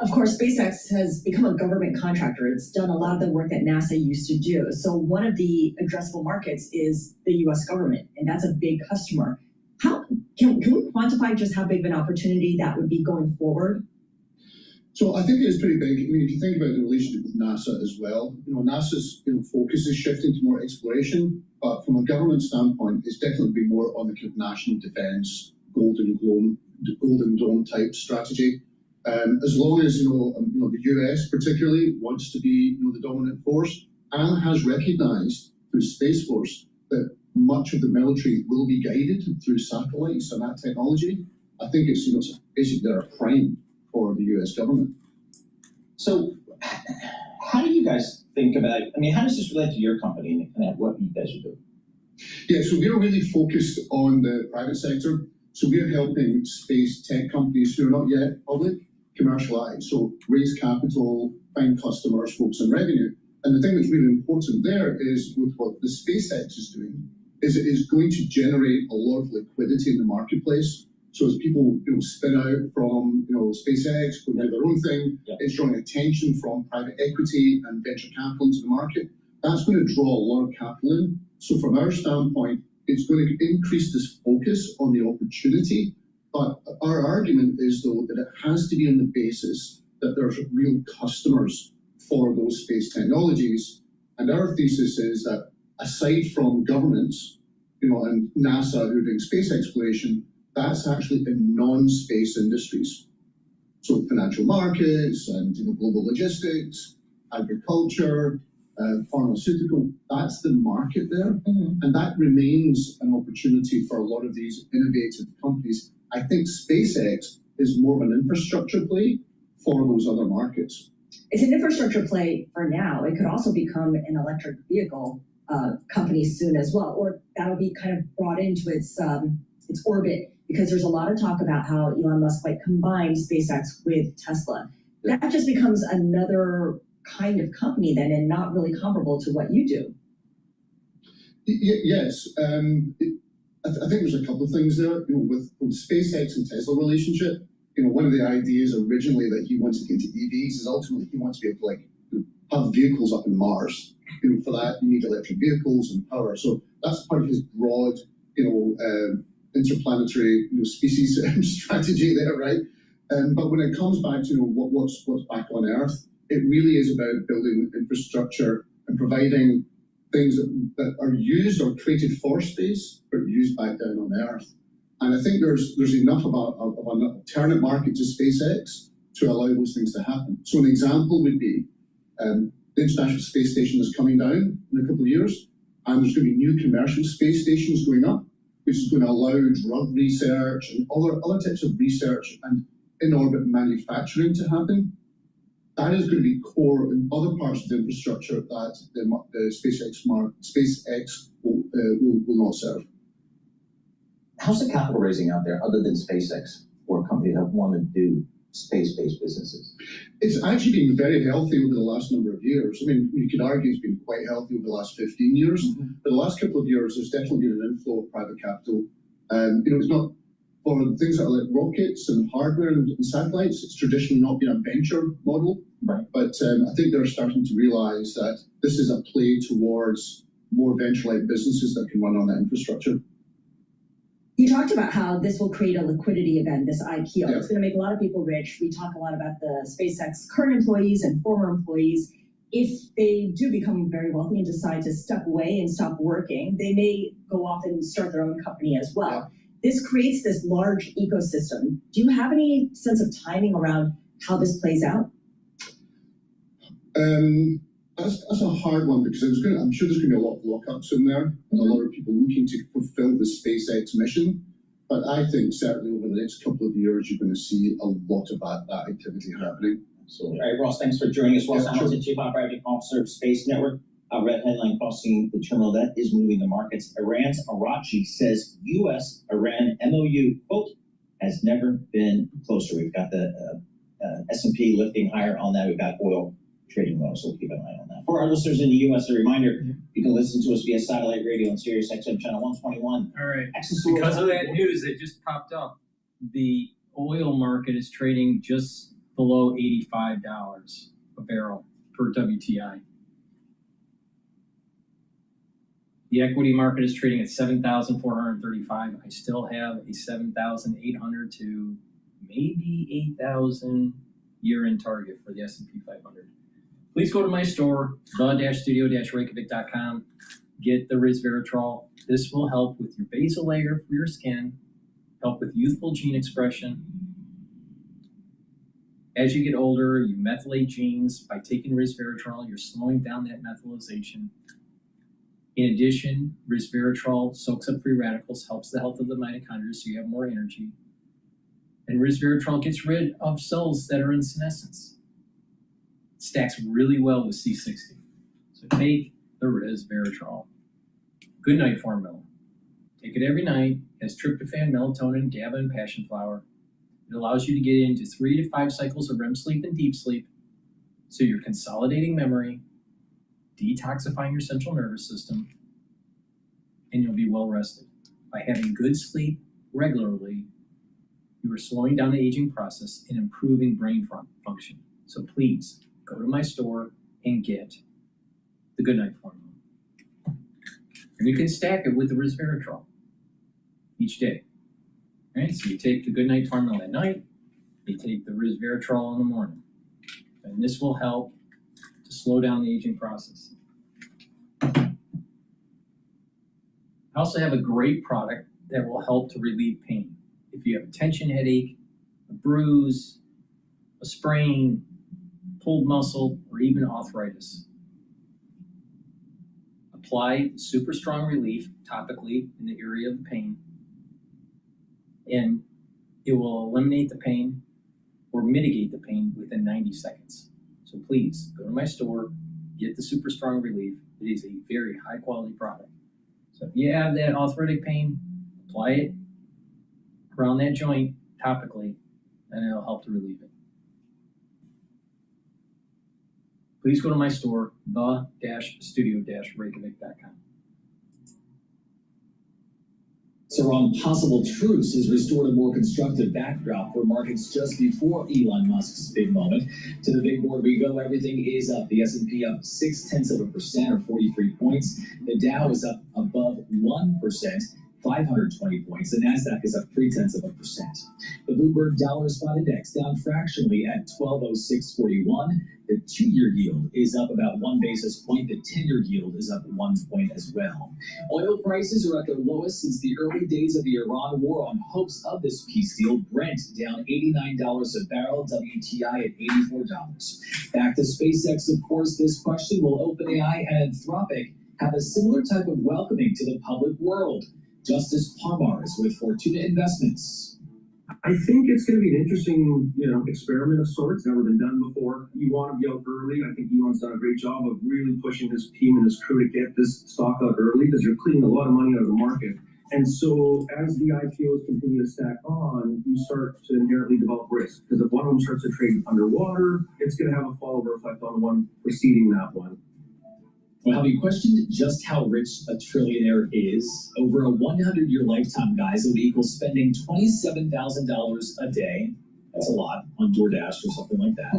Of course, SpaceX has become a government contractor. It's done a lot of the work that NASA used to do. So one of the addressable markets is the US government, and that's a big customer. Can we quantify just how big of an opportunity that would be going forward? So I think it is pretty big. I mean, if you think about the relationship with NASA as well, NASA's focus is shifting to more exploration, but from a government standpoint, it's definitely been more on the kind of national defense, Golden Dome type strategy. As long as the US particularly wants to be the dominant force and has recognized through Space Force that much of the military will be guided through satellites and that technology, I think it's basically they're a prime for the US government. So how do you guys think about, how does this relate to your company and what you guys are doing? Yeah, so we're really focused on the private sector. So we're helping space tech companies who are not yet public commercialize. So raise capital, find customers, focus on revenue. And the thing that's really important there is with what the SpaceX is doing is going to generate a lot of liquidity in the marketplace. So as people spin out from SpaceX, go do their own thing, it's drawing attention from private equity and venture capital into the market. That's going to draw a lot of capital in. So from our standpoint, it's going to increase this focus on the opportunity. But our argument is, though, that it has to be on the basis that there's real customers for those space technologies. And our thesis is that aside from governments, and NASA who are doing space exploration, that's actually in non-space industries. So financial markets and global logistics, agriculture, pharmaceutical, that's the market there. And that remains an opportunity for a lot of these innovative companies. I think SpaceX is more of an infrastructure play for those other markets. It's an infrastructure play for now. It could also become an electric vehicle company soon as well, or that'll be kind of brought into its orbit, because there's a lot of talk about how Elon Musk might combine SpaceX with Tesla. That just becomes another kind of company then, and not really comparable to what you do. Yes. I think there's a couple of things there. With SpaceX and Tesla relationship, one of the ideas originally that he wants to get into EVs is ultimately he wants to be able to have vehicles up in Mars. For that, you need electric vehicles and power. So that's part of his broad, interplanetary species strategy there, right? But when it comes back to what's back on Earth, it really is about building infrastructure and providing things that are used or created for space, but used back down on Earth. And I think there's enough of an alternate market to SpaceX to allow those things to happen. So an example would be the International Space Station is coming down in a couple of years, and there's going to be new commercial space stations going up, which is going to allow drug research and other types of research and in-orbit manufacturing to happen. That is going to be core in other parts of the infrastructure that the SpaceX will not serve. How's the capital raising out there other than SpaceX for companies that want to do space-based businesses? It's actually been very healthy over the last number of years. I mean, you could argue it's been quite healthy over the last 15 years. But the last couple of years, there's definitely been an inflow of private capital. It's not for things that are like rockets and hardware and satellites. It's traditionally not been a venture model. Right. But I think they're starting to realize that this is a play towards more venture-like businesses that can run on that infrastructure. You talked about how this will create a liquidity event, this IPO. Yeah. It's going to make a lot of people rich. We talk a lot about the SpaceX current employees and former employees. If they do become very wealthy and decide to step away and stop working, they may go off and start their own company as well. Yeah. This creates this large ecosystem. Do you have any sense of timing around how this plays out? That's a hard one, because I'm sure there's going to be a lot of lockups in there and a lot of people looking to fulfill the SpaceX mission. But I think certainly over the next couple of years, you're going to see a lot of that activity happening. Absolutely. All right, Ross, thanks for joining us. Ross Hamilton, Chief Operating Officer of Space Network. Red headline crossing the terminal that is moving the markets. Iran's Arachi says U.S.-Iran MOU, quote, has never been closer. We've got the S&P lifting higher on that. We've got oil trading low, so keep an eye on that. For our listeners in the U.S., a reminder, you can listen to us via satellite radio on Sirius XM channel 121. All right. Because of that news that just popped up, the oil market is trading just below $85 a barrel per WTI. The equity market is trading at 7,435. I still have a 7,800 to maybe 8,000 year-end target for the S&P 500. Please go to my store, the-studio-reykjavik.com. Get the resveratrol. This will help with your basal layer for your skin, help with youthful gene expression. As you get older, you methylate genes. By taking resveratrol, you're slowing down that methylation. In addition, resveratrol soaks up free radicals, helps the health of the mitochondria so you have more energy. And resveratrol gets rid of cells that are in senescence. It stacks really well with C60. So take the resveratrol. Good night formula. Take it every night. It has tryptophan, melatonin, GABA, and passion flower. It allows you to get into 3 to 5 cycles of REM sleep and deep sleep. So you're consolidating memory, detoxifying your central nervous system, and you'll be well rested. By having good sleep regularly, you are slowing down the aging process and improving brain function. So please go to my store and get the Goodnight Formula. And you can stack it with the resveratrol each day. All right, so you take the Goodnight Formula at night, you take the resveratrol in the morning. And this will help to slow down the aging process. I also have a great product that will help to relieve pain. If you have a tension headache, a bruise, a sprain, pulled muscle, or even arthritis, apply super strong relief topically in the area of the pain, and it will eliminate the pain or mitigate the pain within 90 seconds. So please go to my store, get the super strong relief. It is a very high quality product. So if you have that arthritic pain, apply it around that joint topically, and it'll help to relieve it. Please go to my store, the-studio-reykjavik.com. So on possible truce has restored a more constructive backdrop for markets just before Elon Musk's big moment. To the big board we go. Everything is up. The S&P up 0.6% or 43 points. The Dow is up above 1%. 520 points. The NASDAQ is up 0.3%. The Bloomberg Dollar Spot Index down fractionally at 1206.41. The 2-year yield is up about 1 basis point. The 10-year yield is up 1 point as well. Oil prices are at their lowest since the early days of the Iran war on hopes of this peace deal. Brent down $89 a barrel, WTI at $84. Back to SpaceX, of course. This question: will OpenAI and Anthropic have a similar type of welcoming to the public world? Justice Palmar is with Fortuna Investments. I think it's going to be an interesting, experiment of sorts. Never been done before. You want to be out early. I think Elon's done a great job of really pushing his team and his crew to get this stock out early, because you're cleaning a lot of money out of the market. And so as the IPOs continue to stack on, you start to inherently develop risk. Because if one of them starts to trade underwater, it's going to have a follow-over effect on the one preceding that one. Well, have you questioned just how rich a trillionaire is? Over a 100-year lifetime, guys, it would equal spending $27,000 a day. That's a lot on DoorDash or something like that.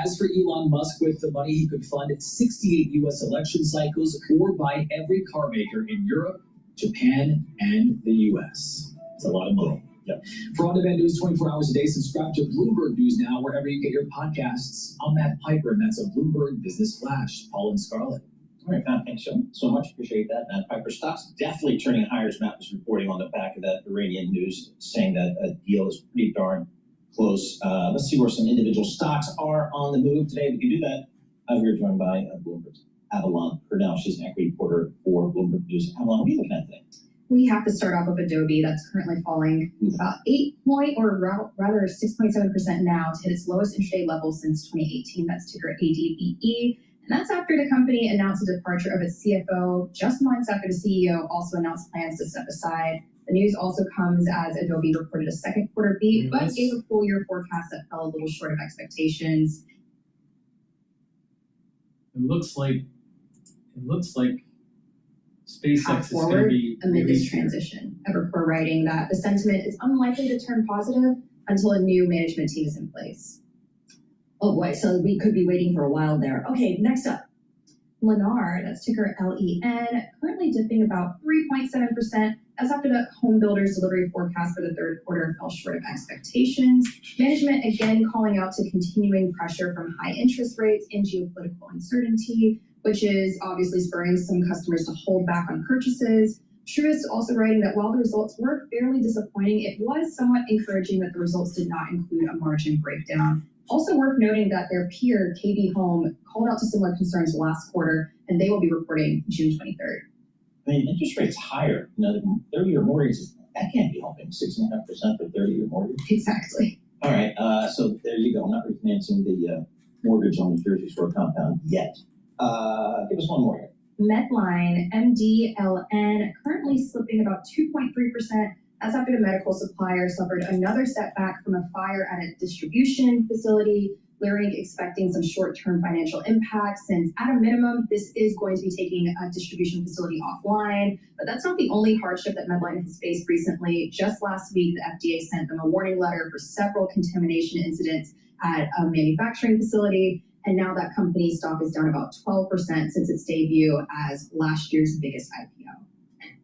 As for Elon Musk, with the money, he could fund 68 U.S. election cycles or buy every car maker in Europe, Japan, and the U.S. It's a lot of money. Yep. For on-demand news 24 hours a day, subscribe to Bloomberg News Now wherever you get your podcasts. I'm Matt Piper, and that's a Bloomberg Business Flash. Paul and Scarlett. All right, Matt, thanks so much. Appreciate that. Matt Piper, stocks definitely turning higher, as Matt was reporting on the back of that Iranian news, saying that a deal is pretty darn close. Let's see where some individual stocks are on the move today. We can do that. We're joined by Bloomberg's Avalon Purnell. She's an equity reporter for Bloomberg News. Avalon, what are you looking at today? We have to start off with Adobe. That's currently falling about 6.7% now to hit its lowest intraday level since 2018. That's ticker ADBE. And that's after the company announced the departure of its CFO just months after the CEO also announced plans to step aside. The news also comes as Adobe reported a second quarter beat, but gave a full year forecast that fell a little short of expectations. It looks like SpaceX is going to be amid this transition. Evercore writing that the sentiment is unlikely to turn positive until a new management team is in place. Oh boy, so we could be waiting for a while there. Okay, next up. Lennar, that's ticker LEN, currently dipping about 3.7%. That's after the home builders delivery forecast for the third quarter fell short of expectations. Management again calling out to continuing pressure from high interest rates and geopolitical uncertainty, which is obviously spurring some customers to hold back on purchases. Truist also writing that while the results were fairly disappointing, it was somewhat encouraging that the results did not include a margin breakdown. Also worth noting that their peer, KB Home, called out to similar concerns last quarter, and they will be reporting June 23rd. I mean, interest rates higher. The 30-year mortgages, that can't be helping. 6.5% for 30-year mortgage. Exactly. All right, so there you go. I'm not refinancing the mortgage on the Jersey Shore compound yet. Give us one more here. Medline, MDLN, currently slipping about 2.3%. That's after the medical supplier suffered another setback from a fire at a distribution facility. Clearing expecting some short-term financial impact since at a minimum, this is going to be taking a distribution facility offline. But that's not the only hardship that Medline has faced recently. Just last week, the FDA sent them a warning letter for several contamination incidents at a manufacturing facility. And now that company's stock is down about 12% since its debut as last year's biggest IPO.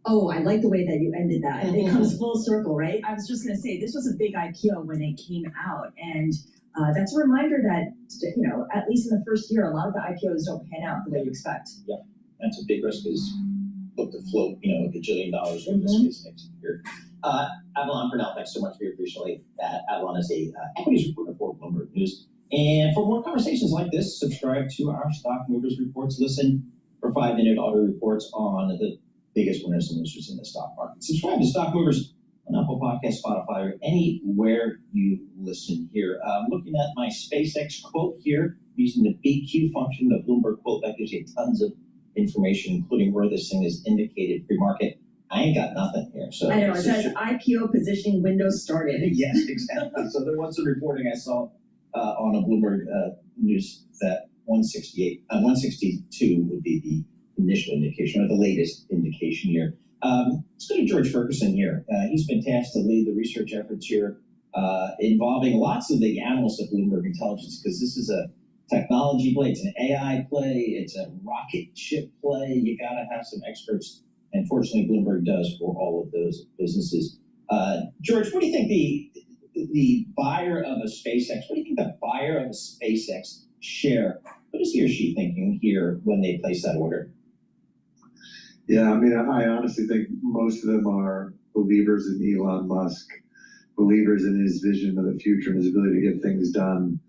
Oh, I like the way that you ended that. It comes full circle, right? I was just going to say, this was a big IPO when it came out. And that's a reminder that, you know, at least in the first year, a lot of the IPOs don't pan out the way you expect. Yeah, that's a big risk is look to float, you know, $1 gajillion in this case next year. Avalon, for now, thanks so much for your appreciate that. Avalon is a equities reporter for Bloomberg News. And for more conversations like this, subscribe to our Stock Movers Reports. Listen for 5-minute auto reports on the biggest winners and losers in the stock market. Subscribe to Stock Movers on Apple Podcasts, Spotify, or anywhere you listen here. Looking at my SpaceX quote here, using the BQ function, the Bloomberg quote, that gives you tons of information, including where this thing is indicated pre-market. I ain't got nothing here. So I know, it says IPO positioning window started. Yes, exactly. So there was some reporting I saw on a Bloomberg News that 162 would be the initial indication, or the latest indication here. Let's go to George Ferguson here. He's been tasked to lead the research efforts here involving lots of the analysts at Bloomberg Intelligence, because this is a technology play, it's an AI play, it's a rocket ship play. You got to have some experts. And fortunately, Bloomberg does for all of those businesses. George, what do you think the buyer of a SpaceX, what do you think the buyer of a SpaceX share, what is he or she thinking here when they place that order? Yeah, I mean, I honestly think most of them are believers in Elon Musk, believers in his vision of the future and his ability to get things done,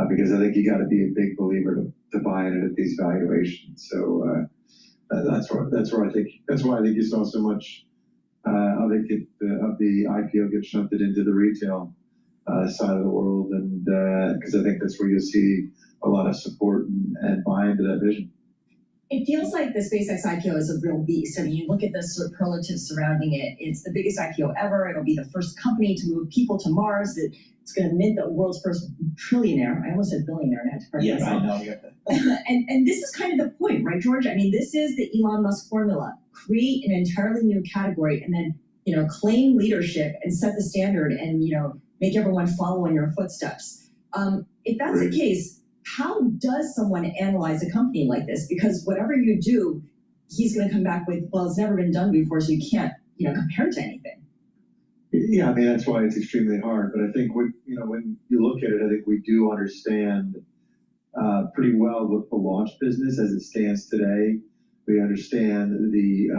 because I think you got to be a big believer to buy in it at these valuations. So that's why I think you saw so much of the IPO get shunted into the retail side of the world, and because I think that's where you'll see a lot of support and buy into that vision. It feels like the SpaceX IPO is a real beast. I mean, you look at the superlatives surrounding it. It's the biggest IPO ever. It'll be the first company to move people to Mars. It's going to mint the world's first trillionaire. I almost said billionaire, and I had to correct myself. I know. and this is kind of the point, right, George? I mean, this is the Elon Musk formula. Create an entirely new category and then, you know, claim leadership and set the standard and, you know, make everyone follow in your footsteps. If that's the case, how does someone analyze a company like this? Because whatever you do, he's going to come back with, well, it's never been done before, so you can't, you know, compare it to anything. Yeah, I mean, that's why it's extremely hard. But I think when you look at it, I think we do understand pretty well with the launch business as it stands today. We understand the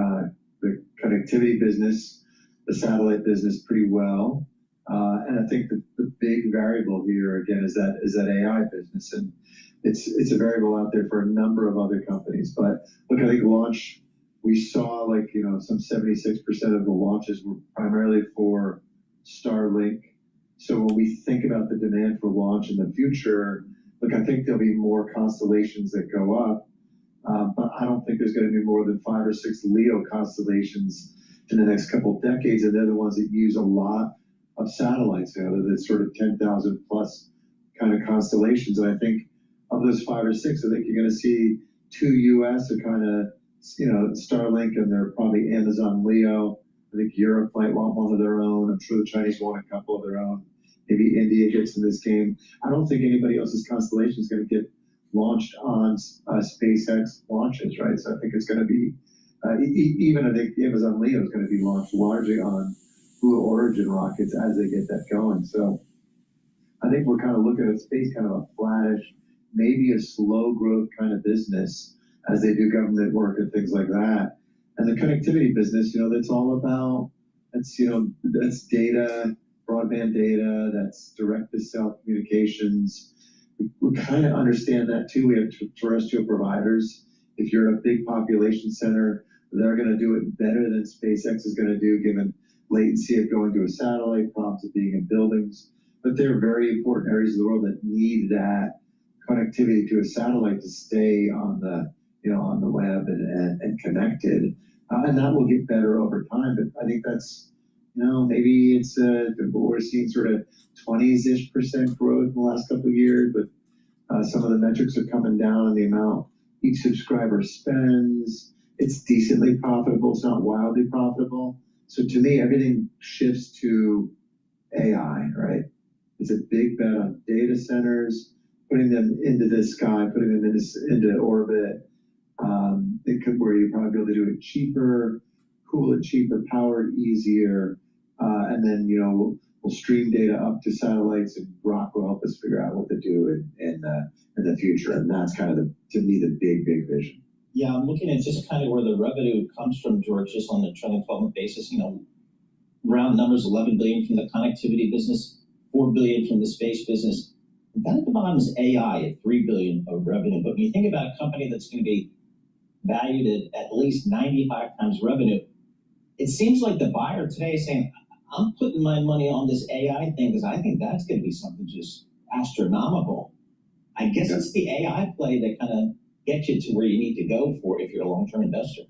connectivity business, the satellite business pretty well. And I think the big variable here again is that AI business, and it's a variable out there for a number of other companies. But look, I think launch, we saw some 76% of the launches were primarily for Starlink. So when we think about the demand for launch in the future, look, I think there'll be more constellations that go up, but I don't think there's going to be more than 5 or 6 LEO constellations in the next couple of decades, and they're the ones that use a lot of satellites, the sort of 10,000 plus kind of constellations. And I think of those 5 or 6, I think you're going to see 2 US are kind of, Starlink, and they're probably Amazon LEO. I think Europe might want one of their own. I'm sure the Chinese want a couple of their own. Maybe India gets in this game. I don't think anybody else's constellation is going to get launched on SpaceX launches, right? So I think it's going to be, even I think Amazon LEO is going to be launched largely on Blue Origin rockets as they get that going. So I think we're kind of looking at space kind of a flattish, maybe a slow growth kind of business as they do government work and things like that. And the connectivity business, that's all about, that's data, broadband data, that's direct-to-cell communications. We kind of understand that too. We have terrestrial providers. If you're in a big population center, they're going to do it better than SpaceX is going to do, given latency of going to a satellite, problems of being in buildings. But there are very important areas of the world that need that connectivity to a satellite to stay on the web and connected. And that will get better over time. But I think that's, maybe it's we're seeing sort of 20-ish% growth in the last couple of years, but Some of the metrics are coming down on the amount each subscriber spends. It's decently profitable. It's not wildly profitable. So to me, everything shifts to AI, right? It's a big bet on data centers, putting them into the sky, putting them into orbit. It could where you probably be able to do it cheaper, cool it cheaper, power it easier, and then we'll stream data up to satellites, and Grok will help us figure out what to do in the future. And that's kind of to me the big vision. Yeah, I'm looking at just kind of where the revenue comes from, George, just on the trailing 12-month basis. Round numbers, 11 billion from the connectivity business, 4 billion from the space business. And down at the bottom is AI at 3 billion of revenue. But when you think about a company that's going to be valued at least 95 times revenue, it seems like the buyer today is saying, I'm putting my money on this AI thing because I think that's going to be something just astronomical. I guess it's the AI play that kind of gets you to where you need to go for if you're a long-term investor.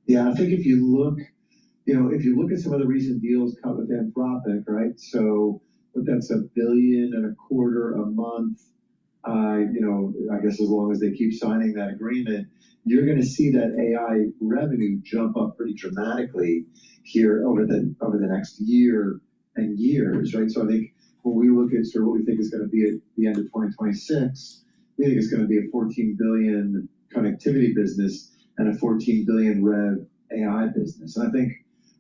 Yeah, I think if you look at some of the recent deals cut with Anthropic, right? So that's $1.25 billion a month. I guess as long as they keep signing that agreement, you're going to see that AI revenue jump up pretty dramatically here over the next year and years, right? So I think when we look at sort of what we think is going to be at the end of 2026, we think it's going to be a 14 billion connectivity business and a 14 billion rev AI business. And I think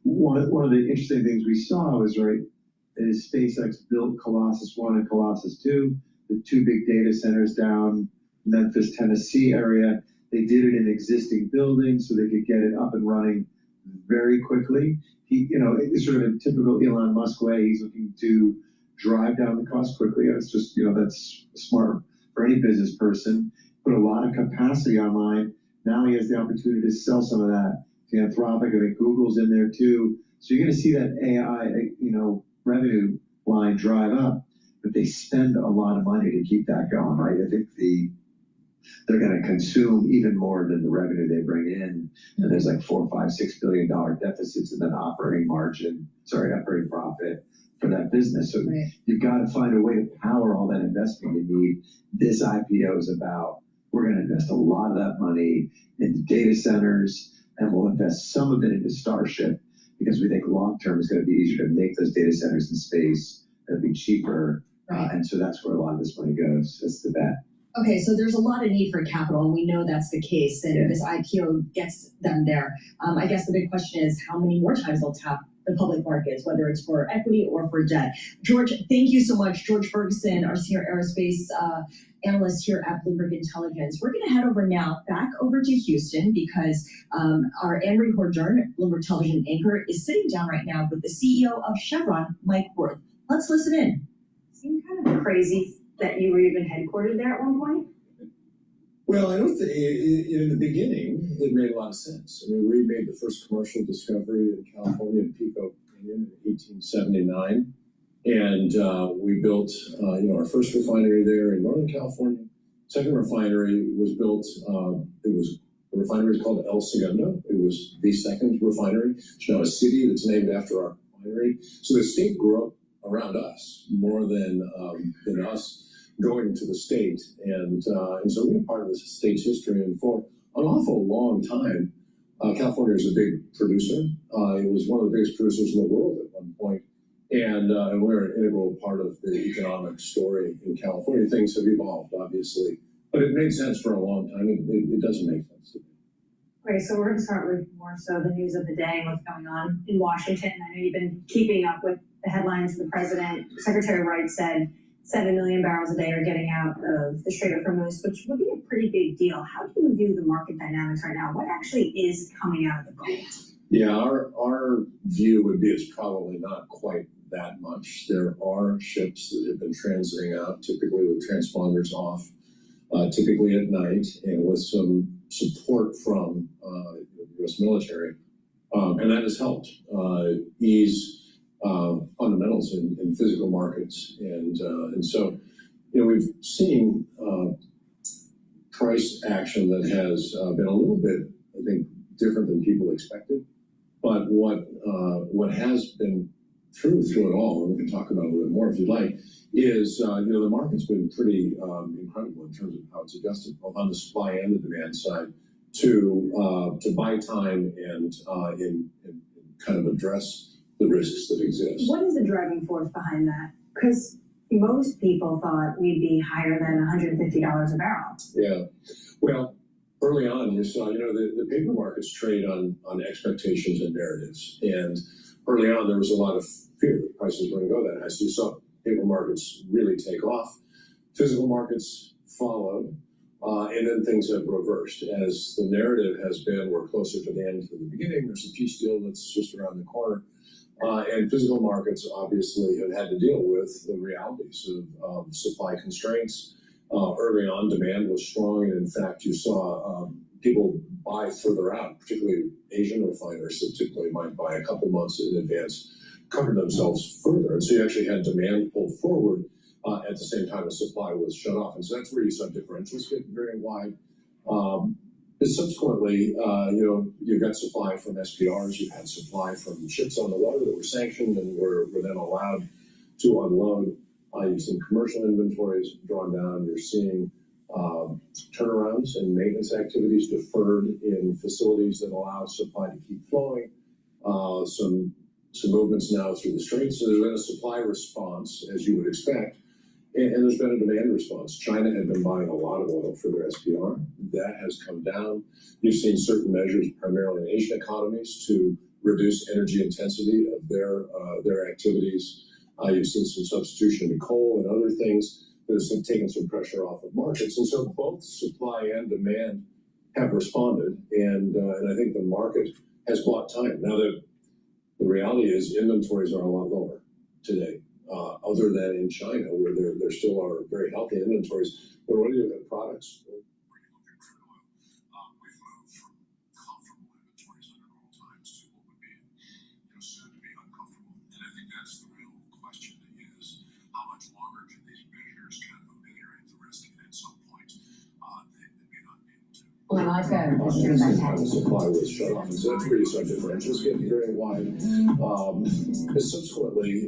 one of the interesting things we saw is SpaceX built Colossus 1 and Colossus 2, the two big data centers down Memphis, Tennessee area. They did it in existing buildings so they could get it up and running very quickly. It's sort of a typical Elon Musk way. He's looking to drive down the cost quickly. It's just, that's smart for any business person. Put a lot of capacity online. Now he has the opportunity to sell some of that to Anthropic. I think Google's in there too. So you're going to see that AI, revenue line drive up, but they spend a lot of money to keep that going, right? I think they're going to consume even more than the revenue they bring in. And there's like $4, $5, $6 billion deficits in that operating profit for that business. So you've got to find a way to power all that investment you need. This IPO is about, we're going to invest a lot of that money into data centers, and we'll invest some of it into Starship because we think long-term is going to be easier to make those data centers in space. It'll be cheaper. And so that's where a lot of this money goes. That's the bet. Okay, so there's a lot of need for capital, and we know that's the case, and this IPO gets them there. I guess the big question is how many more times they'll tap the public markets, whether it's for equity or for debt. George, thank you so much. George Ferguson, our senior aerospace analyst here at Bloomberg Intelligence. We're going to head over now back over to Houston because our Anne-Marie Horjern, Bloomberg Television anchor, is sitting down right now with the CEO of Chevron, Mike Wirth. Let's listen in. Seemed kind of crazy that you were even headquartered there at one point. Well, I don't think in the beginning it made a lot of sense. I mean, we made the first commercial discovery in California in Pico Canyon in 1879, and we built our first refinery there in Northern California. Second refinery was built. The refinery was called El Segundo. It was the second refinery. It's now a city that's named after our refinery. So the state grew up around us more than us going to the state, and so we're part of the state's history. And for an awful long time, California was a big producer. It was one of the biggest producers in the world at one point, and we're an integral part of the economic story in California. Things have evolved, obviously, but it made sense for a long time. It doesn't make sense to me. Okay, so we're going to start with more so the news of the day and what's going on in Washington. I know you've been keeping up with the headlines of the president. Secretary Wright said 7 million barrels a day are getting out of the Strait of Hormuz, which would be a pretty big deal. How do you view the market dynamics right now? What actually is coming out of the Gulf? Yeah, our view would be it's probably not quite that much. There are ships that have been transiting out, typically with transponders off, typically at night, and with some support from the U.S. military. And that has helped ease fundamentals in physical markets. And so, we've seen price action that has been a little bit, I think, different than people expected. But what has been through it all, and we can talk about it a little bit more if you'd like, is the market's been pretty incredible in terms of how it's adjusted both on the supply and the demand side to buy time and kind of address the risks that exist. What is the driving force behind that? Because most people thought we'd be higher than $150 a barrel. Yeah, well, early on you saw the paper markets trade on expectations and narratives, and early on there was a lot of fear that prices were going to go that high. So you saw paper markets really take off. Physical markets followed, and then things have reversed as the narrative has been we're closer to the end than the beginning. There's a peace deal that's just around the corner. And physical markets obviously have had to deal with the realities of supply constraints. Early on, demand was strong, and in fact, you saw people buy further out, particularly Asian refiners that typically might buy a couple months in advance, cover themselves further. And so you actually had demand pulled forward at the same time as supply was shut off. And so that's where you saw differentials get very wide. But subsequently, you've got supply from SPRs, you've had supply from ships on the water that were sanctioned and were then allowed to unload. You've seen commercial inventories drawn down. You're seeing turnarounds and maintenance activities deferred in facilities that allow supply to keep flowing. Some movements now through the Straits. So there's been a supply response, as you would expect, and there's been a demand response. China had been buying a lot of oil for their SPR. That has come down. You've seen certain measures, primarily in Asian economies, to reduce energy intensity of their activities. You've seen some substitution to coal and other things that have taken some pressure off of markets. And so both supply and demand have responded, and I think the market has bought time. Now, the reality is inventories are a lot lower today, other than in China, where there still are very healthy inventories. But when you look at products, we've moved from comfortable inventories under normal times to what would be soon to be uncomfortable. And I think that's the real question is how much longer can these measures kind of ameliorate the risk, and at some point they may not be able to. Well, I like that. Supply was shut off, and so that's where you saw differentials getting very wide. Subsequently,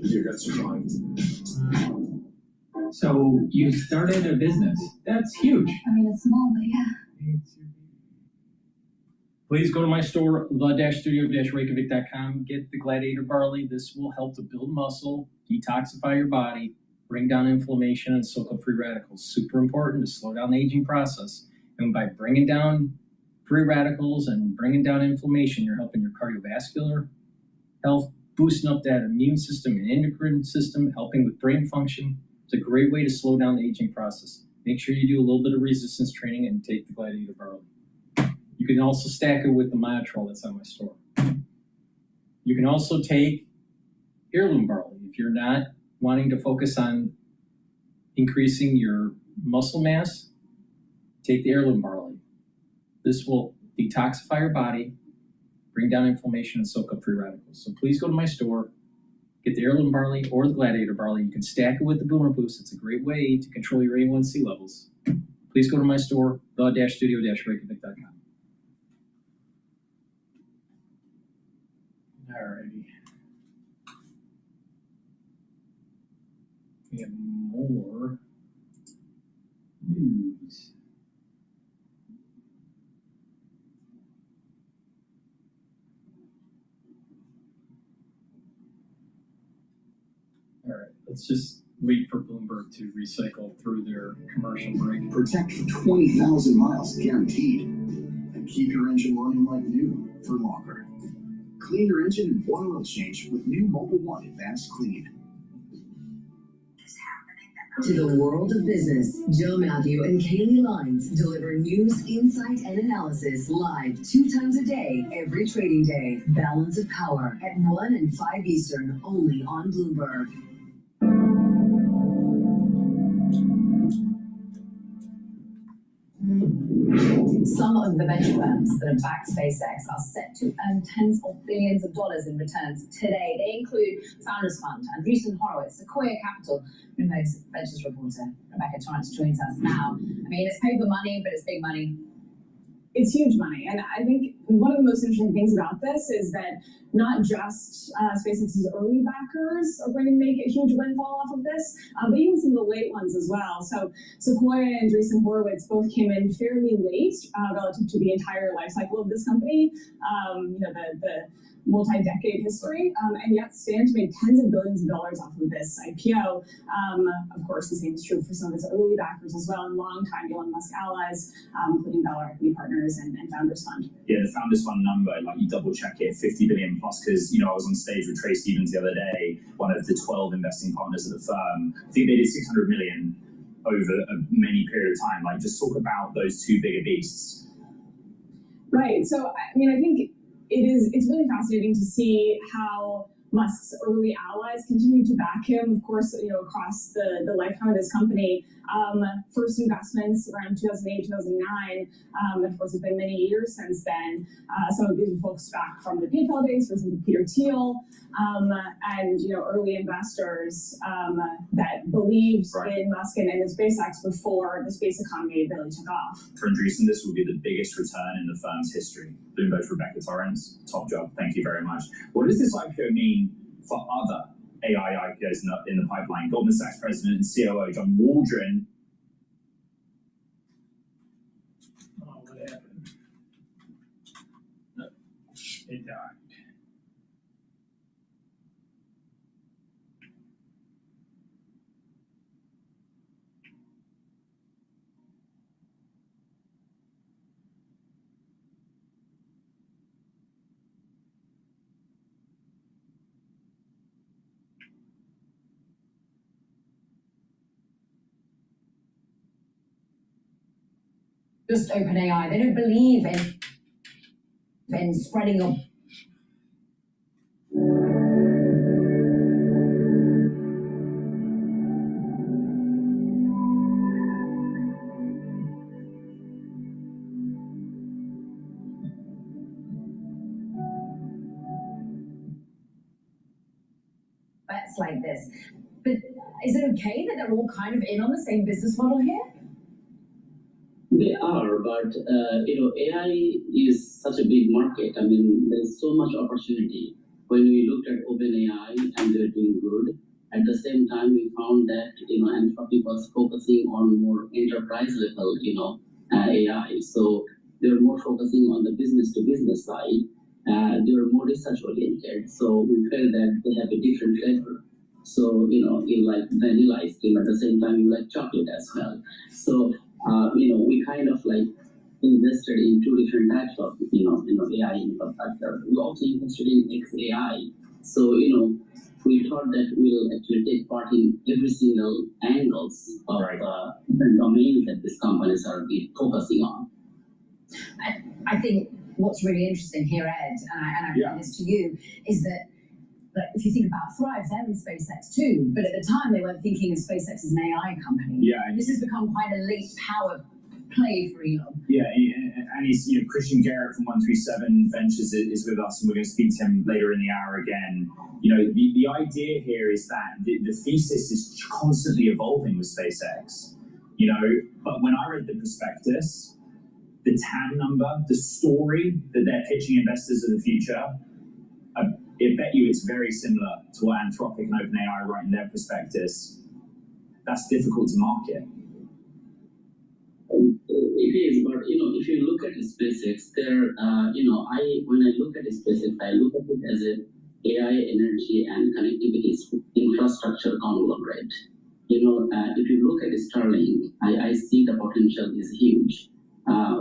you got supply. So you started a business. That's huge. I mean, it's small, but yeah. Please go to my store, the-studio-reykjavik.com. Get the Gladiator Barley. This will help to build muscle, detoxify your body, bring down inflammation, and soak up free radicals. Super important to slow down the aging process. And by bringing down free radicals and bringing down inflammation, you're helping your cardiovascular health, boosting up that immune system and endocrine system, helping with brain function. It's a great way to slow down the aging process. Make sure you do a little bit of resistance training and take the Gladiator Barley. You can also stack it with the Myotrol that's on my store. You can also take heirloom barley. If you're not wanting to focus on increasing your muscle mass, take the heirloom barley. This will detoxify your body, bring down inflammation, and soak up free radicals. So please go to my store, get the heirloom barley or the Gladiator Barley. You can stack it with the Boomer Boost. It's a great way to control your A1C levels. Please go to my store, the-studio-reykjavik.com. Alrighty. We have more news. All right, let's just wait for Bloomberg to recycle through their commercial break. Protect for 20,000 miles guaranteed. And keep your engine running like new for longer. Clean your engine in one oil change with new Mobile One Advanced Clean. To the world of business, Joe Matthew and Kaylee Lines deliver news, insight, and analysis live 2 times a day, every trading day. Balance of Power at 1 and 5 Eastern, only on Bloomberg. Some of the venture firms that have backed SpaceX are set to earn tens of billions of dollars in returns today. They include Founders Fund, Andreessen Horowitz, Sequoia Capital. Bloomberg's Ventures reporter Rebecca Torrance joins us now. I mean, it's paper money, but it's big money. it's huge money. And I think one of the most interesting things about this is that not just SpaceX's early backers are going to make a huge windfall off of this, but even some of the late ones as well. So Sequoia and Andreessen Horowitz both came in fairly late relative to the entire life cycle of this company, the multi-decade history, and yet stand to make tens of billions of dollars off of this IPO. Of course, the same is true for some of its early backers as well, and longtime Elon Musk allies, including Valor Equity Partners and Founders Fund. Yeah, the Founders Fund number, like you double check it, 50 billion plus, because, I was on stage with Trey Stevens the other day, one of the 12 investing partners of the firm. I think they did 600 million over a many period of time. Like, just talk about those two bigger beasts. Right. So, I mean, I think it's really fascinating to see how Musk's early allies continue to back him, of course, across the lifetime of this company. First investments around 2008, 2009. Of course, it's been many years since then. Some of these are folks back from the PayPal days, for example, Peter Thiel, and early investors that believed in Musk and in SpaceX before the space economy really took off. For Andreessen, this will be the biggest return in the firm's history. Bloomberg's Rebecca Torrens, top job. Thank you very much. What does this IPO mean for other AI IPOs in the pipeline? Goldman Sachs president and COO John Waldron. Oh, what happened? It died. Just OpenAI. They don't believe in spreading of. Bets like this. But is it okay that they're all kind of in on the same business model here? They are, but AI is such a big market. I mean, there's so much opportunity. When we looked at OpenAI and they're doing good, at the same time we found that Anthropic was focusing on more enterprise level, AI. So they're more focusing on the business to business side. They're more research oriented. So we felt that they have a different flavor. So you like vanilla ice cream, at the same time you like chocolate as well. So we kind of like invested in two different types of, AI infrastructure. We also invested in XAI. So, we thought that we'll actually take part in every single angles of different domains that these companies are focusing on. I think what's really interesting here, Ed, and I bring this to you, is that if you think about Thrive, they're in SpaceX too, but at the time they weren't thinking of SpaceX as an AI company. Yeah. This has become quite a late power play for Elon. Yeah, and he's, Christian Garrett from 137 Ventures is with us, and we're going to speak to him later in the hour again. The idea here is that the thesis is constantly evolving with SpaceX. But when I read the prospectus, the TAM number, the story that they're pitching investors of the future, I bet you it's very similar to what Anthropic and OpenAI write in their prospectus. That's difficult to market. It is, but if you look at SpaceX, when I look at SpaceX, I look at it as a AI, energy, and connectivity infrastructure conglomerate. If you look at Starlink, I see the potential is huge.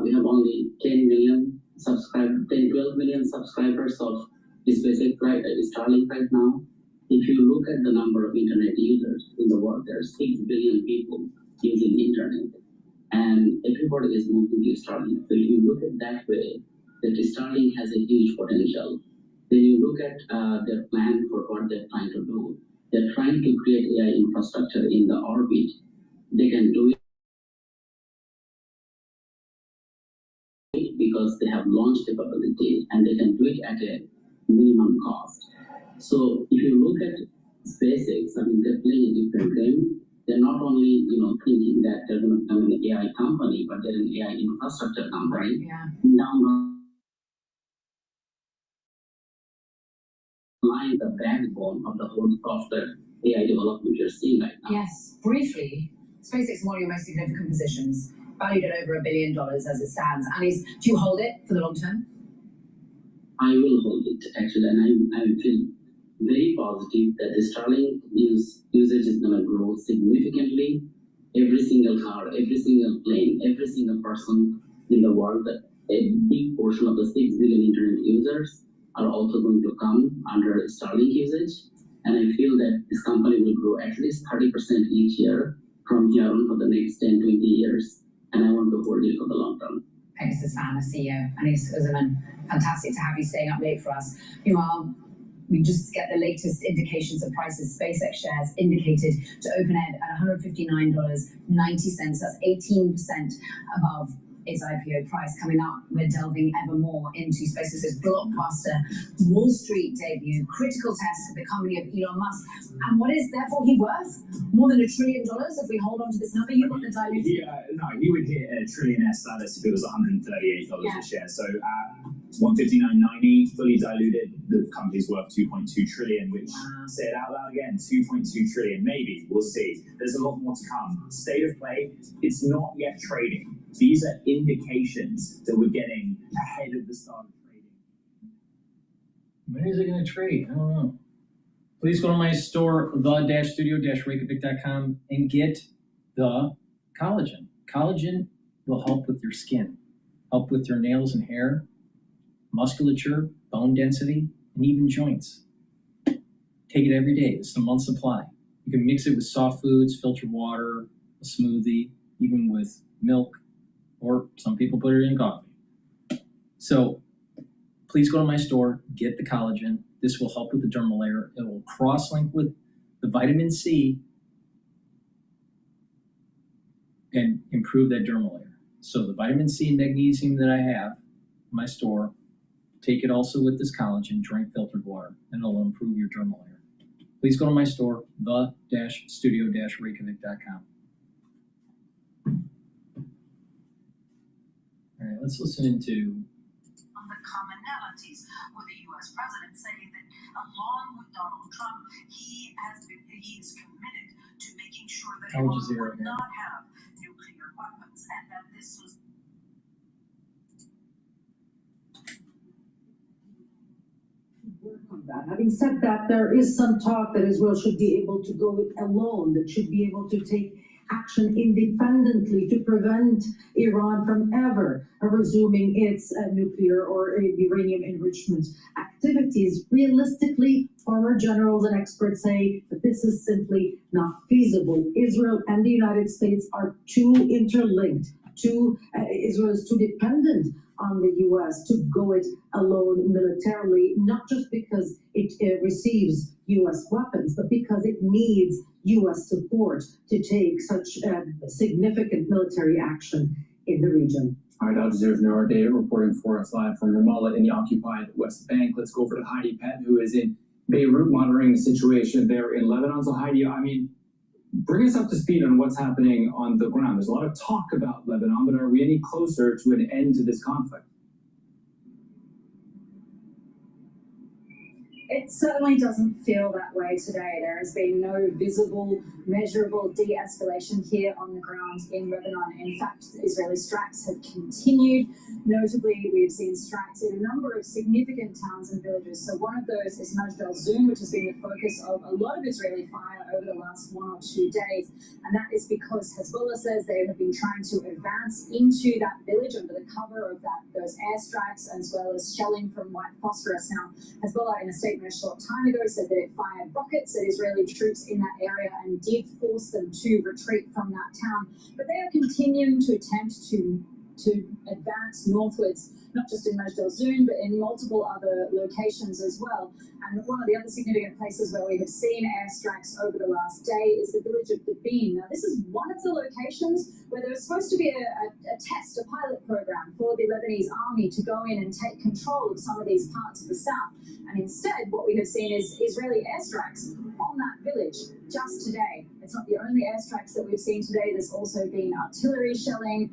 We have only 10 million subscribers, 12 million subscribers of SpaceX Starlink right now. If you look at the number of internet users in the world, there are 6 billion people using internet, and everybody is moving to Starlink. So if you look at that way, that Starlink has a huge potential. Then you look at their plan for what they're trying to do. They're trying to create AI infrastructure in the orbit. They can do it because they have launch capability, and they can do it at a minimum cost. So if you look at SpaceX, they're playing a different game. they're not only thinking that they're going to become an AI company, but they're an AI infrastructure company. Yeah. Down the line, the backbone of the whole software AI development you're seeing right now. Yes. Briefly, SpaceX is one of your most significant positions, valued at over $1 billion as it stands. Alice, do you hold it for the long term? I will hold it actually, and I feel very positive that the Starlink usage is going to grow significantly. Every single car, every single plane, every single person in the world, a big portion of the 6 billion internet users are also going to come under Starlink usage. And I feel that this company will grow at least 30% each year from here on for the next 10, 20 years. And I want to hold it for the long term. Pegasus fan, the CEO, Anis Uzman. Fantastic to have you staying up late for us. Meanwhile, we just get the latest indications of prices. SpaceX shares indicated to open at $159.90. That's 18% above its IPO price. Coming up, we're delving ever more into SpaceX's blockbuster Wall Street debut, critical test of the company of Elon Musk. And what is therefore he worth? More than $1 trillion if we hold on to this number. You've got the diluted. He would hit a trillionaire status if it was $138 a share. So it's $159.90 fully diluted. The company's worth $2.2 trillion, which say it out loud again, $2.2 trillion. Maybe we'll see. There's a lot more to come. State of play. It's not yet trading. These are indications that we're getting ahead of the start of trading. When is it going to trade? I don't know. Please go to my store, the-studio-reykjavik.com, and get the collagen. Collagen will help with your skin, help with your nails and hair, musculature, bone density, and even joints. Take it every day. It's a month's supply. You can mix it with soft foods, filtered water, a smoothie, even with milk, or some people put it in coffee. So please go to my store, get the collagen. This will help with the dermal layer. It will cross-link with the vitamin C and improve that dermal layer. So the vitamin C and magnesium that I have in my store, take it also with this collagen, drink filtered water, and it'll improve your dermal layer. Please go to my store, the-studio-reykjavik.com. All right, let's listen into on the commonalities with the U.S. president saying that along with Donald Trump, he is committed to making sure that Iran will not have nuclear weapons and that this was. Having said that, there is some talk that Israel should be able to go it alone, that should be able to take action independently to prevent Iran from ever resuming its nuclear or uranium enrichment activities. Realistically, former generals and experts say that this is simply not feasible. Israel and the United States are too interlinked. Israel is too dependent on the U.S. to go it alone militarily, not just because it receives U.S. weapons, but because it needs U.S. support to take such significant military action in the region. All right, Al Jazeera's Noor Data reporting for us live from Ramallah in the occupied West Bank. Let's go over to Heidi Pett, who is in Beirut monitoring the situation there in Lebanon. So Heidi, bring us up to speed on what's happening on the ground. There's a lot of talk about Lebanon, but are we any closer to an end to this conflict? It certainly doesn't feel that way today. There has been no visible, measurable de-escalation here on the ground in Lebanon. In fact, Israeli strikes have continued. Notably, we've seen strikes in a number of significant towns and villages. So one of those is Majd al-Zoom, which has been the focus of a lot of Israeli fire over the last 1 or 2 days. And that is because Hezbollah says they have been trying to advance into that village under the cover of those airstrikes, as well as shelling from white phosphorus. Now, Hezbollah, in a statement a short time ago, said that it fired rockets at Israeli troops in that area and did force them to retreat from that town. But they are continuing to attempt to to advance northwards, not just in Majd al-Zoon, but in multiple other locations as well. And one of the other significant places where we have seen airstrikes over the last day is the village of Dabin. Now, this is one of the locations where there was supposed to be a test, a pilot program for the Lebanese army to go in and take control of some of these parts of the south. And instead, what we have seen is Israeli airstrikes on that village just today. It's not the only airstrikes that we've seen today. There's also been artillery shelling,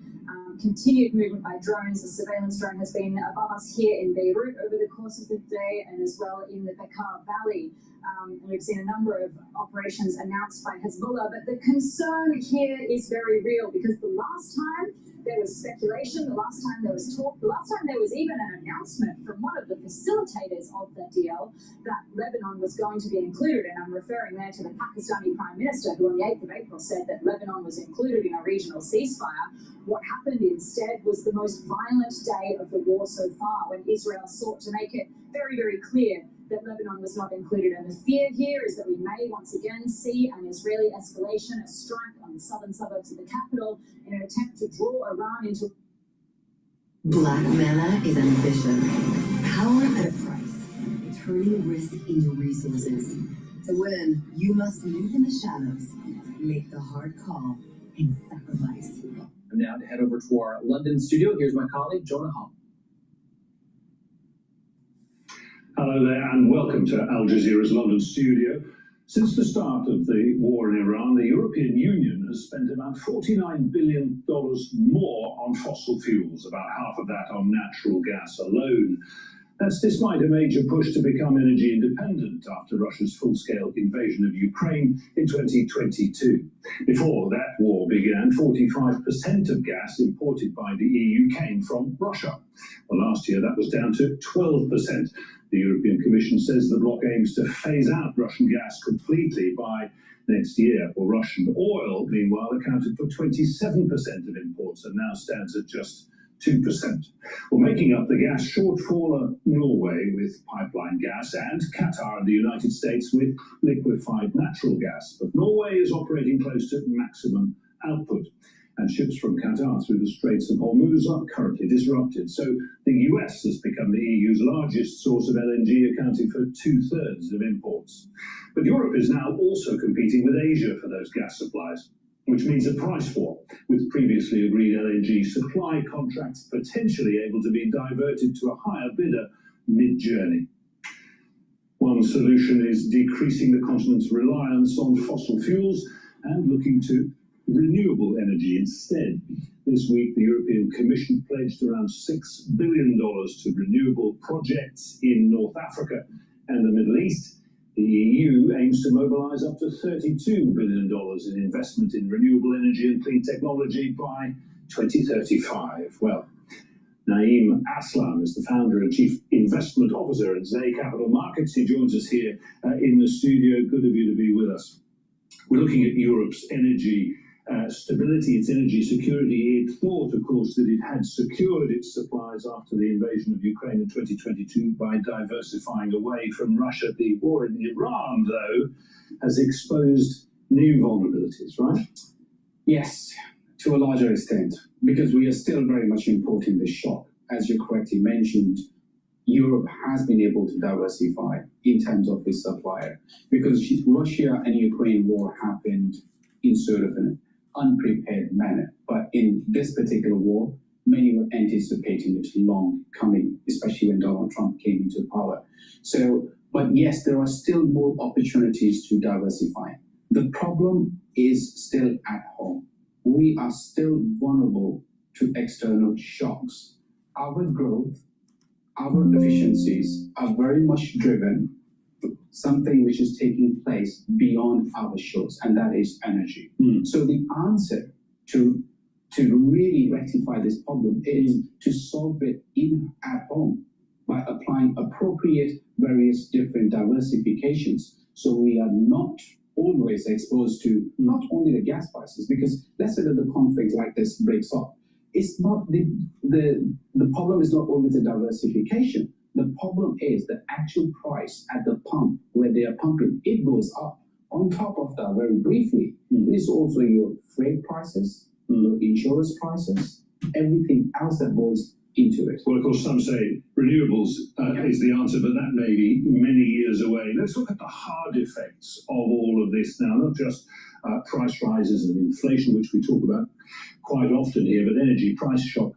continued movement by drones. The surveillance drone has been above us here in Beirut over the course of the day, and as well in the Bekaa Valley. And we've seen a number of operations announced by Hezbollah, but the concern here is very real, because the last time there was speculation, the last time there was talk, the last time there was even an announcement from one of the facilitators of the deal that Lebanon was going to be included, and I'm referring there to the Pakistani Prime Minister, who on the 8th of April said that Lebanon was included in a regional ceasefire. What happened instead was the most violent day of the war so far, when Israel sought to make it very, very clear that Lebanon was not included. And the fear here is that we may once again see an Israeli escalation, a strike on the southern suburbs of the capital in an attempt to draw Iran into... Black Mana is ambition, power at a price, turning risk into resources. To win, you must move in the shadows, make the hard call, and sacrifice. And now to head over to our London studio, here's my colleague, Jonah Hall. Hello there and welcome to Al Jazeera's London studio. Since the start of the war in Iran, the European Union has spent about $49 billion more on fossil fuels, about half of that on natural gas alone. That's despite a major push to become energy independent after Russia's full-scale invasion of Ukraine in 2022. Before that war began, 45% of gas imported by the EU came from Russia. Well, last year that was down to 12%. The European Commission says the bloc aims to phase out Russian gas completely by next year. Well, Russian oil, meanwhile, accounted for 27% of imports and now stands at just 2%. Well, making up the gas shortfall are Norway with pipeline gas and Qatar and the United States with liquefied natural gas. But Norway is operating close to maximum output, and ships from Qatar through the Straits of Hormuz are currently disrupted. So the US has become the EU's largest source of LNG, accounting for 2/3 of imports. But Europe is now also competing with Asia for those gas supplies, which means a price war, with previously agreed LNG supply contracts potentially able to be diverted to a higher bidder mid-journey. One solution is decreasing the continent's reliance on fossil fuels and looking to renewable energy instead. This week, the European Commission pledged around $6 billion to renewable projects in North Africa and the Middle East. The EU aims to mobilize up to $32 billion in investment in renewable energy and clean technology by 2035. Well, Naeem Aslam is the founder and chief investment officer at Zay Capital Markets. He joins us here in the studio. Good of you to be with us. We're looking at Europe's energy stability, its energy security. It thought, of course, that it had secured its supplies after the invasion of Ukraine in 2022 by diversifying away from Russia. The war in Iran, though, has exposed new vulnerabilities, right? Yes, to a larger extent, because we are still very much importing the shock. As you correctly mentioned, Europe has been able to diversify in terms of its supplier, because Russia and Ukraine war happened in sort of an unprepared manner. But in this particular war, many were anticipating it long coming, especially when Donald Trump came into power. So, but yes, there are still more opportunities to diversify. The problem is still at home. We are still vulnerable to external shocks. Our growth, our efficiencies are very much driven something which is taking place beyond our shores, and that is energy. So the answer to really rectify this problem is to solve it at home by applying appropriate various different diversifications, so we are not always exposed to not only the gas prices, because let's say that the conflict like this breaks up. It's not the problem is not always the diversification. The problem is the actual price at the pump where they are pumping. It goes up. On top of that, very briefly, is also your freight prices, your insurance prices, everything else that boils into it. Well, of course, some say renewables is the answer, but that may be many years away. Let's look at the hard effects of all of this now, not just price rises and inflation, which we talk about quite often here, but energy price shock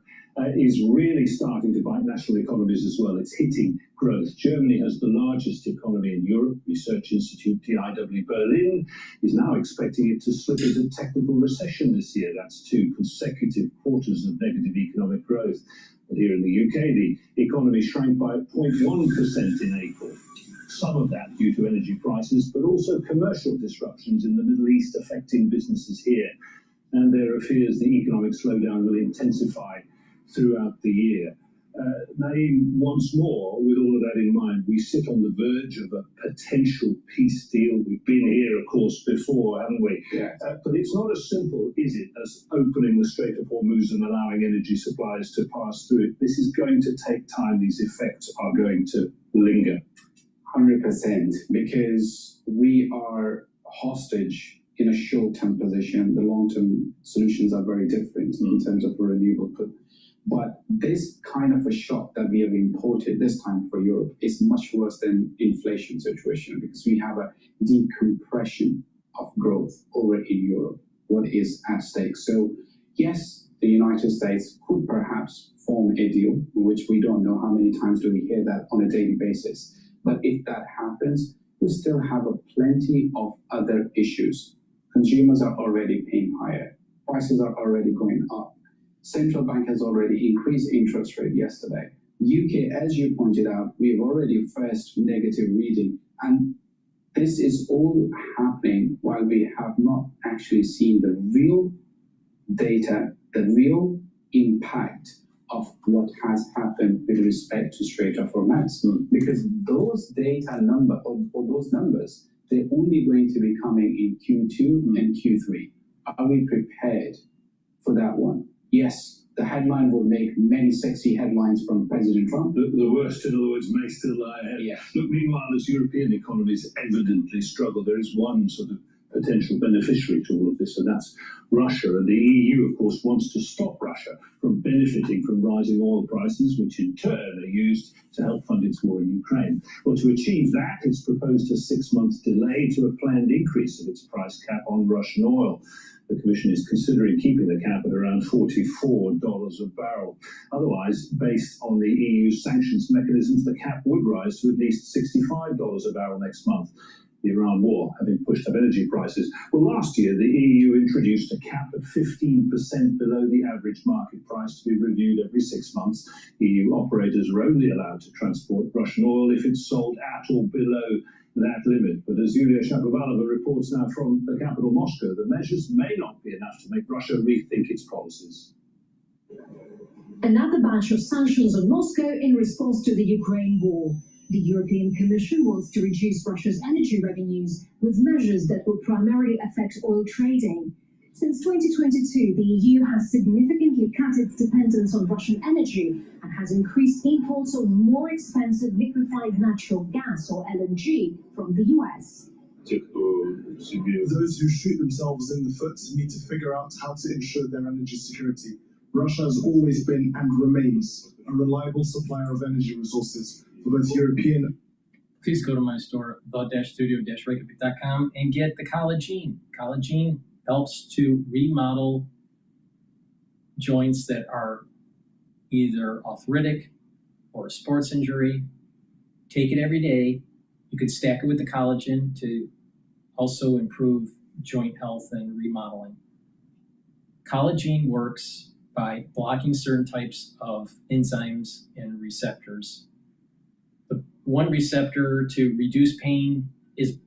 is really starting to bite national economies as well. It's hitting growth. Germany has the largest economy in Europe. Research Institute DIW Berlin is now expecting it to slip into technical recession this year. That's 2 consecutive quarters of negative economic growth. But here in the UK, the economy shrank by 0.1% in April. Some of that due to energy prices, but also commercial disruptions in the Middle East affecting businesses here. And there are fears the economic slowdown will intensify throughout the year. Naeem, once more, with all of that in mind, we sit on the verge of a potential peace deal. We've been here, of course, before, haven't we? Yeah. But it's not as simple, is it, as opening the Strait of Hormuz and allowing energy supplies to pass through it. This is going to take time. These effects are going to linger. 100%, because we are hostage in a short-term position. The long-term solutions are very different in terms of renewable. But this kind of a shock that we have imported this time for Europe is much worse than inflation situation, because we have a decompression of growth over in Europe. What is at stake? So yes, the United States could perhaps form a deal, which we don't know how many times do we hear that on a daily basis. But if that happens, we still have plenty of other issues. Consumers are already paying higher. Prices are already going up. Central bank has already increased interest rate yesterday. UK, as you pointed out, we've already first negative reading. And this is all happening while we have not actually seen the real data, the real impact of what has happened with respect to Strait of Hormuz. Because those data number, or those numbers, they're only going to be coming in Q2 and Q3. Are we prepared for that one? Yes, the headline will make many sexy headlines from President Trump. The worst, in other words, may still lie ahead. Yeah. Look, meanwhile, as European economies evidently struggle, there is one sort of potential beneficiary to all of this, and that's Russia. And the EU, of course, wants to stop Russia from benefiting from rising oil prices, which in turn are used to help fund its war in Ukraine. Well, to achieve that, it's proposed a 6-month delay to a planned increase of its price cap on Russian oil. The Commission is considering keeping the cap at around $44 a barrel. Otherwise, based on the EU's sanctions mechanisms, the cap would rise to at least $65 a barrel next month. The Iran war having pushed up energy prices. Well, last year, the EU introduced a cap at 15% below the average market price to be reviewed every 6 months. EU operators are only allowed to transport Russian oil if it's sold at or below that limit. But as Yulia Shapovalova reports now from the capital Moscow, the measures may not be enough to make Russia rethink its policies. Another batch of sanctions on Moscow in response to the Ukraine war. The European Commission wants to reduce Russia's energy revenues with measures that will primarily affect oil trading. Since 2022, the EU has significantly cut its dependence on Russian energy and has increased imports of more expensive liquefied natural gas, or LNG, from the US. Those who shoot themselves in the foot need to figure out how to ensure their energy security. Russia has always been and remains a reliable supplier of energy resources for both European. Please go to my store, the-studio-reykjavik.com, and get the collagen. Collagen helps to remodel joints that are either arthritic or a sports injury. Take it every day. You could stack it with the collagen to also improve joint health and remodeling. Collagen works by blocking certain types of enzymes and receptors. The one receptor to reduce pain is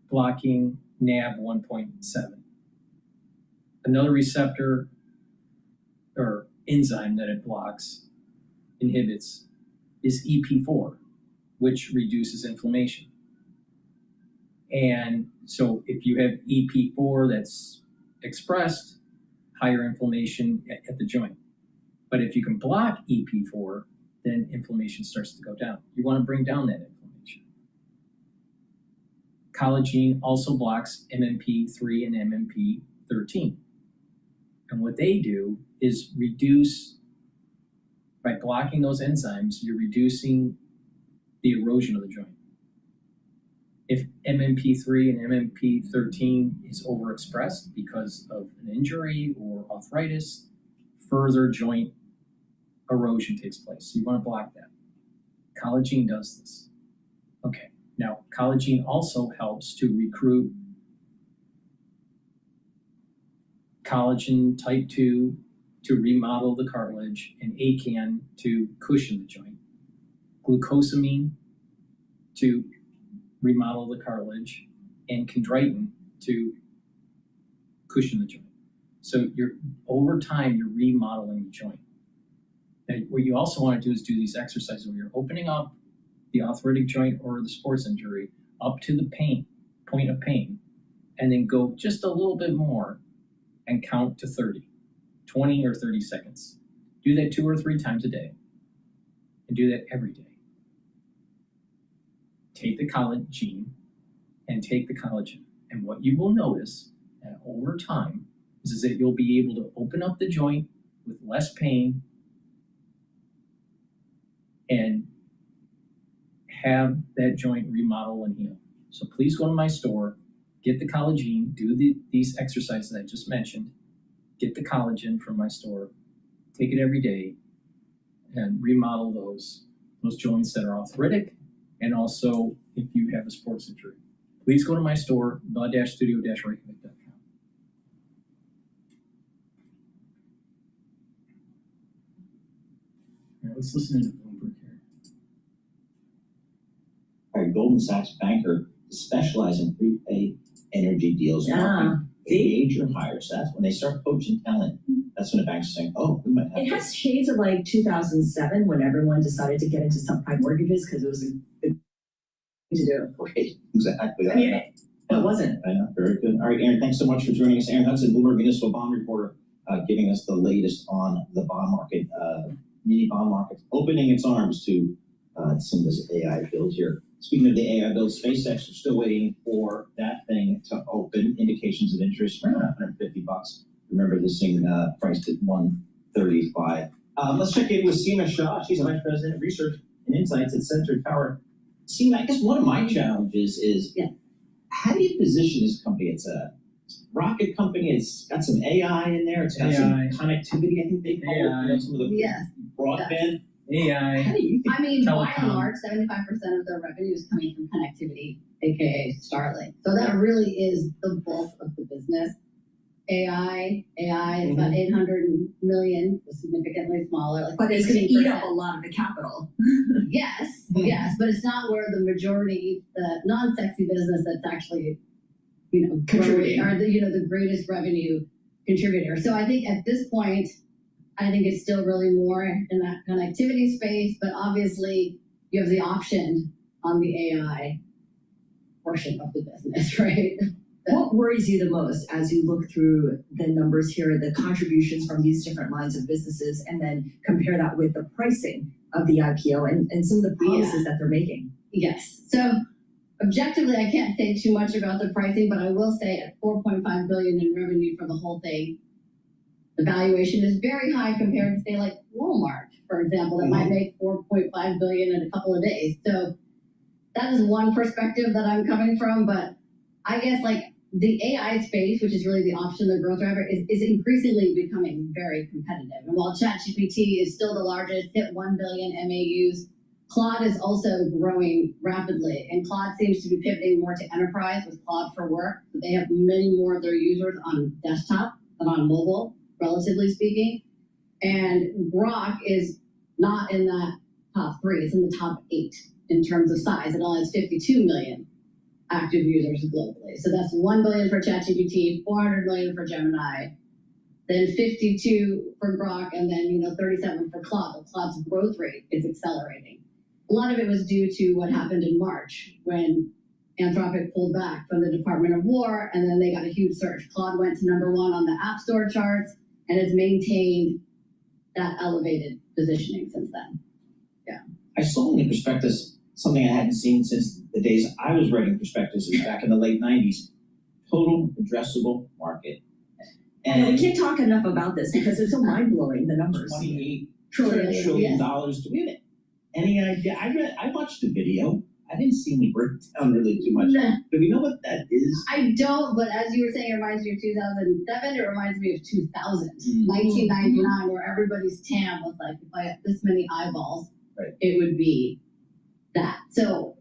blocking NAV 1.7. Another receptor or enzyme that it inhibits, is EP4, which reduces inflammation. And so if you have EP4 that's expressed, higher inflammation at the joint. But if you can block EP4, then inflammation starts to go down. You want to bring down that inflammation. Collagen also blocks MMP3 and MMP13. And what they do is reduce, by blocking those enzymes, you're reducing the erosion of the joint. If MMP3 and MMP13 is overexpressed because of an injury or arthritis, further joint erosion takes place. So you want to block that. Collagen does this. Okay, now collagen also helps to recruit collagen type 2 to remodel the cartilage, and ACAN to cushion the joint, glucosamine to remodel the cartilage, and chondroitin to cushion the joint. So over time, you're remodeling the joint. Now, what you also want to do is do these exercises where you're opening up the arthritic joint or the sports injury up to the point of pain, and then go just a little bit more and count to 30, 20 or 30 seconds. Do that 2 or 3 times a day, and do that every day. Take the collagen and take the collagen. And what you will notice that over time is that you'll be able to open up the joint with less pain and have that joint remodel and heal. So please go to my store, get the collagen, do these exercises I just mentioned, get the collagen from my store, take it every day, and remodel those joints that are arthritic, and also if you have a sports injury. Please go to my store, the-studio-reykjavik.com. All right, let's listen to Bloomberg here. All right, Goldman Sachs banker to specialize in prepaid energy deals. Major hires. That's when they start poaching talent. That's when the banks are saying, "Oh, we might have." It has shades of like 2007 when everyone decided to get into subprime mortgages because it was a good thing to do. Right, exactly. I mean, it wasn't. I know. Very good. All right, Aaron, thanks so much for joining us. Aaron Hudson, Bloomberg Municipal Bond Reporter, giving us the latest on the bond market. Mini bond market opening its arms to some of this AI build here. Speaking of the AI build, SpaceX are still waiting for that thing to open. Indications of interest around $150. Remember this thing priced at $135. Let's check in with Seema Shah. She's the Vice President of Research and Insights at Sensor Tower. Seema, I guess one of my challenges is how do you position this company? It's a rocket company. It's got some AI in there. It's got some connectivity. I think they call it. You know, some of the broadband. AI. How do you think? I mean, by Telecom. and large, 75% of their revenue is coming from connectivity, aka Starlink. So that really is the bulk of the business. AI is about 800 million, significantly smaller. Like, But it's going to eat up a lot of the capital. Yes, but it's not where the majority, the non-sexy business that's actually, Contributing. growing, or the greatest revenue contributor. So I think at this point, I think it's still really more in that connectivity space, but obviously you have the option on the AI portion of the business, right? What worries you the most as you look through the numbers here, the contributions from these different lines of businesses, and then compare that with the pricing of the IPO and some of the promises that they're making? Yes. So objectively, I can't say too much about the pricing, but I will say at $4.5 billion in revenue for the whole thing, the valuation is very high compared to, say, like Walmart, for example, that might make $4.5 billion in a couple of days. So that is one perspective that I'm coming from, but I guess like the AI space, which is really the option, the growth driver, is increasingly becoming very competitive. And while ChatGPT is still the largest, hit 1 billion MAUs, Claude is also growing rapidly, and Claude seems to be pivoting more to enterprise with Claude for Work. So they have many more of their users on desktop than on mobile, relatively speaking. And Grok is not in that top 3, it's in the top 8 in terms of size. It only has 52 million active users globally. So that's 1 billion for ChatGPT, 400 million for Gemini, then 52 for Grok, and then 37 for Claude. Claude's growth rate is accelerating. A lot of it was due to what happened in March when Anthropic pulled back from the Department of War, and then they got a huge surge. Claude went to #1 on the App Store charts and has maintained that elevated positioning since then. Yeah. I saw in the prospectus something I hadn't seen since the days I was writing prospectuses back in the late 90s. Total addressable market. And we can't talk enough about this because it's so mind-blowing, the numbers. $28 Trillion, trillion. yes. Do we have any idea? I watched the video. I didn't see any breakdown really too much. No. Do we know what that is? I don't, but as you were saying, it reminds me of 2007. It reminds me of 2000, 1999, where everybody's TAM was like, if I had this many eyeballs, it would be that. So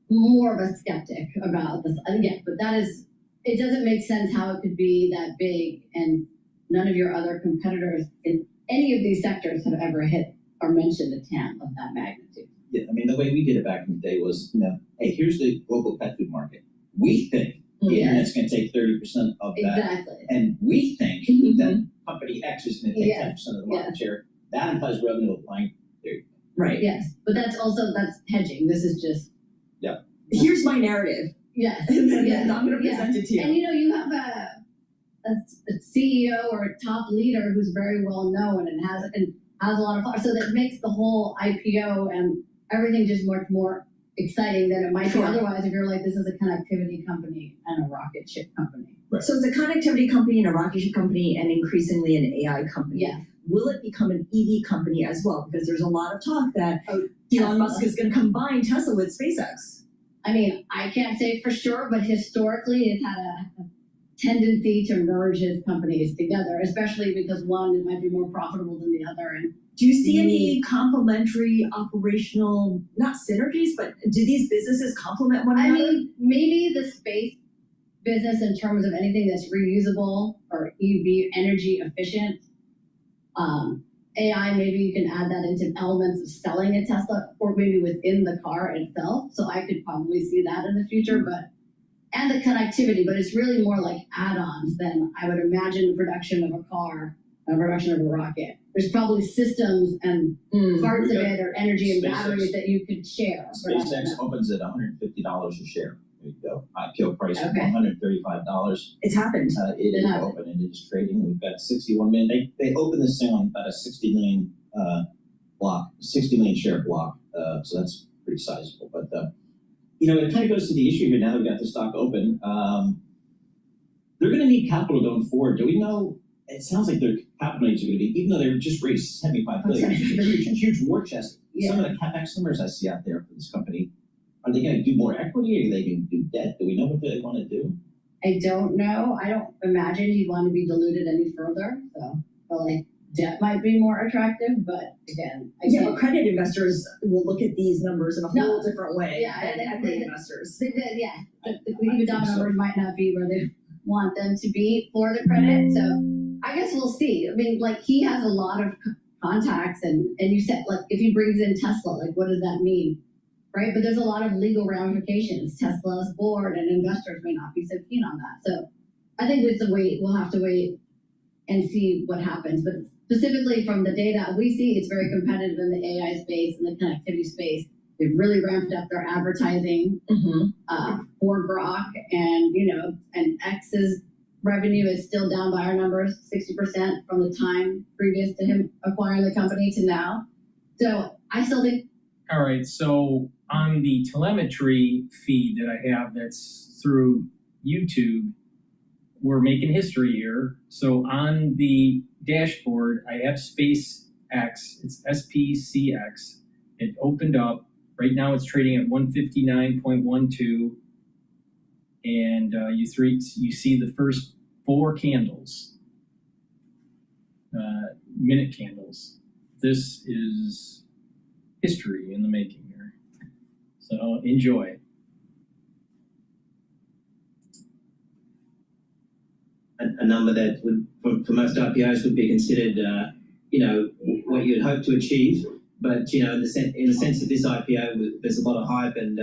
more of a skeptic about this. Again, but that is, it doesn't make sense how it could be that big and none of your other competitors in any of these sectors have ever hit or mentioned a TAM of that magnitude. Yeah, I mean, the way we did it back in the day was, hey, here's the global pet food market. We think the internet's going to take 30% of that. Exactly. And we think that company X is going to take 10% of the market share. That implies revenue of line. Right. Yes, but that's hedging. This is just. Yeah. Here's my narrative. Yes. I'm going to present it to you. And you have a CEO or a top leader who's very well known and has a lot of followers. So that makes the whole IPO and everything just much more exciting than it might be otherwise if you're like, this is a connectivity company and a rocket ship company. Right. So it's a connectivity company and a rocket ship company and increasingly an AI company. Yeah. Will it become an EV company as well? Because there's a lot of talk that Elon Musk is going to combine Tesla with SpaceX. I mean, I can't say for sure, but historically it's had a tendency to merge his companies together, especially because one might be more profitable than the other. And do you see any complementary operational, not synergies, but do these businesses complement one another? I mean, maybe the space business in terms of anything that's reusable or EV energy efficient. AI, maybe you can add that into elements of selling a Tesla or maybe within the car itself. So I could probably see that in the future, and the connectivity, but it's really more like add-ons than I would imagine the production of a car, the production of a rocket. There's probably systems and parts of it or energy and batteries that you could share. SpaceX opens at $150 a share. There you go. IPO price of $135. It's happened. It is open and it is trading. We've got 61 million. They opened this thing on about a 60 million block, 60 million share block. So that's pretty sizable. But it kind of goes to the issue here now that we've got the stock open. They're going to need capital going forward. Do we know? It sounds like their capital needs are going to be, even though they've just raised $75 billion, huge war chest. Some of the CapEx numbers I see out there for this company, are they going to do more equity? Are they going to do debt? Do we know what they want to do? I don't know. I don't imagine you'd want to be diluted any further. So, debt might be more attractive, but again, but credit investors will look at these numbers in a whole different way than equity investors. The EBITDA numbers might not be where they want them to be for the credit. So I guess we'll see. I mean, he has a lot of contacts, and you said if he brings in Tesla, what does that mean? Right? But there's a lot of legal ramifications. Tesla's board and investors may not be so keen on that. So I think we'll have to wait and see what happens. But specifically from the data we see, it's very competitive in the AI space and the connectivity space. They've really ramped up their advertising for Grok, and and X's revenue is still down by our numbers, 60% from the time previous to him acquiring the company to now. So I still think. All right, so on the telemetry feed that I have that's through YouTube, we're making history here. So on the dashboard, I have SpaceX, it's SPCX. It opened up. Right now it's trading at 159.12. And you see the first 4 candles, minute candles. This is history in the making here. So enjoy. A number that would, for most IPOs, would be considered, what you'd hope to achieve. But in the sense of this IPO, there's a lot of hype and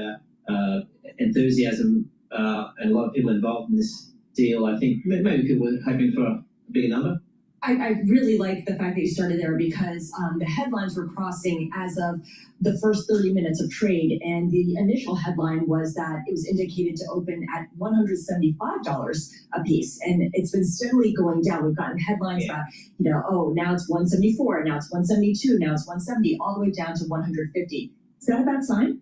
enthusiasm, and a lot of people involved in this deal. I think maybe people were hoping for a bigger number. I really like the fact that you started there because the headlines were crossing as of the first 30 minutes of trade, and the initial headline was that it was indicated to open at $175 a piece, and it's been steadily going down. We've gotten headlines about, now it's 174, now it's 172, now it's 170, all the way down to 150. Is that a bad sign?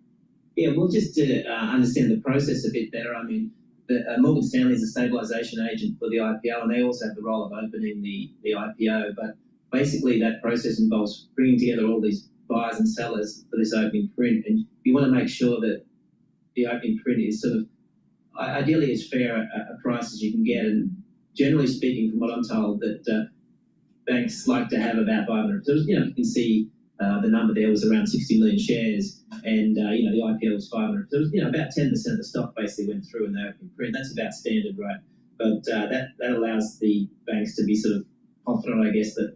Yeah, well, just to understand the process a bit better, I mean, Morgan Stanley is a stabilization agent for the IPO, and they also have the role of opening the IPO. But basically, that process involves bringing together all these buyers and sellers for this opening print, and you want to make sure that the opening print is sort of ideally as fair a price as you can get. And generally speaking, from what I'm told, that banks like to have about 500. So, you can see the number there was around 60 million shares, and the IPO was 500. So, about 10% of the stock basically went through in the opening print. That's about standard, right? But that allows the banks to be sort of confident, I guess, that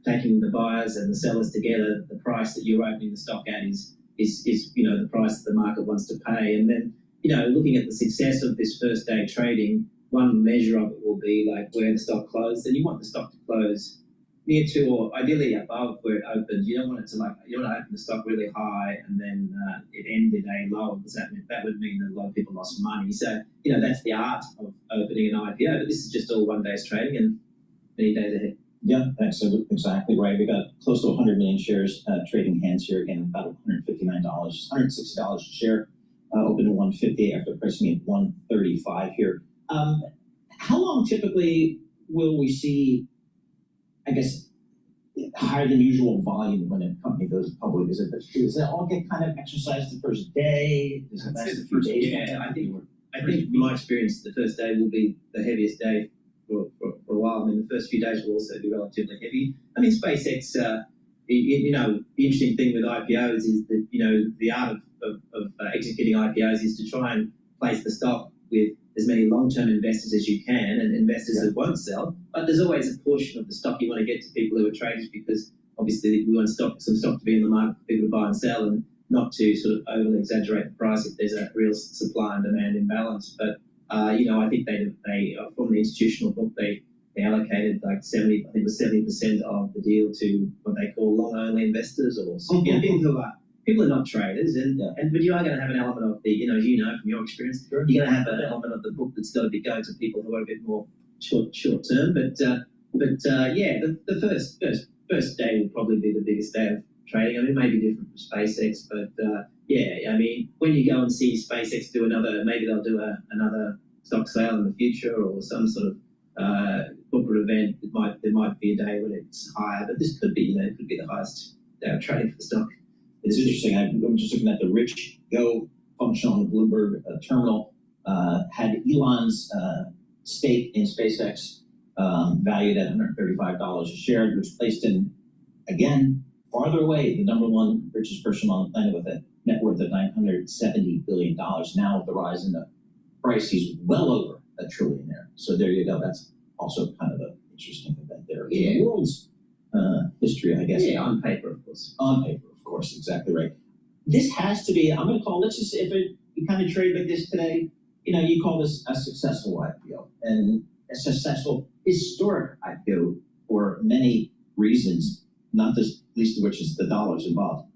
taking the buyers and the sellers together, the price that you're opening the stock at is the price that the market wants to pay. And then looking at the success of this first day trading, one measure of it will be like where the stock closed, and you want the stock to close near to or ideally above where it opened. You don't want it to you want to open the stock really high and then it end the day low, because that would mean that a lot of people lost money. So that's the art of opening an IPO. But this is just all 1 day's trading and many days ahead. Yeah, that's exactly right. We got close to 100 million shares trading hands here again, about $159, $160 a share, open to 150 after pricing at 135 here. How long typically will we see, I guess, higher than usual volume when a company goes public? Does it all get kind of exercised the first day? Does it last a few days? Yeah, I think from my experience, the first day will be the heaviest day for a while. I mean, the first few days will also be relatively heavy. I mean, SpaceX, the interesting thing with IPOs is that, the art of executing IPOs is to try and place the stock with as many long-term investors as you can, and investors that won't sell. But there's always a portion of the stock you want to get to people who are traders, because obviously we want some stock to be in the market for people to buy and sell, and not to sort of overly exaggerate the price if there's a real supply and demand imbalance. But I think they from the institutional book, they allocated like 70% of the deal to what they call long-only investors, or people are not traders, but you are going to have an element of the, as you know from your experience, you're going to have an element of the book that's got to be going to people who are a bit more short term. But the first day will probably be the biggest day of trading. I mean, it may be different from SpaceX, but I mean, when you go and see SpaceX do maybe they'll do another stock sale in the future, or some sort of corporate event. There might be a day when it's higher, but this could be, it could be the highest day of trading for the stock. It's interesting. I'm just looking at the Rich Go function on the Bloomberg terminal. Had Elon's stake in SpaceX valued at $135 a share, which placed him, again, farther away, the number one richest person on the planet with a net worth of $970 billion. Now, with the rise in the price, he's well over a trillionaire. So there you go. That's also kind of an interesting event there. In the world's history, I guess. Yeah, on paper, of course. On paper. Of course, exactly right. This has to be, I'm going to call, you kind of trade like this today, you call this a successful IPO, and a successful historic IPO for many reasons, not the least of which is the dollars involved.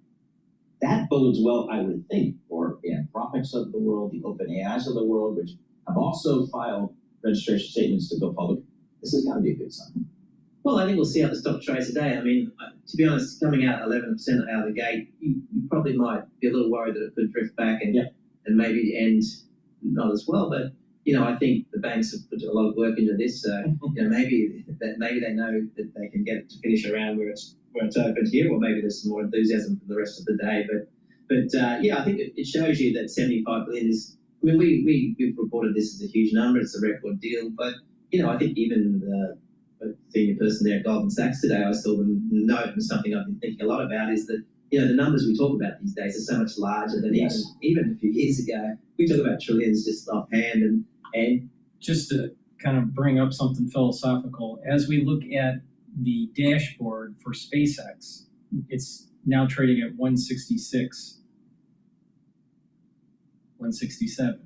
That bodes well, I would think, for the Anthropics of the world, the OpenAIs of the world, which have also filed registration statements to go public. This has got to be a good sign. Well, I think we'll see how the stock trades today. I mean, to be honest, coming out 11% out of the gate, you probably might be a little worried that it could drift back and maybe end not as well. But I think the banks have put a lot of work into this. So maybe they know that they can get it to finish around where it's opened here, or maybe there's some more enthusiasm for the rest of the day. But I think it shows you that 75 billion is. I mean, we've reported this as a huge number. It's a record deal, but I think even the senior person there at Goldman Sachs today, I saw them note, and something I've been thinking a lot about is that, the numbers we talk about these days are so much larger than even a few years ago. We talk about trillions just offhand, and just to kind of bring up something philosophical, as we look at the dashboard for SpaceX, it's now trading at 166, 167.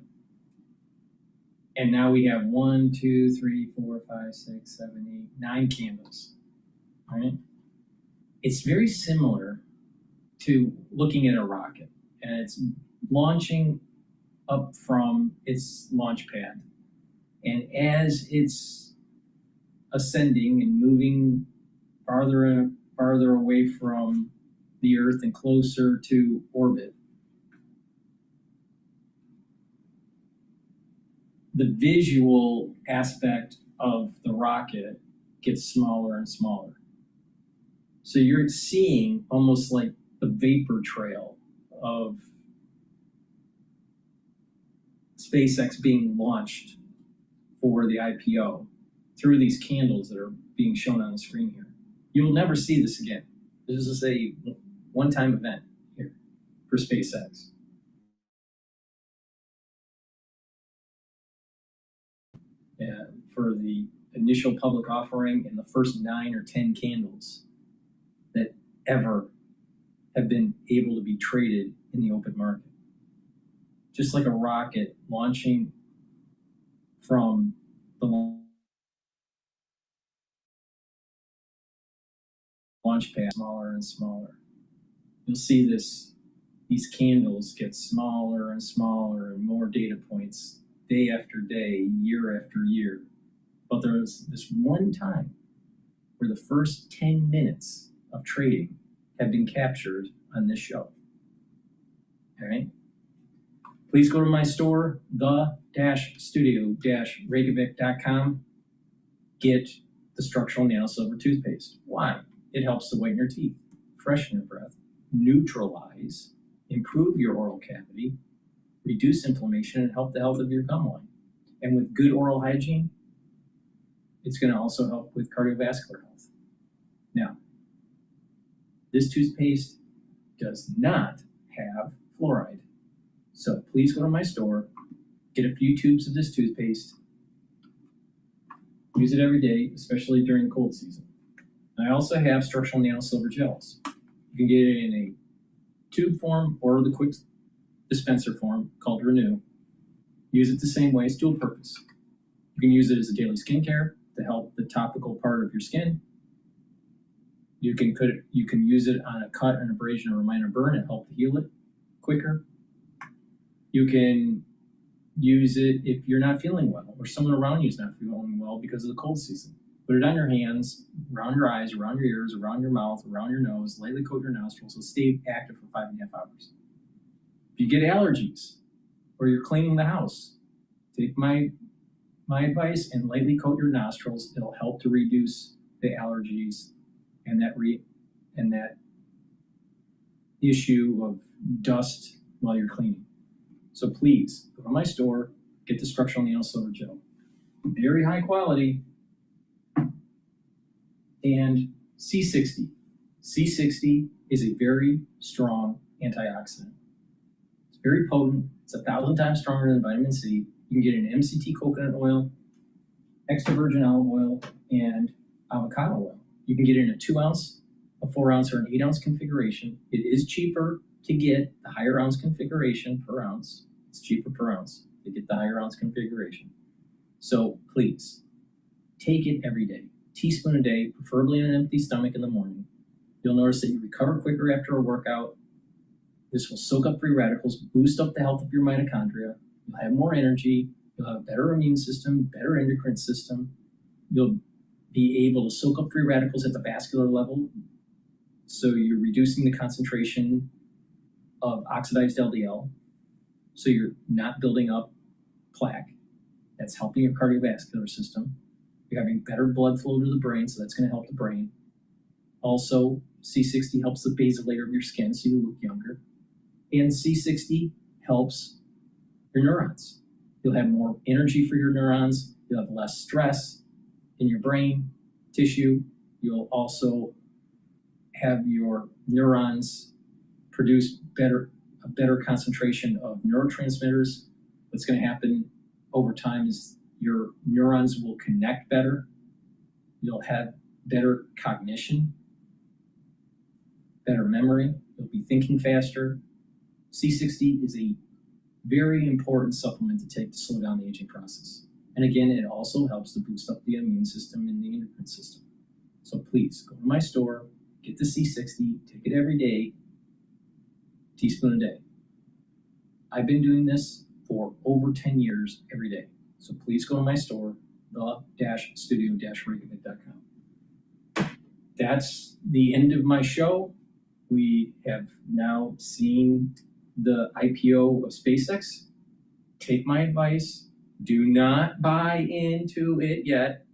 And now we have 1, 2, 3, 4, 5, 6, 7, 8, 9 candles, right? It's very similar to looking at a rocket, and it's launching up from its launch pad. And as it's ascending and moving farther and farther away from the Earth and closer to orbit, the visual aspect of the rocket gets smaller and smaller. So you're seeing almost like the vapor trail of SpaceX being launched for the IPO through these candles that are being shown on the screen here. You will never see this again. This is a one-time event here for SpaceX. For the initial public offering and the first 9 or 10 candles that ever have been able to be traded in the open market. Just like a rocket launching from the launch pad, smaller and smaller. You'll see these candles get smaller and smaller and more data points day after day, year after year. But there's this one time where the first 10 minutes of trading have been captured on this show. All right? Please go to my store, the-studio-reykjavik.com. Get the structural nano silver toothpaste. Why? It helps to whiten your teeth, freshen your breath, neutralize, improve your oral cavity, reduce inflammation, and help the health of your gum line. And with good oral hygiene, it's going to also help with cardiovascular health. Now, this toothpaste does not have fluoride. So please go to my store, get a few tubes of this toothpaste, use it every day, especially during the cold season. I also have structural nano silver gels. You can get it in a tube form or the quick dispenser form called Renew. Use it the same way, it's dual purpose. You can use it as a daily skincare to help the topical part of your skin. You can use it on a cut, an abrasion, or a minor burn and help to heal it quicker. You can use it if you're not feeling well or someone around you is not feeling well because of the cold season. Put it on your hands, around your eyes, around your ears, around your mouth, around your nose, lightly coat your nostrils, so stay active for 5.5 hours. If you get allergies or you're cleaning the house, take my advice and lightly coat your nostrils. It'll help to reduce the allergies and that issue of dust while you're cleaning. So please go to my store, get the structural nano silver gel. Very high quality. And C60. C60 is a very strong antioxidant. It's very potent. It's 1,000 times stronger than vitamin C. You can get it in MCT coconut oil, extra virgin olive oil, and avocado oil. You can get it in a 2-ounce, a 4-ounce, or an 8-ounce configuration. It is cheaper to get the higher ounce configuration per ounce. It's cheaper per ounce to get the higher ounce configuration. So please, take it every day. Teaspoon a day, preferably in an empty stomach in the morning. You'll notice that you recover quicker after a workout. This will soak up free radicals, boost up the health of your mitochondria. You'll have more energy. You'll have a better immune system, better endocrine system. You'll be able to soak up free radicals at the vascular level. So you're reducing the concentration of oxidized LDL. So you're not building up plaque. That's helping your cardiovascular system. You're having better blood flow to the brain, so that's going to help the brain. Also, C60 helps the basal layer of your skin so you look younger. And C60 helps your neurons. You'll have more energy for your neurons. You'll have less stress in your brain tissue. You'll also have your neurons produce a better concentration of neurotransmitters. What's going to happen over time is your neurons will connect better. You'll have better cognition, better memory. You'll be thinking faster. C60 is a very important supplement to take to slow down the aging process. And again, it also helps to boost up the immune system and the endocrine system. So please go to my store, get the C60, take it every day, teaspoon a day. I've been doing this for over 10 years every day. So please go to my store, the-studio-reykjavik.com. That's the end of my show. We have now seen the IPO of SpaceX. Take my advice, Do not buy into it yet.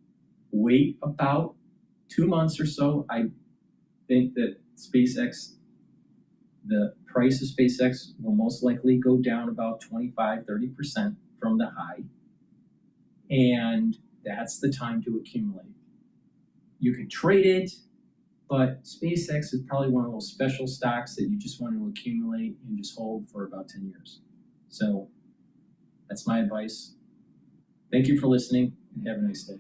Wait about 2 months or so. I think that SpaceX, the price of SpaceX will most likely go down about 25–30% from the high. And that's the time to accumulate. You can trade it, but SpaceX is probably one of those special stocks that you just want to accumulate and just hold for about 10 years. So that's my advice. Thank you for listening and have a nice day.